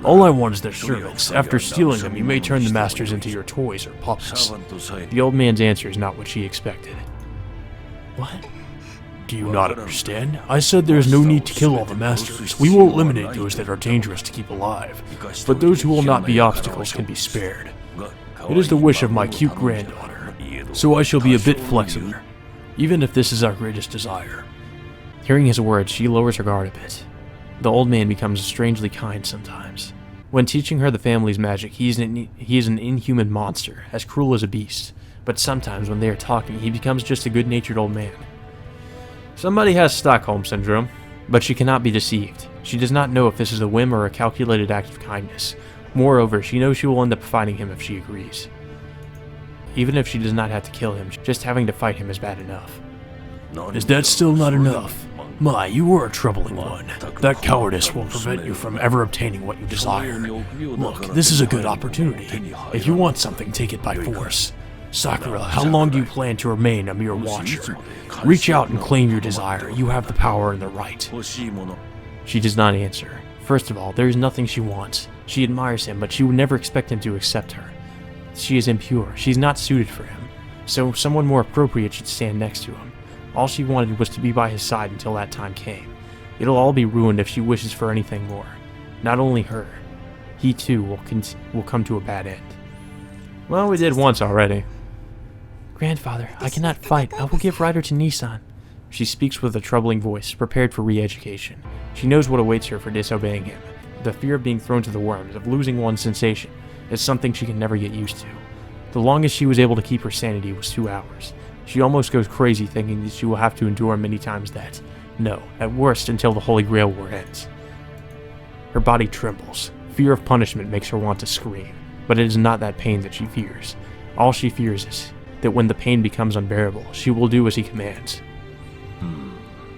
All I want is their servants. After stealing them, you may turn the masters into your toys or puppets. The old man's answer is not what she expected. What? Do you not understand? I said there's no need to kill all the masters. We will eliminate those that are dangerous to keep alive, but those who will not be obstacles can be spared. It is the wish of my cute granddaughter, so I shall be a bit flexible, even if this is our greatest desire. Hearing his words, she lowers her guard a bit. The old man becomes strangely kind sometimes. When teaching her the family's magic, he is an inhuman monster, as cruel as a beast. But sometimes when they are talking, he becomes just a good-natured old man. Somebody has Stockholm Syndrome, but she cannot be deceived. She does not know if this is a whim or a calculated act of kindness. Moreover, she knows she will end up fighting him if she agrees. Even if she does not have to kill him, just having to fight him is bad enough. Is that still not enough? My, you are a troubling one. That cowardice will prevent you from ever obtaining what you desire. Look, this is a good opportunity. If you want something, take it by force. Sakura, how long do you plan to remain a mere watcher? Reach out and claim your desire. You have the power and the right. She does not answer. First of all, there is nothing she wants. She admires him, but she would never expect him to accept her. She is impure. She's not suited for him. So someone more appropriate should stand next to him. All she wanted was to be by his side until that time came. It'll all be ruined if she wishes for anything more. Not only her. He too will come to a bad end. Well, we did once already. Grandfather, I cannot fight. I will give Ryder to Nissan. She speaks with a troubling voice, prepared for re-education. She knows what awaits her for disobeying him. The fear of being thrown to the worms, of losing one's sensation, is something she can never get used to. The longest she was able to keep her sanity was 2 hours. She almost goes crazy thinking that she will have to endure many times that. No, at worst until the Holy Grail War ends. Her body trembles. Fear of punishment makes her want to scream, but it is not that pain that she fears. All she fears is that when the pain becomes unbearable, she will do as he commands.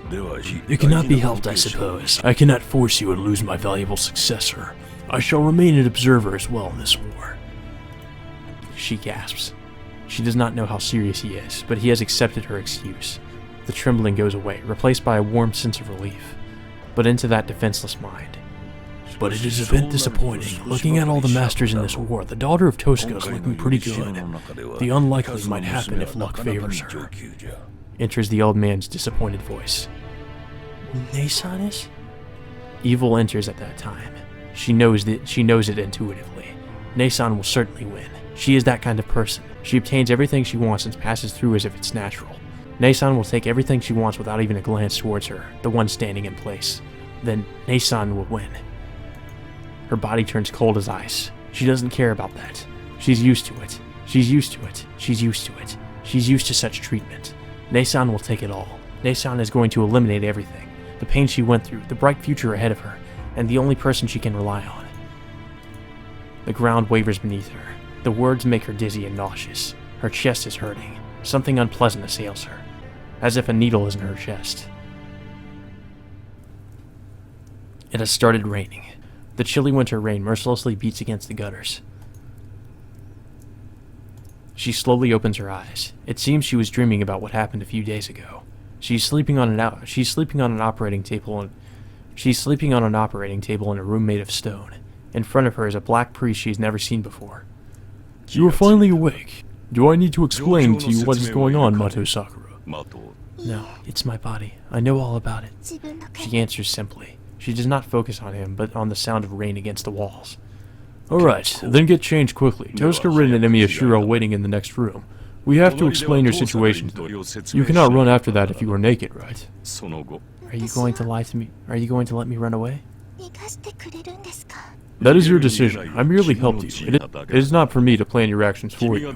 It cannot be helped, I suppose. I cannot force you and lose my valuable successor. I shall remain an observer as well in this war. She gasps. She does not know how serious he is, but he has accepted her excuse. The trembling goes away, replaced by a warm sense of relief. But into that defenseless mind. But it is a bit disappointing. Looking at all the masters in this war, the daughter of Tosca is looking pretty good. The unlikely might happen if luck favors her. Enters the old man's disappointed voice. Ne-san is? Evil enters at that time. She knows it intuitively. Ne-san will certainly win. She is that kind of person. She obtains everything she wants and passes through as if it's natural. Ne-san will take everything she wants without even a glance towards her, the one standing in place. Then Ne-san will win. Her body turns cold as ice. She doesn't care about that. She's used to it. She's used to it. She's used to it. She's used to such treatment. Ne-san will take it all. Ne-san is going to eliminate everything. The pain she went through, the bright future ahead of her, and the only person she can rely on. The ground wavers beneath her. The words make her dizzy and nauseous. Her chest is hurting. Something unpleasant assails her, as if a needle is in her chest. It has started raining. The chilly winter rain mercilessly beats against the gutters. She slowly opens her eyes. It seems she was dreaming about what happened a few days ago. She's sleeping on an operating table in a room made of stone. In front of her is a black priest she's never seen before. You are finally awake. Do I need to explain to you what is going on, Mato Sakura? No, it's my body. I know all about it. She answers simply. She does not focus on him, but on the sound of rain against the walls. Alright, then get changed quickly. Tosca Rin and Emiyashiro waiting in the next room. We have to explain your situation to them. You cannot run after that if you are naked, right? Are you going to lie to me? Are you going to let me run away? That is your decision. I merely helped you. It is not for me to plan your actions for you.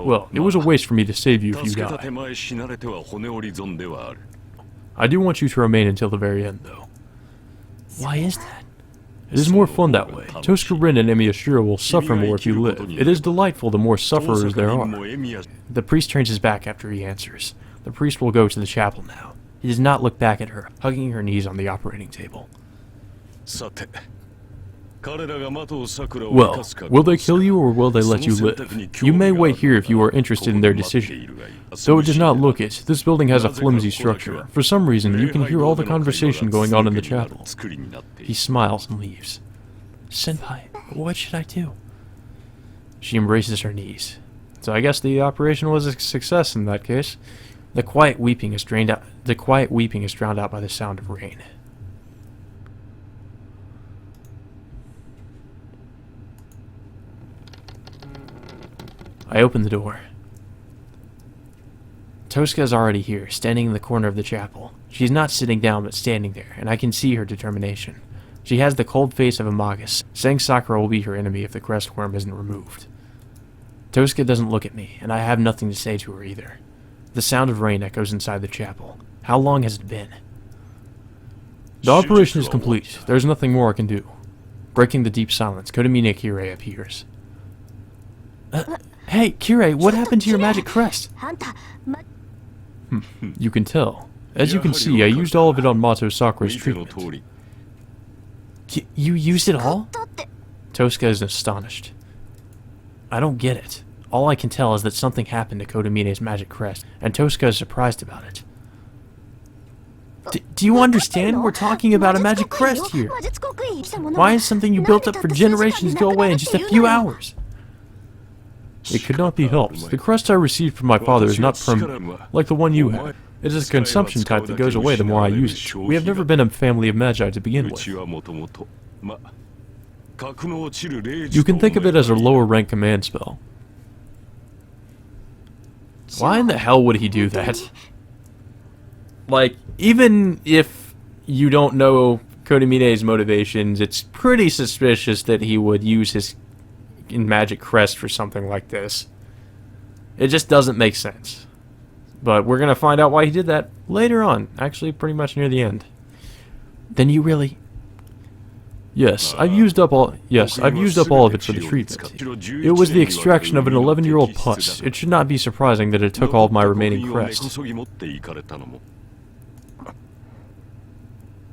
Well, it was a waste for me to save you if you die. I do want you to remain until the very end, though. Why is that? It is more fun that way. Tosca Rin and Emiyashiro will suffer more if you live. It is delightful the more sufferers there are. The priest turns his back after he answers. The priest will go to the chapel now. He does not look back at her, hugging her knees on the operating table. Well, will they kill you or will they let you live? You may wait here if you are interested in their decision. Though it does not look it, this building has a flimsy structure. For some reason, you can hear all the conversation going on in the chapel. He smiles and leaves. Senpai, what should I do? She embraces her knees. So I guess the operation was a success in that case. The quiet weeping is drowned out by the sound of rain. I open the door. Tosca is already here, standing in the corner of the chapel. She's not sitting down, but standing there, and I can see her determination. She has the cold face of a magus, saying Sakura will be her enemy if the crest worm isn't removed. Tosca doesn't look at me, and I have nothing to say to her either. The sound of rain echoes inside the chapel. How long has it been? The operation is complete. There's nothing more I can do. Breaking the deep silence, Kotomine Kirei appears. Hey, Kirei, what happened to your magic crest? You can tell. As you can see, I used all of it on Mato Sakura's treatment. You used it all? Tosca is astonished. I don't get it. All I can tell is that something happened to Kotomine's magic crest, and Tosca is surprised about it. Do you understand? We're talking about a magic crest here. Why is something you built up for generations go away in just a few hours? It could not be helped. The crest I received from my father is not permanent, like the one you have. It is a consumption type that goes away the more I use it. We have never been a family of magi to begin with. You can think of it as a lower rank command spell. Why in the hell would he do that? Like, even if you don't know Kodamine's motivations, it's pretty suspicious that he would use his magic crest for something like this. It just doesn't make sense. But we're gonna find out why he did that later on. Actually, pretty much near the end. Then you really... Yes, I've used up all of it for the treatment. It was the extraction of an 11-year-old pus. It should not be surprising that it took all of my remaining crest.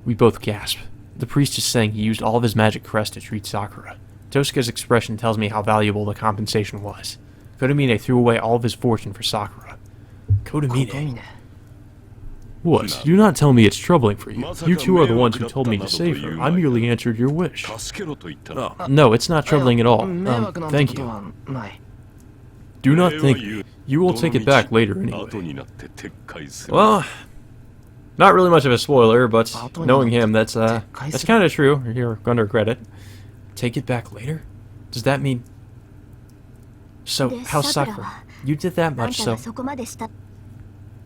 We both gasp. The priest is saying he used all of his magic crest to treat Sakura. Tosuke's expression tells me how valuable the compensation was. Kodamine threw away all of his fortune for Sakura. Kodamine. What? Do not tell me it's troubling for you. You two are the ones who told me to save her. I merely answered your wish. No, it's not troubling at all. Thank you. Do not think. You will take it back later anyway. Well, not really much of a spoiler, but knowing him, that's kind of true. You're going to regret it. Take it back later? Does that mean... So, how's Sakura? You did that much, so...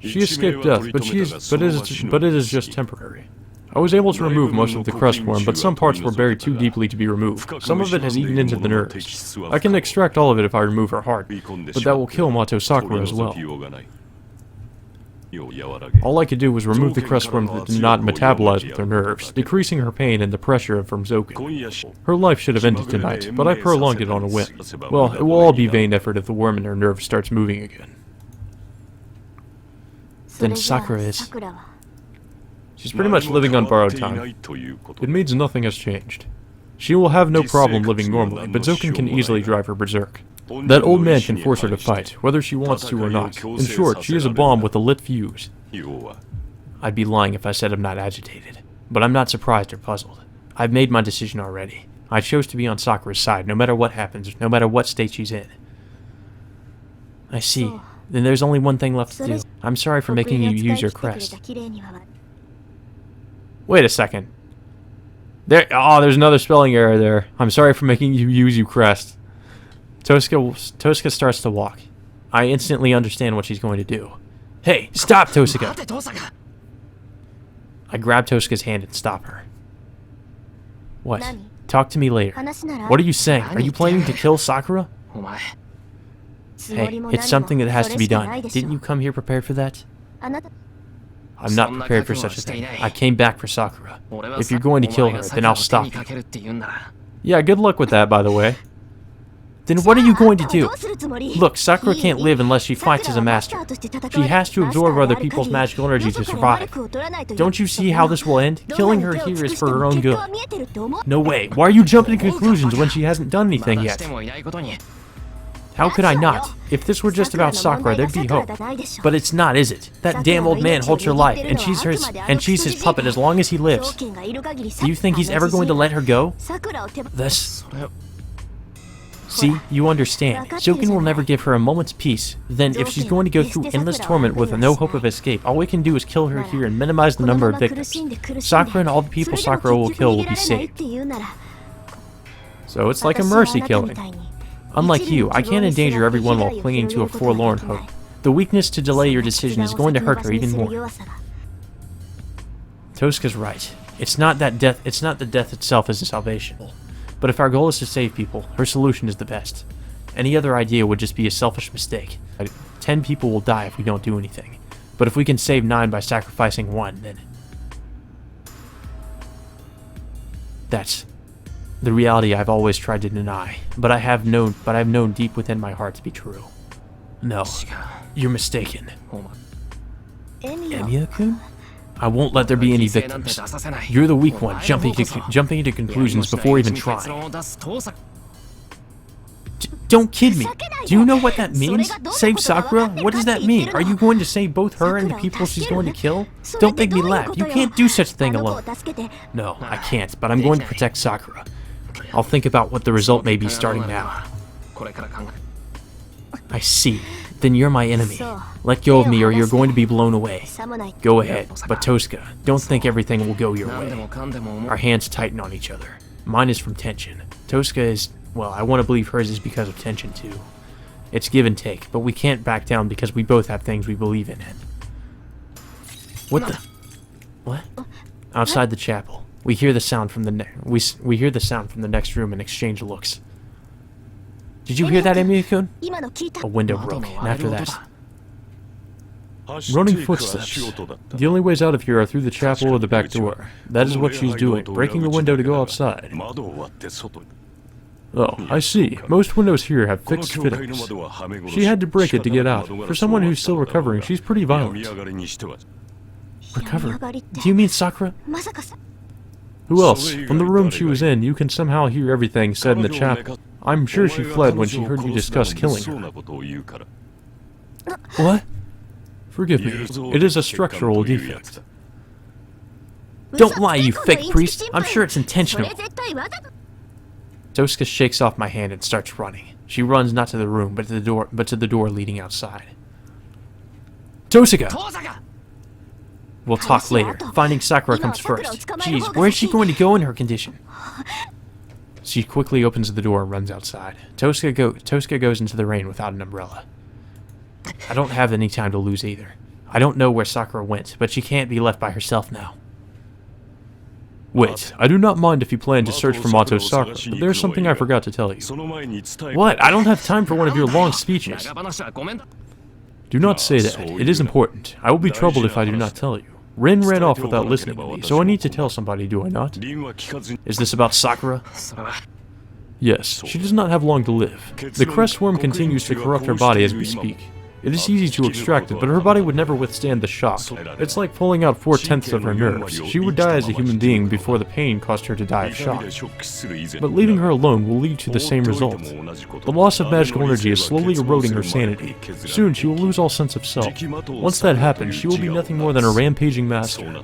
She escaped death, but it is just temporary. I was able to remove most of the crest worm, but some parts were buried too deeply to be removed. Some of it has eaten into the nerves. I can extract all of it if I remove her heart, but that will kill Mato Sakura as well. All I could do was remove the crest worm that did not metabolize with her nerves, decreasing her pain and the pressure from Zoken. Her life should have ended tonight, but I prolonged it on a whim. Well, it will all be vain effort if the worm in her nerves starts moving again. Then Sakura is... She's pretty much living on borrowed time. It means nothing has changed. She will have no problem living normally, but Zoken can easily drive her berserk. That old man can force her to fight, whether she wants to or not. In short, she is a bomb with a lit fuse. I'd be lying if I said I'm not agitated. But I'm not surprised or puzzled. I've made my decision already. I chose to be on Sakura's side, no matter what happens, no matter what state she's in. I see. Then there's only one thing left to do. I'm sorry for making you use your crest. Wait a second. There's another spelling error there. I'm sorry for making you use your crest. Tosuke starts to walk. I instantly understand what she's going to do. Hey, stop, Tosuke! I grab Tosuke's hand and stop her. What? Talk to me later. What are you saying? Are you planning to kill Sakura? Hey, it's something that has to be done. Didn't you come here prepared for that? I'm not prepared for such a thing. I came back for Sakura. If you're going to kill her, then I'll stop you. Yeah, good luck with that, by the way. Then what are you going to do? Look, Sakura can't live unless she fights as a master. She has to absorb other people's magical energy to survive. Don't you see how this will end? Killing her here is for her own good. No way. Why are you jumping to conclusions when she hasn't done anything yet? How could I not? If this were just about Sakura, there'd be hope. But it's not, is it? That damn old man holds her life, and she's his puppet as long as he lives. Do you think he's ever going to let her go? See, you understand. Zoken will never give her a moment's peace. Then, if she's going to go through endless torment with no hope of escape, all we can do is kill her here and minimize the number of victims. Sakura and all the people Sakura will kill will be saved. So it's like a mercy killing. Unlike you, I can't endanger everyone while clinging to a forlorn hope. The weakness to delay your decision is going to hurt her even more. Tosuke's right. It's not the death itself is salvation. But if our goal is to save people, her solution is the best. Any other idea would just be a selfish mistake. 10 people will die if we don't do anything. But if we can save 9 by sacrificing 1, then... That's the reality I've always tried to deny, but I've known deep within my heart to be true. No, you're mistaken. Emiya-kun? I won't let there be any victims. You're the weak one, jumping into conclusions before even trying. Don't kid me. Do you know what that means? Save Sakura? What does that mean? Are you going to save both her and the people she's going to kill? Don't make me laugh. You can't do such a thing alone. No, I can't, but I'm going to protect Sakura. I'll think about what the result may be starting now. I see. Then you're my enemy. Let go of me or you're going to be blown away. Go ahead, but Tosuke, don't think everything will go your way. Our hands tighten on each other. Mine is from tension. Tosuke is, well, I want to believe hers is because of tension too. It's give and take, but we can't back down because we both have things we believe in. What the? What? Outside the chapel. We hear the sound from the we hear the sound from the next room and exchange looks. Did you hear that, Emiya-kun? 今の聞いた A window broke, and after that, Running footsteps. The only ways out of here are through the chapel or the back door. That is what she's doing, breaking the window to go outside. Oh, I see. Most windows here have fixed fittings. She had to break it to get out. For someone who's still recovering, she's pretty violent. recover. Do you mean Sakura? まさかさ Who else? From the room she was in, you can somehow hear everything said in the chapel. I'm sure she fled when she heard you discuss killing her. What? Forgive me. It is a structural defect. Don't lie, you fake priest. I'm sure it's そ intentional. れ絶対わざと Tosuka shakes off my hand and starts running. She runs not to the room, but to the door leading outside. Tosuka! We'll talk later. Finding Sakura comes first. Jeez, where is she going to go in her condition? She quickly opens the door and runs outside. Tosuka goes into the rain without an umbrella. I don't have any time to lose either. I don't know where Sakura went, but she can't be left by herself now. Wait, I do not mind if you plan to search for Mato Sakura, but there's something I forgot to tell you. What? I don't have time for one of your long speeches. Do not say that. It is important. I will be troubled if I do not tell you. Rin ran off without listening to me, so I need to tell somebody, do I not? Is this about Sakura? Yes, she does not have long to live. The crest worm continues to corrupt her body as we speak. It is easy to extract it, but her body would never withstand the shock. It's like pulling out 4/10 of her nerves. She would die as a human being before the pain caused her to die of shock. But leaving her alone will lead to the same result. The loss of magical energy is slowly eroding her sanity. Soon she will lose all sense of self. Once that happens, she will be nothing more than a rampaging master.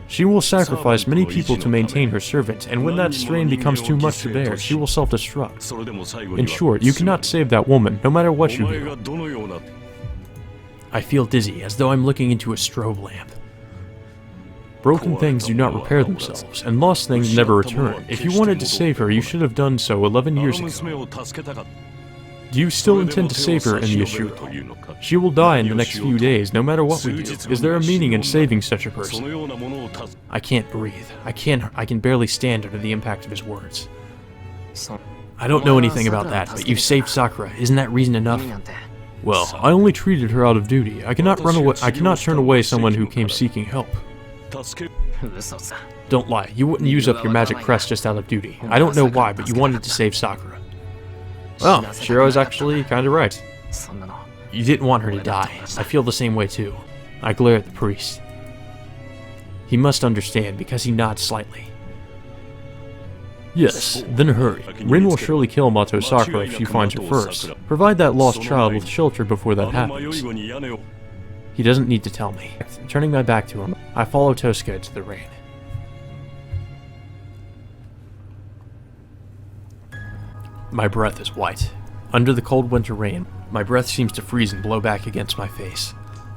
She will sacrifice many people to maintain her servant, and when that strain becomes too much to bear, she will self-destruct. In short, you cannot save that woman, no matter what you do. I feel dizzy, as though I'm looking into a strobe lamp. Broken things do not repair themselves, and lost things never return. If you wanted to save her, you should have done so 11 years ago. Do you still intend to save her in the issue? She will die in the next few days, no matter what we do. Is there a meaning in saving such a person? I can't breathe. I can barely stand under the impact of his words. I don't know anything about that, but you saved Sakura. Isn't that reason enough? Well, I only treated her out of duty. I cannot run away. I cannot turn away someone who came seeking help. Don't lie. You wouldn't use up your magic crest just out of duty. I don't know why, but you wanted to save Sakura. Well, Shiro's actually kinda right. You didn't want her to die. I feel the same way too. I glare at the priest. He must understand because he nods slightly. Yes, then hurry. Rin will surely kill Mato Sakura if she finds her first. Provide that lost child with shelter before that happens. He doesn't need to tell me. Turning my back to him, I follow Tosuka into the rain. My breath is white. Under the cold winter rain, my breath seems to freeze and blow back against my face.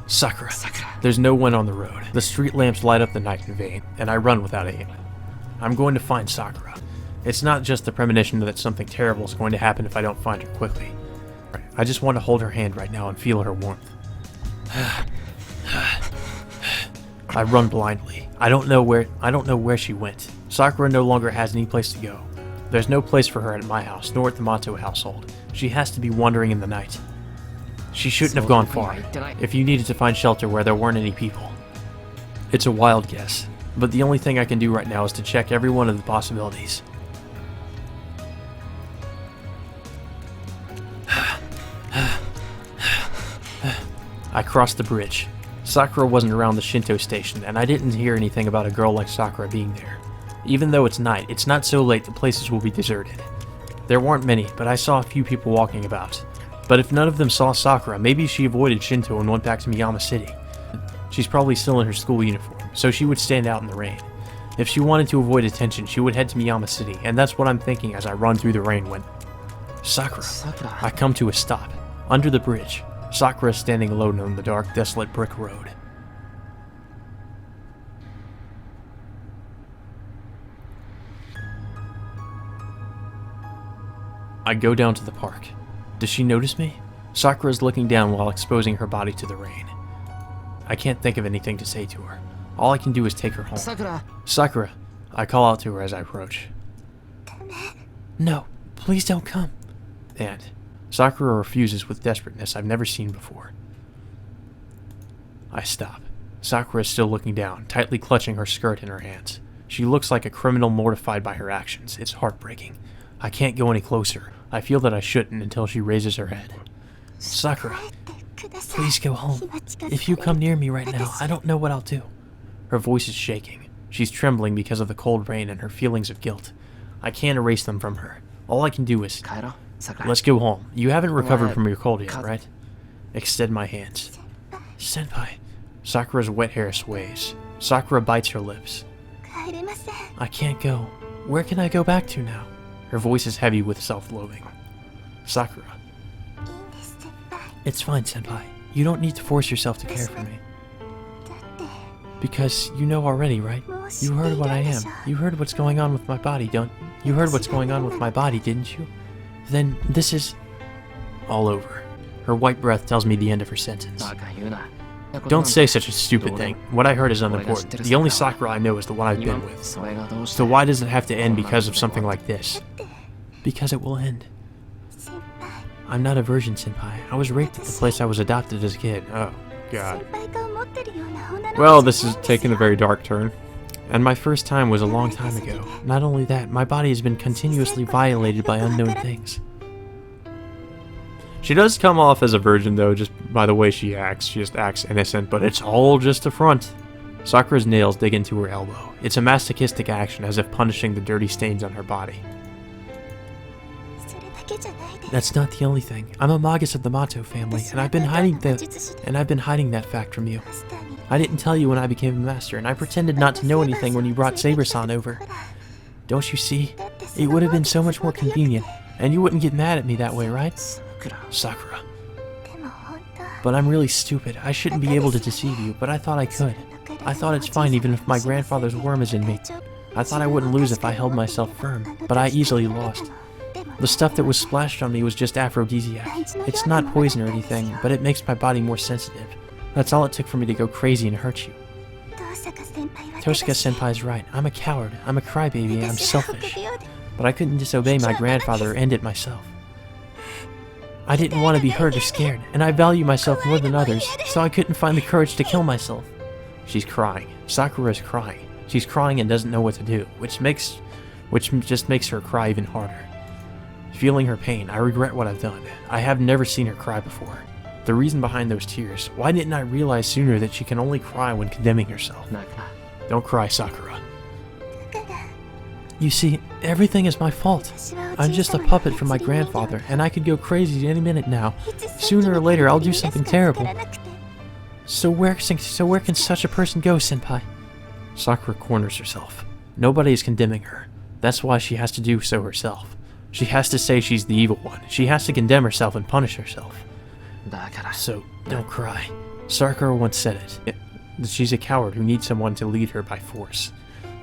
Sakura. There's no one on the road. The street lamps light up the night in vain, and I run without aim. I'm going to find Sakura. It's not just the premonition that something terrible is going to happen if I don't find her quickly. I just want to hold her hand right now and feel her warmth. I run blindly. I don't know where she went. Sakura no longer has any place to go. There's no place for her at my house, nor at the Mato household. She has to be wandering in the night. She shouldn't have gone far, if you needed to find shelter where there weren't any people. It's a wild guess, but the only thing I can do right now is to check every one of the possibilities. I crossed the bridge. Sakura wasn't around the Shinto station, and I didn't hear anything about a girl like Sakura being there. Even though it's night, it's not so late the places will be deserted. There weren't many, but I saw a few people walking about. But if none of them saw Sakura, maybe she avoided Shinto and went back to Miyama City. She's probably still in her school uniform, so she would stand out in the rain. If she wanted to avoid attention, she would head to Miyama City, and that's what I'm thinking as I run through the rain when... Sakura. I come to a stop. Under the bridge, Sakura is standing alone on the dark, desolate brick road. I go down to the park. Does she notice me? Sakura is looking down while exposing her body to the rain. I can't think of anything to say to her. All I can do is take her home. Sakura! I call out to her as I approach. No, please don't come. And Sakura refuses with desperateness I've never seen before. I stop. Sakura is still looking down, tightly clutching her skirt in her hands. She looks like a criminal mortified by her actions. It's heartbreaking. I can't go any closer. I feel that I shouldn't until she raises her head. Sakura, please go home. If you come near me right now, I don't know what I'll do. Her voice is shaking. She's trembling because of the cold rain and her feelings of guilt. I can't erase them from her. All I can do is... Let's go home. You haven't recovered from your cold yet, right? Extend my hands. Senpai. Sakura's wet hair sways. Sakura bites her lips. I can't go. Where can I go back to now? Her voice is heavy with self-loathing. Sakura. It's fine, Senpai. You don't need to force yourself to care for me. Because you know already, right? You heard what I am. You heard what's going on with my body, You heard what's going on with my body, didn't you? Then this is... all over. Her white breath tells me the end of her sentence. Don't say such a stupid thing. What I heard is unimportant. The only Sakura I know is the one I've been with. So why does it have to end because of something like this? Because it will end. I'm not a virgin, Senpai. I was raped at the place I was adopted as a kid. Oh, God. Well, this is taking a very dark turn. And my first time was a long time ago. Not only that, my body has been continuously violated by unknown things. She does come off as a virgin, though, just by the way she acts. She just acts innocent, but it's all just a front. Sakura's nails dig into her elbow. It's a masochistic action, as if punishing the dirty stains on her body. That's not the only thing. I'm a Magus of the Mato family, and I've been hiding that fact from you. I didn't tell you when I became a master, and I pretended not to know anything when you brought Saber-san over. Don't you see? It would have been so much more convenient, and you wouldn't get mad at me that way, right? Sakura. But I'm really stupid. I shouldn't be able to deceive you, but I thought I could. I thought it's fine even if my grandfather's worm is in me. I thought I wouldn't lose if I held myself firm, but I easily lost. The stuff that was splashed on me was just aphrodisiac. It's not poison or anything, but it makes my body more sensitive. That's all it took for me to go crazy and hurt you. Toshika Senpai's right. I'm a coward. I'm a crybaby and I'm selfish. But I couldn't disobey my grandfather or end it myself. I didn't want to be hurt or scared, and I value myself more than others, so I couldn't find the courage to kill myself. She's crying. Sakura's crying. She's crying and doesn't know what to do, which just makes her cry even harder. Feeling her pain, I regret what I've done. I have never seen her cry before. The reason behind those tears, why didn't I realize sooner that she can only cry when condemning herself? Don't cry, Sakura. You see, everything is my fault. I'm just a puppet for my grandfather, and I could go crazy any minute now. Sooner or later, I'll do something terrible. So where can such a person go, Senpai? Sakura corners herself. Nobody is condemning her. That's why she has to do so herself. She has to say she's the evil one. She has to condemn herself and punish herself. So, don't cry. Sakura once said it. That she's a coward who needs someone to lead her by force.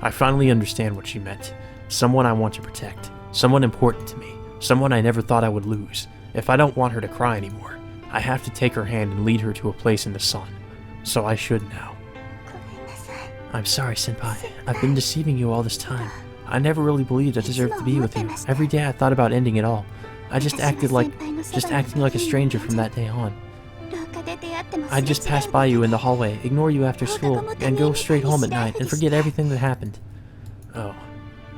I finally understand what she meant. Someone I want to protect. Someone important to me. Someone I never thought I would lose. If I don't want her to cry anymore, I have to take her hand and lead her to a place in the sun. So I should now. I'm sorry, Senpai. I've been deceiving you all this time. I never really believed I deserved to be with you. Every day I thought about ending it all. I just acting like a stranger from that day on. I'd just pass by you in the hallway, ignore you after school, and go straight home at night and forget everything that happened. Oh,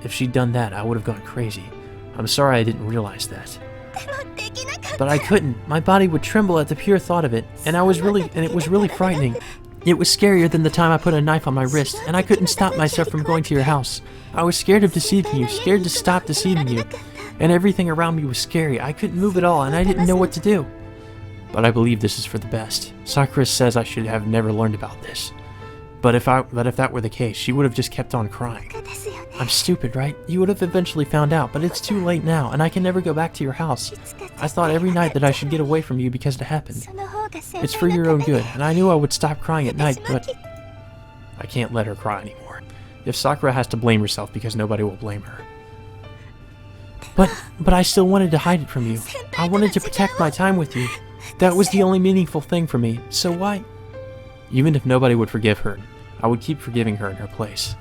if she'd done that, I would have gone crazy. I'm sorry I didn't realize that. But I couldn't. My body would tremble at the pure thought of it, and it was really frightening. It was scarier than the time I put a knife on my wrist, and I couldn't stop myself from going to your house. I was scared of deceiving you, scared to stop deceiving you, and everything around me was scary. I couldn't move at all, and I didn't know what to do. But I believe this is for the best. Sakura says I should have never learned about this. But if that were the case, she would have just kept on crying. I'm stupid, right? You would have eventually found out, but it's too late now, and I can never go back to your house. I thought every night that I should get away from you because it happened. It's for your own good, and I knew I would stop crying at night, but I can't let her cry anymore. If Sakura has to blame herself because nobody will blame her. But I still wanted to hide it from you. I wanted to protect my time with you. That was the only meaningful thing for me, so why? Even if nobody would forgive her, I would keep forgiving her in her place.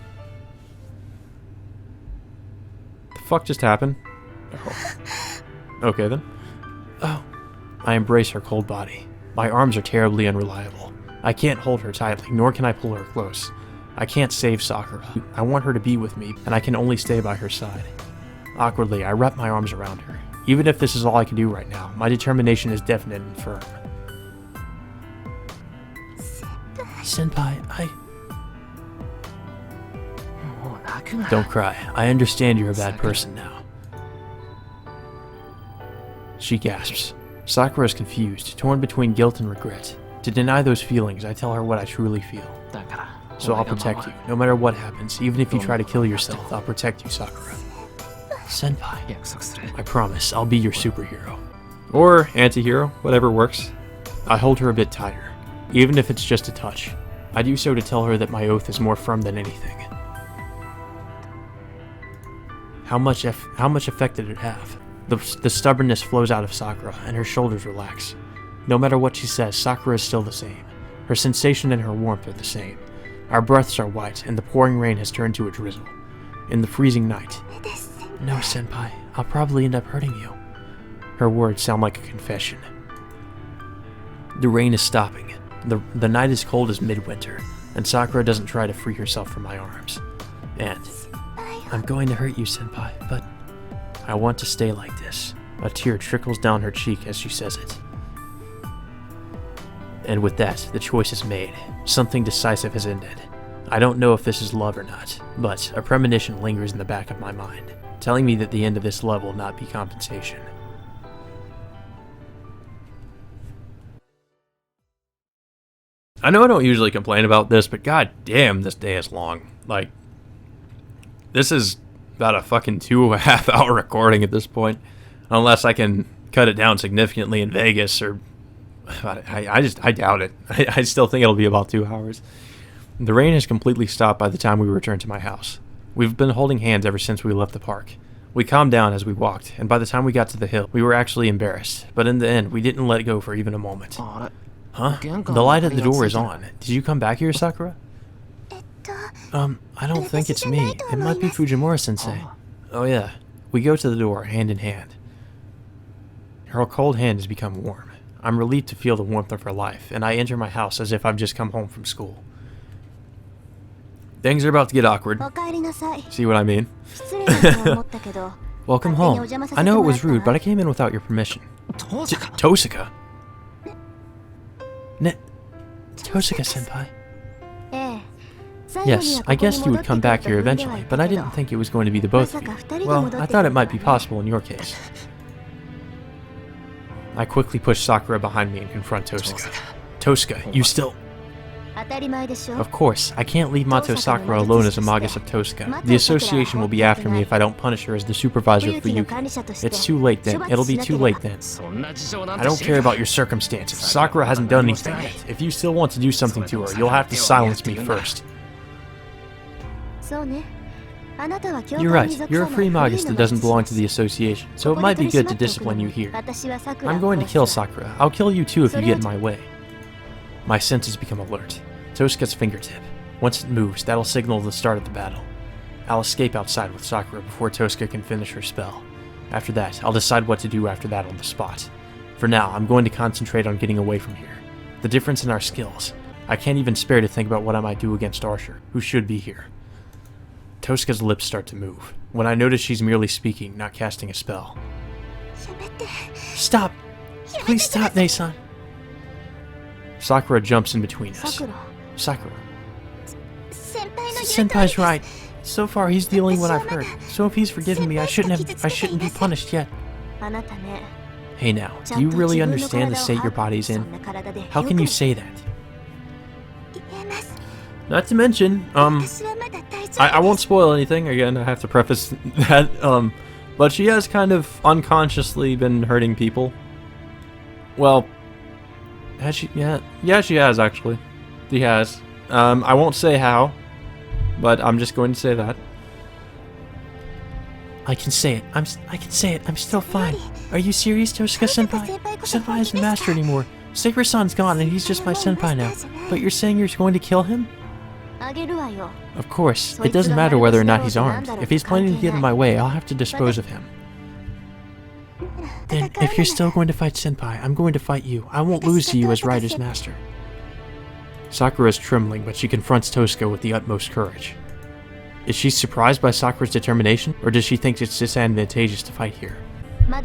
The fuck just happened? Oh. Okay then. Oh. I embrace her cold body. My arms are terribly unreliable. I can't hold her tightly, nor can I pull her close. I can't save Sakura. I want her to be with me, and I can only stay by her side. Awkwardly, I wrap my arms around her. Even if this is all I can do right now, my determination is definite and firm. Senpai, Don't cry. I understand you're a bad person now. She gasps. Sakura is confused, torn between guilt and regret. To deny those feelings, I tell her what I truly feel. So I'll protect you, no matter what happens. Even if you try to kill yourself, I'll protect you, Sakura. Senpai, I promise, I'll be your superhero. Or anti-hero, whatever works. I hold her a bit tighter, even if it's just a touch. I do so to tell her that my oath is more firm than anything. How much effect did it have? The stubbornness flows out of Sakura, and her shoulders relax. No matter what she says, Sakura is still the same. Her sensation and her warmth are the same. Our breaths are white, and the pouring rain has turned to a drizzle. In the freezing night. No, Senpai, I'll probably end up hurting you. Her words sound like a confession. The rain is stopping. The night is cold as midwinter, and Sakura doesn't try to free herself from my arms. And I'm going to hurt you, Senpai, but I want to stay like this. A tear trickles down her cheek as she says it. And with that, the choice is made. Something decisive has ended. I don't know if this is love or not, but a premonition lingers in the back of my mind, telling me that the end of this love will not be compensation. I know I don't usually complain about this, but god damn, this day is long. Like, this is about a fucking 2.5 hour recording at this point. Unless I can cut it down significantly in Vegas, or I doubt it. I still think it'll be about 2 hours. The rain has completely stopped by the time we return to my house. We've been holding hands ever since we left the park. We calmed down as we walked, and by the time we got to the hill, we were actually embarrassed. But in the end, we didn't let go for even a moment. Huh? The light at the door is on. Did you come back here, Sakura? I don't think it's me. It might be Fujimura-sensei. Oh yeah. We go to the door, hand in hand. Her cold hand has become warm. I'm relieved to feel the warmth of her life, and I enter my house as if I've just come home from school. Things are about to get awkward. See what I mean? Welcome home. I know it was rude, but I came in without your permission. Tosaka? Tosaka-senpai? Yes, I guessed you would come back here eventually, but I didn't think it was going to be the both of you. Well, I thought it might be possible in your case. I quickly push Sakura behind me and confront Tosaka. Tosaka, you still... Of course, I can't leave Mato Sakura alone as a Magus of Tosaka. The association will be after me if I don't punish her as the supervisor for Yuki. It's too late then. It'll be too late then. I don't care about your circumstances. Sakura hasn't done anything yet. If you still want to do something to her, you'll have to silence me first. You're right. You're a free Magus that doesn't belong to the association, so it might be good to discipline you here. I'm going to kill Sakura. I'll kill you too if you get in my way. My senses become alert. Tosaka's fingertip. Once it moves, that'll signal the start of the battle. I'll escape outside with Sakura before Tosaka can finish her spell. After that, I'll decide what to do after that on the spot. For now, I'm going to concentrate on getting away from here. The difference in our skills. I can't even spare to think about what I might do against Archer, who should be here. Tosaka's lips start to move, when I notice she's merely speaking, not casting a spell. Stop! Please stop, Nei-san! Sakura jumps in between us. Sakura. Senpai's right. So far, he's the only one I've heard. So if he's forgiven me, I shouldn't be punished yet. Hey now, do you really understand the state your body's in? How can you say that? Not to mention, I won't spoil anything, again, I have to preface that, but she has kind of unconsciously been hurting people. Well, has she? Yeah, she has, actually. She has. I won't say how, but I'm just going to say that. I can say it. I can say it. I'm still fine. Are you serious, Tosaka-senpai? Senpai isn't master anymore, Saber-san's gone and he's just my senpai now. But you're saying you're going to kill him? あげるわよ。 Of course. It doesn't matter whether or not he's armed. If he's planning to get in my way, I'll have to dispose of him. And if you're still going to fight senpai, I'm going to fight you. I won't lose to you as Rider's master. Sakura is trembling, but she confronts Tosuke with the utmost courage. Is she surprised by Sakura's determination, or does she think it's disadvantageous to fight here?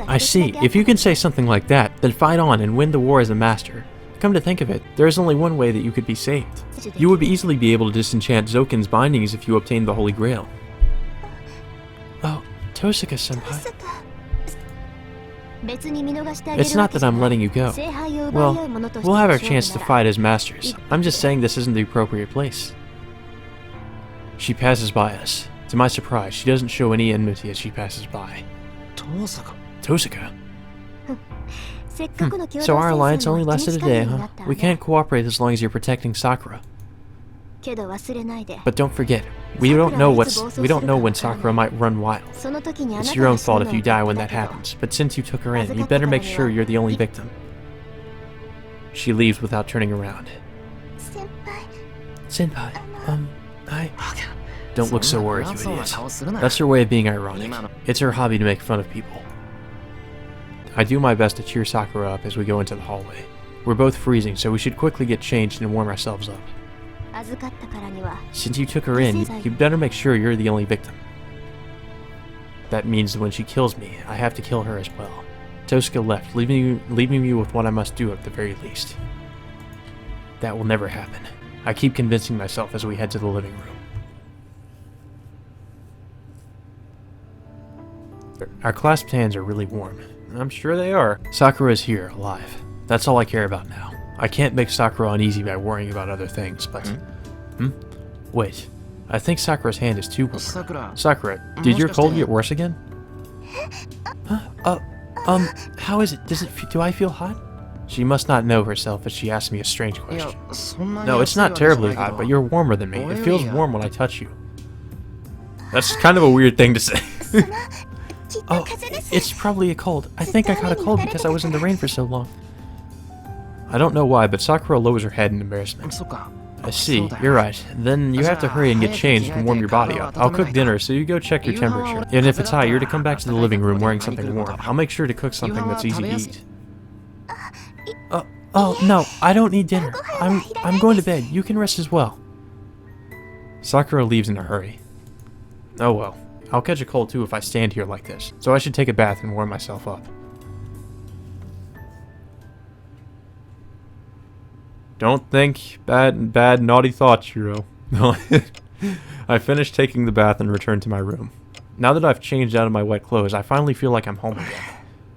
I see. If you can say something like that, then fight on and win the war as a master. Come to think of it, there is only one way that you could be saved. You would easily be able to disenchant Zoken's bindings if you obtained the Holy Grail. Oh, Tosuke-senpai. It's not that I'm letting you go. Well, we'll have our chance to fight as masters. I'm just saying this isn't the appropriate place. She passes by us. To my surprise, she doesn't show any enmity as she passes by. Tosuke? So our alliance only lasted a day, huh? We can't cooperate as long as you're protecting Sakura. But don't forget, we don't know when Sakura might run wild. It's your own fault if you die when that happens, but since you took her in, you better make sure you're the only victim. She leaves without turning around. Senpai, Don't look so worried, you idiot. That's her way of being ironic. It's her hobby to make fun of people. I do my best to cheer Sakura up as we go into the hallway. We're both freezing, so we should quickly get changed and warm ourselves up. Since you took her in, you better make sure you're the only victim. That means that when she kills me, I have to kill her as well. Tosuke left, leaving me with what I must do at the very least. That will never happen. I keep convincing myself as we head to the living room. Our clasped hands are really warm. I'm sure they are. Sakura is here, alive. That's all I care about now. I can't make Sakura uneasy by worrying about other things, but... Wait. I think Sakura's hand is too warm. Sakura, did your cold get worse again? How is it? Do I feel hot? She must not know herself as she asked me a strange question. No, it's not terribly hot, but you're warmer than me. It feels warm when I touch you. That's kind of a weird thing to say. Oh, it's probably a cold. I think I caught a cold because I was in the rain for so long. I don't know why, but Sakura lowers her head in embarrassment. I see, you're right. Then you have to hurry and get changed and warm your body up. I'll cook dinner, so you go check your temperature. And if it's high, you're to come back to the living room wearing something warm. I'll make sure to cook something that's easy to eat. Oh, no, I don't need dinner. I'm going to bed. You can rest as well. Sakura leaves in a hurry. Oh well. I'll catch a cold too if I stand here like this, so I should take a bath and warm myself up. Don't think bad naughty thoughts, Shiro. I finished taking the bath and returned to my room. Now that I've changed out of my wet clothes, I finally feel like I'm home again.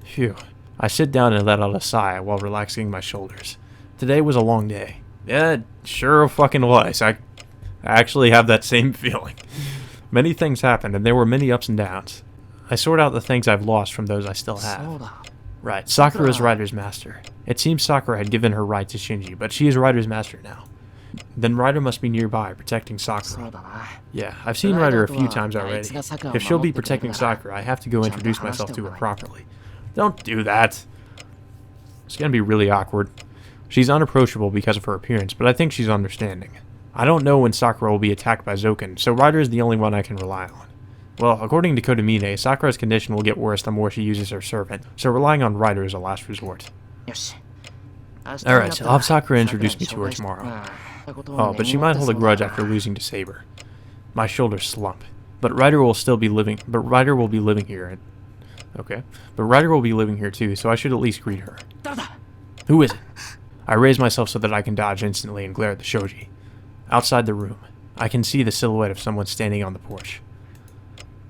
Phew. I sit down and let out a sigh while relaxing my shoulders. Today was a long day. Yeah, it sure fucking was. I actually have that same feeling. Many things happened, and there were many ups and downs. I sort out the things I've lost from those I still have. Right, Sakura is Rider's master. It seems Sakura had given her right to Shinji, but she is Rider's master now. Then Rider must be nearby, protecting Sakura. Yeah, I've seen Rider a few times already. If she'll be protecting Sakura, I have to go introduce myself to her properly. Don't do that. It's gonna be really awkward. She's unapproachable because of her appearance, but I think she's understanding. I don't know when Sakura will be attacked by Zoken, so Rider is the only one I can rely on. Well, according to Kodamine, Sakura's condition will get worse the more she uses her servant, so relying on Rider is a last resort. Alright, I'll have Sakura introduce me to her tomorrow. Oh, but she might hold a grudge after losing to Saber. My shoulders slump. But Rider will be living here. Okay. But Rider will be living here too, so I should at least greet her. Who is it? I raise myself so that I can dodge instantly and glare at the shoji. Outside the room, I can see the silhouette of someone standing on the porch.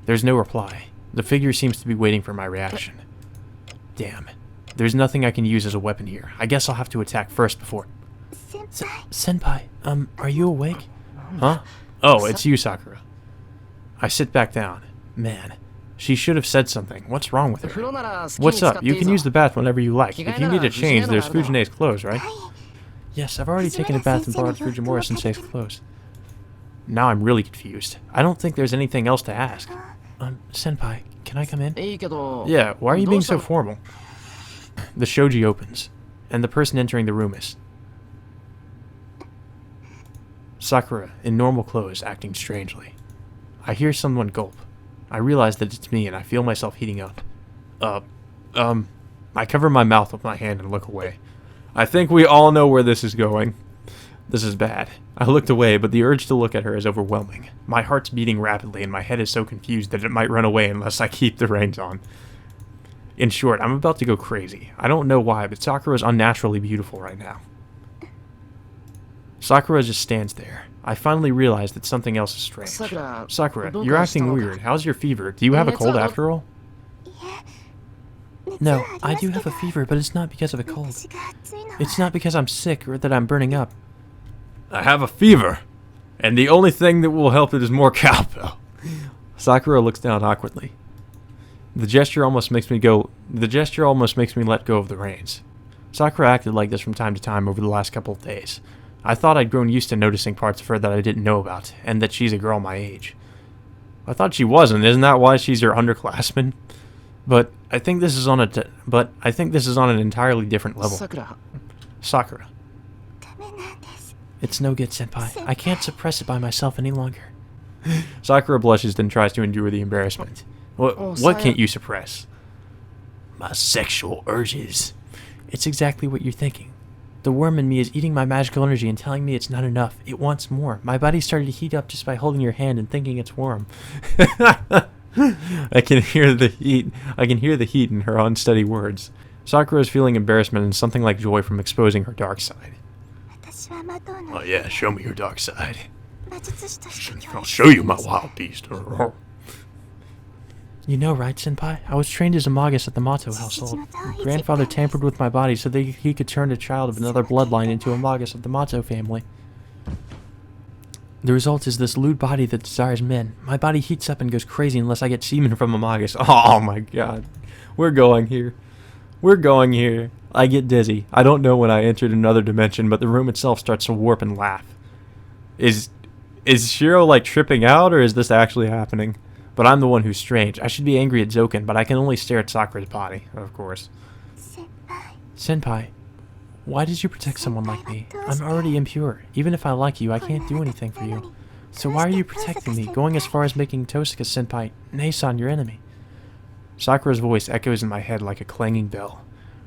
There's no reply. The figure seems to be waiting for my reaction. Damn. There's nothing I can use as a weapon here. I guess I'll have to attack first before... Senpai, are you awake? Huh? Oh, it's you, Sakura. I sit back down. Man, she should have said something. What's wrong with her? What's up? You can use the bath whenever you like. If you need to change, there's Fujine's clothes, right? Yes, I've already taken a bath and borrowed Fujimura-sensei's clothes. Now I'm really confused. I don't think there's anything else to ask. Senpai, can I come in? Yeah, why are you being so formal? The shoji opens. and the person entering the room is Sakura, in normal clothes, acting strangely. I hear someone gulp. I realize that it's me, and I feel myself heating up. I cover my mouth with my hand and look away. I think we all know where this is going. This is bad. I looked away, but the urge to look at her is overwhelming. My heart's beating rapidly, and my head is so confused that it might run away unless I keep the reins on. In short, I'm about to go crazy. I don't know why, but Sakura is unnaturally beautiful right now. Sakura just stands there. I finally realize that something else is strange. Sakura, you're acting weird. How's your fever? Do you have a cold after all? No, I do have a fever, but it's not because of a cold. It's not because I'm sick or that I'm burning up. I have a fever, and the only thing that will help it is more cowbell. Sakura looks down awkwardly. The gesture almost makes me let go of the reins. Sakura acted like this from time to time over the last couple of days. I thought I'd grown used to noticing parts of her that I didn't know about, and that she's a girl my age. I thought she wasn't. Isn't that why she's your underclassman? But I think this is on an entirely different level. Sakura. It's no good, senpai. I can't suppress it by myself any longer. Sakura blushes, then tries to endure the embarrassment. What can't you suppress? My sexual urges. It's exactly what you're thinking. The worm in me is eating my magical energy and telling me it's not enough. It wants more. My body started to heat up just by holding your hand and thinking it's warm. I can hear the heat. I can hear the heat in her unsteady words. Sakura is feeling embarrassment and something like joy from exposing her dark side. Oh yeah, show me your dark side. I'll show you my wild beast. You know, right, senpai? I was trained as a magus at the Mato household. My grandfather tampered with my body so that he could turn a child of another bloodline into a magus of the Mato family. The result is this lewd body that desires men. My body heats up and goes crazy unless I get semen from a magus. Oh my god. We're going here. We're going here. I get dizzy. I don't know when I entered another dimension, but the room itself starts to warp and laugh. Is Shiro like tripping out, or is this actually happening? But I'm the one who's strange. I should be angry at Zoken, but I can only stare at Sakura's body, of course. Senpai, why did you protect someone like me? I'm already impure. Even if I like you, I can't do anything for you. So why are you protecting me, going as far as making Tosuka senpai, Nei-san, your enemy? Sakura's voice echoes in my head like a clanging bell.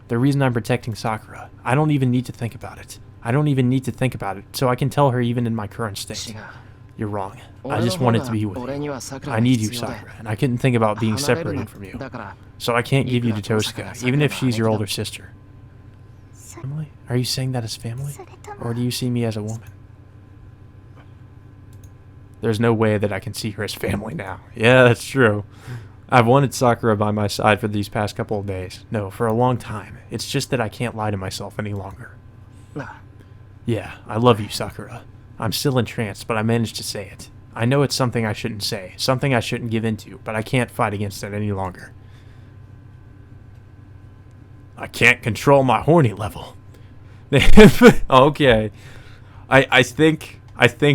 The reason I'm protecting Sakura, I don't even need to think about it. I don't even need to think about it, so I can tell her even in my current state. You're wrong. I just wanted to be with you. I need you, Sakura, and I couldn't think about being separated from you. So I can't give you to Tosuka, even if she's your older sister. Family? Are you saying that as family? Or do you see me as a woman? There's no way that I can see her as family now. Yeah, that's true. I've wanted Sakura by my side for these past couple of days. No, for a long time. It's just that I can't lie to myself any longer. Yeah, I love you, Sakura. I'm still entranced, but I managed to say it. I know it's something I shouldn't say, something I shouldn't give into, but I can't fight against it any longer. I can't control my horny level. Okay. I think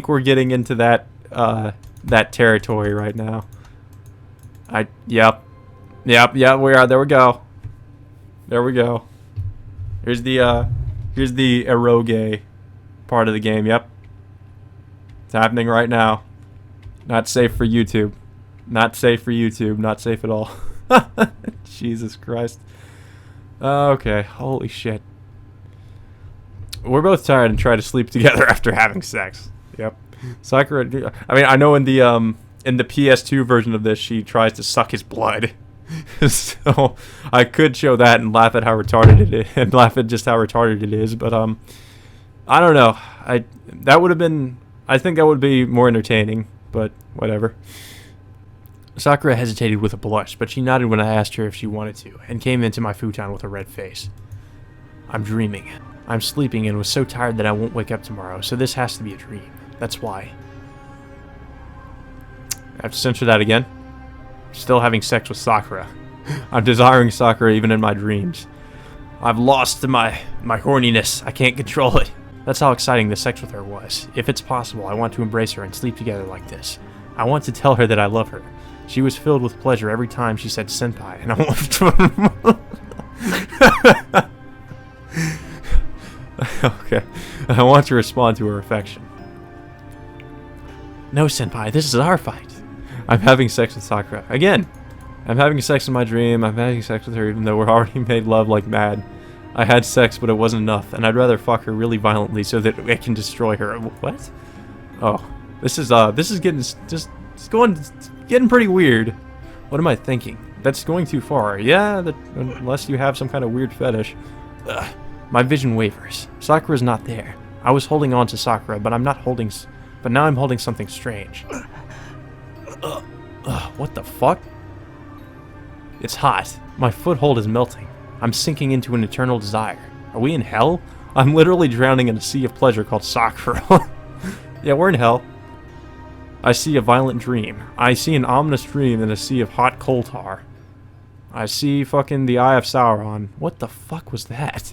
we're getting into that that territory right now. Yep, we are. There we go. Here's the eroge part of the game. Yep. It's happening right now. Not safe for YouTube. Not safe for YouTube. Not safe at all. Jesus Christ. Okay, holy shit. We're both tired and try to sleep together after having sex. Yep. Sakura, I mean, I know in the PS2 version of this, she tries to suck his blood. So I could show that and laugh at how retarded it is, and laugh at just how retarded it is, but I don't know. I think that would be more entertaining, but whatever. Sakura hesitated with a blush, but she nodded when I asked her if she wanted to, and came into my futon with a red face. I'm dreaming. I'm sleeping and was so tired that I won't wake up tomorrow, so this has to be a dream. That's why. I have to censor that again. Still having sex with Sakura. I'm desiring Sakura even in my dreams. I've lost my horniness. I can't control it. That's how exciting the sex with her was. If it's possible, I want to embrace her and sleep together like this. I want to tell her that I love her. She was filled with pleasure every time she said senpai, and I want to... I want to respond to her affection. No, senpai, this is our fight. I'm having sex with Sakura. Again! I'm having sex in my dream. I'm having sex with her even though we're already made love like mad. I had sex, but it wasn't enough, and I'd rather fuck her really violently so that I can destroy her. What? Oh, this is getting getting pretty weird. What am I thinking? That's going too far. Yeah, unless you have some kind of weird fetish. Ugh, my vision wavers. Sakura's not there. I was holding on to Sakura, but now I'm holding something strange. What the fuck? It's hot. My foothold is melting. I'm sinking into an eternal desire. Are we in hell? I'm literally drowning in a sea of pleasure called Sakura. Yeah, we're in hell. I see a violent dream. I see an ominous dream in a sea of hot coal tar. I see fucking the Eye of Sauron. What the fuck was that?